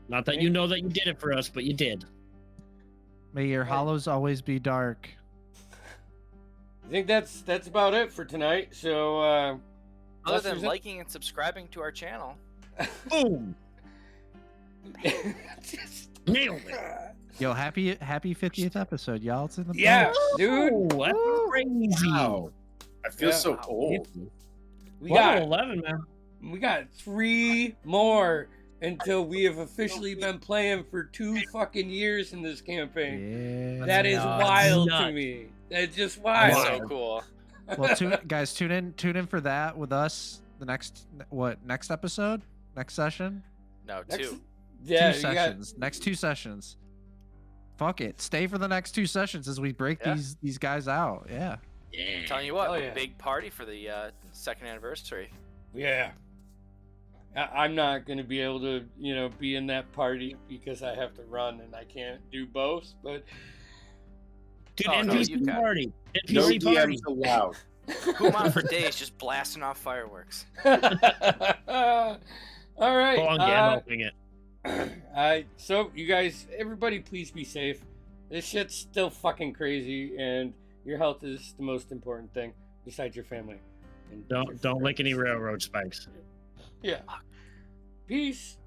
E: Not that you know that you did it for us, but you did.
B: May your hollows always be dark.
A: I think that's about it for tonight. So
C: Other
A: unless
C: than
A: there's
C: liking and subscribing to our channel.
E: Boom!
A: Just-
E: Nailed it.
B: Yo, happy 50th episode, y'all. It's in the
A: Yeah,
B: books.
A: dude.
E: Oh, that's crazy.
G: Wow. I feel
A: Yeah.
G: so old.
A: We
E: Level
A: got
E: 11, man.
A: we got 3 more until we have officially been playing for 2 fucking years in this campaign.
B: Yeah.
A: That is
E: nuts.
A: wild to
E: Nuts.
A: me. That's just
C: That's
A: wild.
C: so cool.
B: Well, guys, tune in for that with us. The next episode. Next session?
C: No,
A: Next,
C: 2.
A: yeah,
B: Two
A: you got-
B: sessions. Next 2 sessions. Fuck it. Stay for the next 2 sessions as we break
C: Yeah.
B: these guys out. Yeah.
E: Yeah.
C: Telling you what,
A: Oh, yeah.
C: big party for the 2nd anniversary.
A: Yeah. I'm not going to be able to, be in that party because I have to run and I can't do both. But
E: Dude,
C: Oh, no,
E: NPC
C: you can.
E: party.
G: No
E: NPC party.
G: DMs allowed.
C: Who on for days just blasting off fireworks?
A: all right.
E: Full on Gandalfing it.
A: So you guys, everybody, please be safe. This shit's still fucking crazy, and your health is the most important thing besides your family. And your
E: Don't lick any
A: friends.
E: railroad spikes.
A: Yeah. Peace.